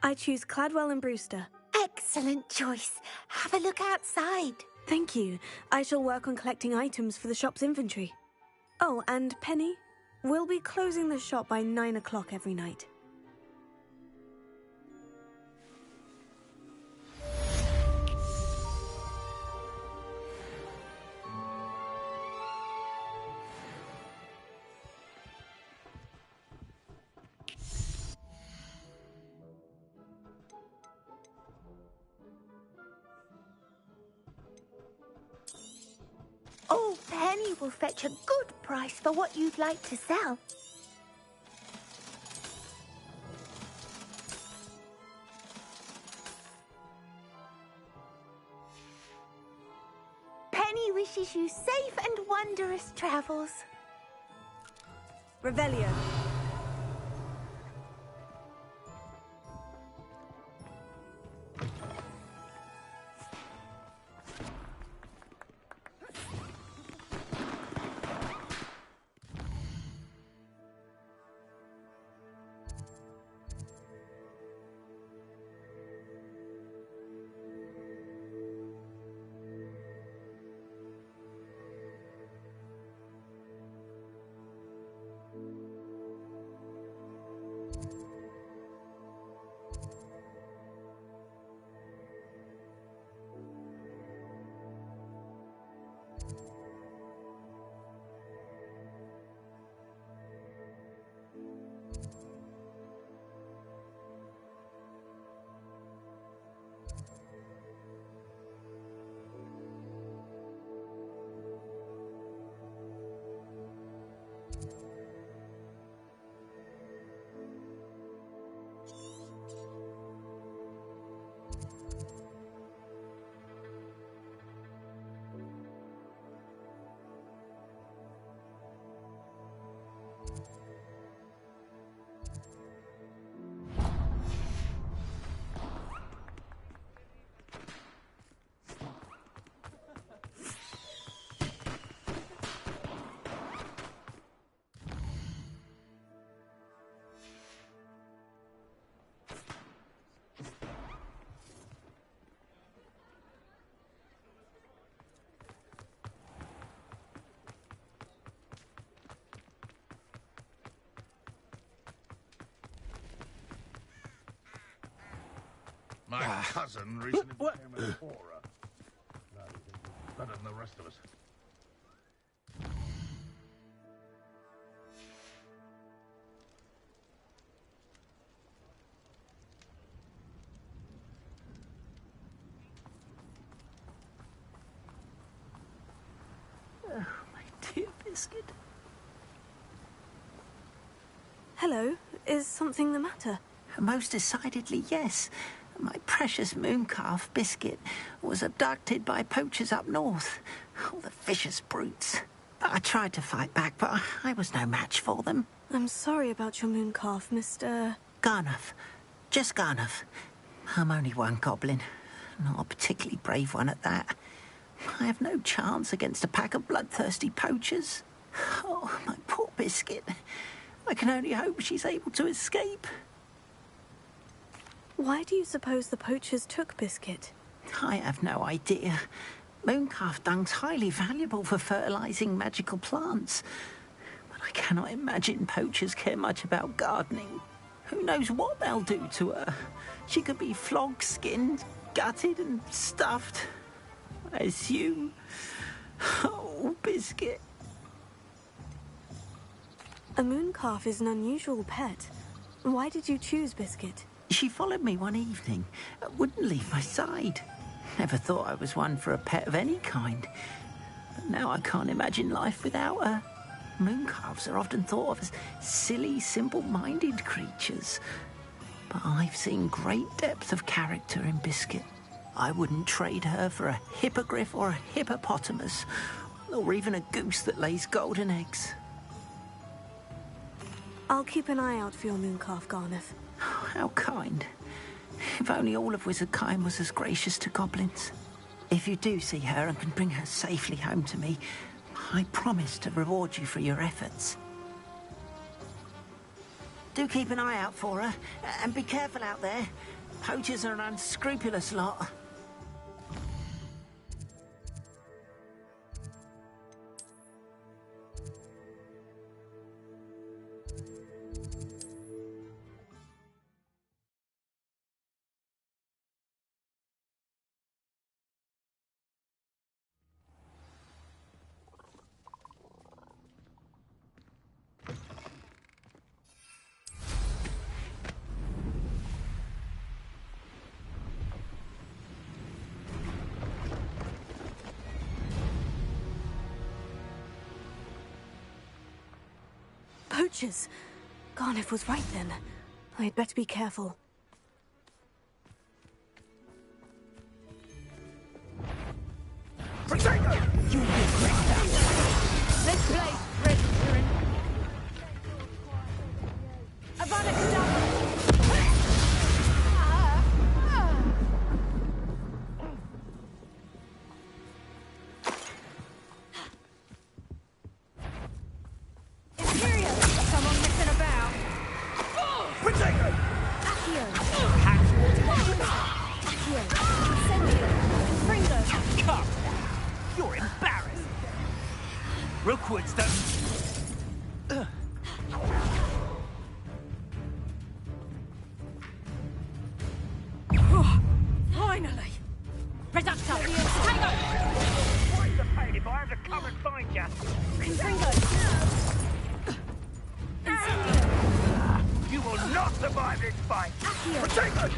I choose Cladwell and Brewster. Excellent choice. Have a look outside. Thank you. I shall work on collecting items for the shop's inventory. Oh, and Penny, we'll be closing the shop by 9 o'clock every night. Oh, Penny will fetch a good price for what you'd like to sell. Penny wishes you safe and wondrous travels. Revelio. My cousin recently became a Aurora. Better than the rest of us. Oh, my dear Biscuit. Hello, is something the matter? Most decidedly, yes. My precious mooncalf, Biscuit, was abducted by poachers up north. Oh, the vicious brutes. I tried to fight back, but I was no match for them. I'm sorry about your mooncalf, Mr. Garnuff. Just Garnuff. I'm only one goblin. Not a particularly brave one at that. I have no chance against a pack of bloodthirsty poachers. Oh, my poor Biscuit. I can only hope she's able to escape. Why do you suppose the poachers took Biscuit? I have no idea. Mooncalf dung's highly valuable for fertilizing magical plants. But I cannot imagine poachers care much about gardening. Who knows what they'll do to her? She could be flogged, skinned, gutted and stuffed. I assume. Oh, Biscuit. A mooncalf is an unusual pet. Why did you choose Biscuit? She followed me one evening, wouldn't leave my side. Never thought I was one for a pet of any kind. But now I can't imagine life without her. Mooncalves are often thought of as silly, simple-minded creatures. But I've seen great depth of character in Biscuit. I wouldn't trade her for a hippogriff or a hippopotamus, or even a goose that lays golden eggs. I'll keep an eye out for your mooncalf, Garneth. How kind. If only all of Wizardkind was as gracious to goblins. If you do see her and can bring her safely home to me, I promise to reward you for your efforts. Do keep an eye out for her, and be careful out there. Poachers are an unscrupulous lot. Poachers! Garneth was right then. I'd better be careful. Potato! You regret that. Let's play, Red Kieran. Avada Kedavra! Rookwood's done. Finally! Reducto! Tango! What's the pain if I have to come and find you? Confringo! You will not survive this fight! Potato!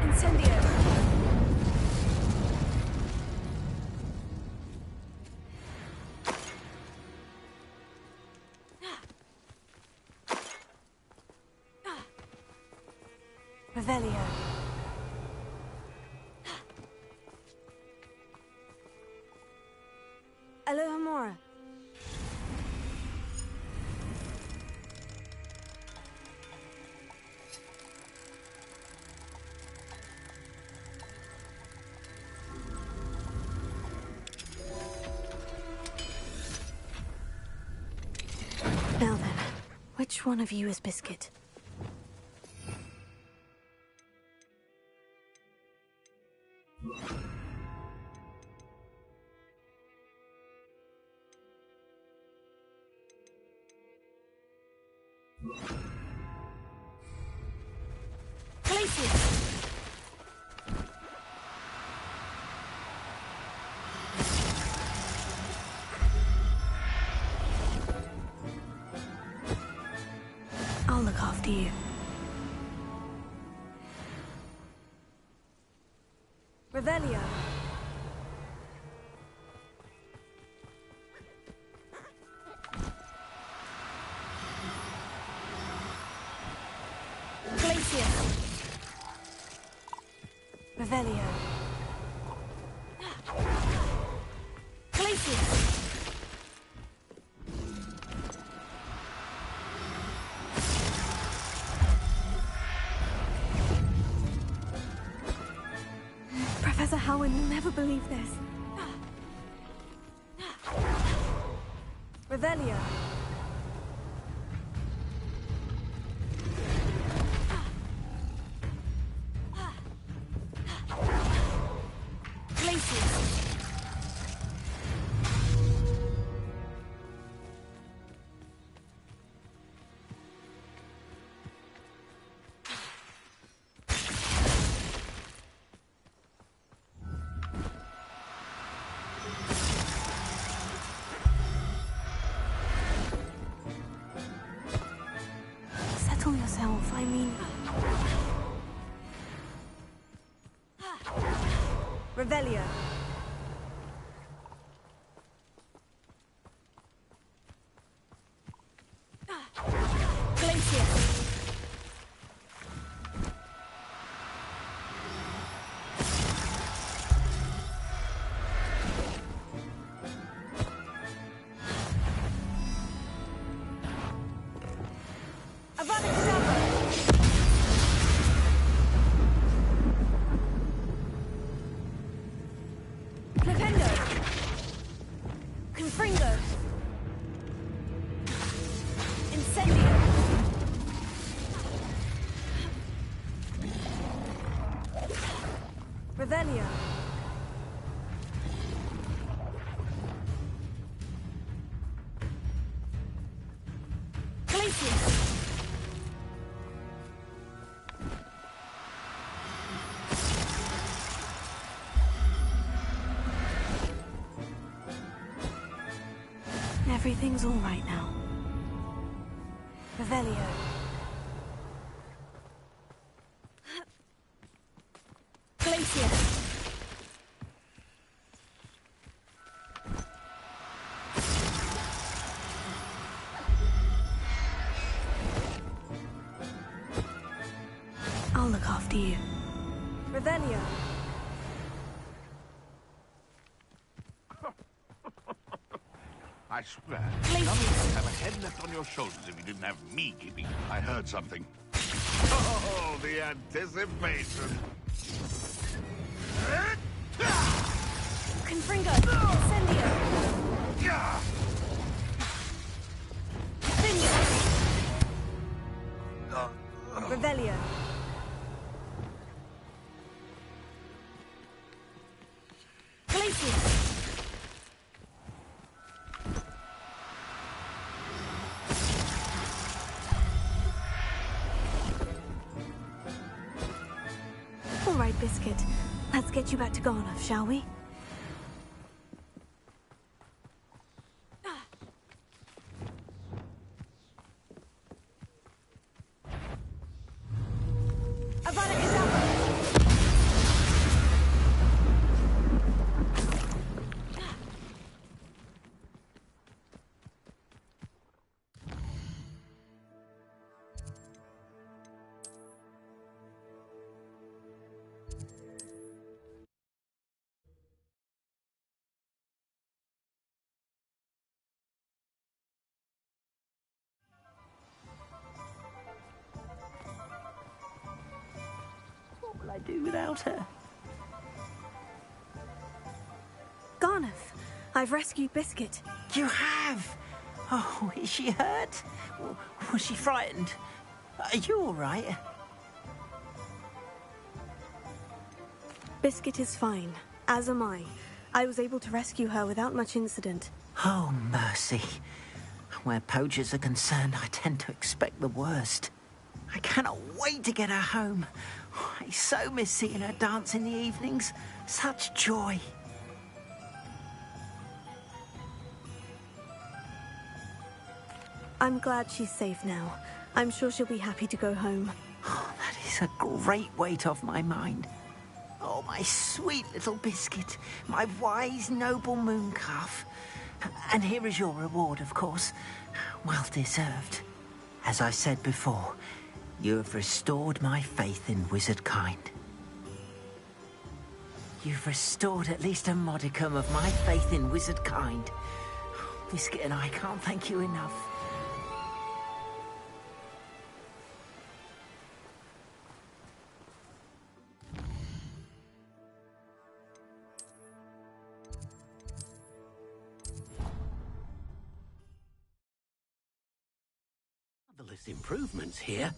Incendio! Revelio. Alohomora. Now then, which one of you is Biscuit? I'll look after you. Revelio. Glacier. Revelio. Glacier. Professor Howard will never believe this. Revelio. Glacius. Settle yourself, I mean... Revelio. Glacius. Revelio. Glacius. Everything's all right now. Revelio. Glacius. I'll look after you. Revelio. I swear, none of you have a head left on your shoulders if you didn't have me keeping. I heard something. Oh, the anticipation. Confringo. Incendio. Revelio. Glacius. All right, Biscuit. Let's get you back to Garnoff, shall we? What will I do without her? Garnoff, I've rescued Biscuit. You have? Oh, is she hurt? Was she frightened? Are you all right? Biscuit is fine, as am I. I was able to rescue her without much incident. Oh, mercy. Where poachers are concerned, I tend to expect the worst. I cannot wait to get her home. I so miss seeing her dance in the evenings. Such joy. I'm glad she's safe now. I'm sure she'll be happy to go home. Oh, that is a great weight off my mind. Oh, my sweet little Biscuit. My wise, noble moon calf. And here is your reward, of course. Well deserved. As I said before, you have restored my faith in wizard kind. You've restored at least a modicum of my faith in wizard kind. Biscuit and I can't thank you enough. marvelous improvements here.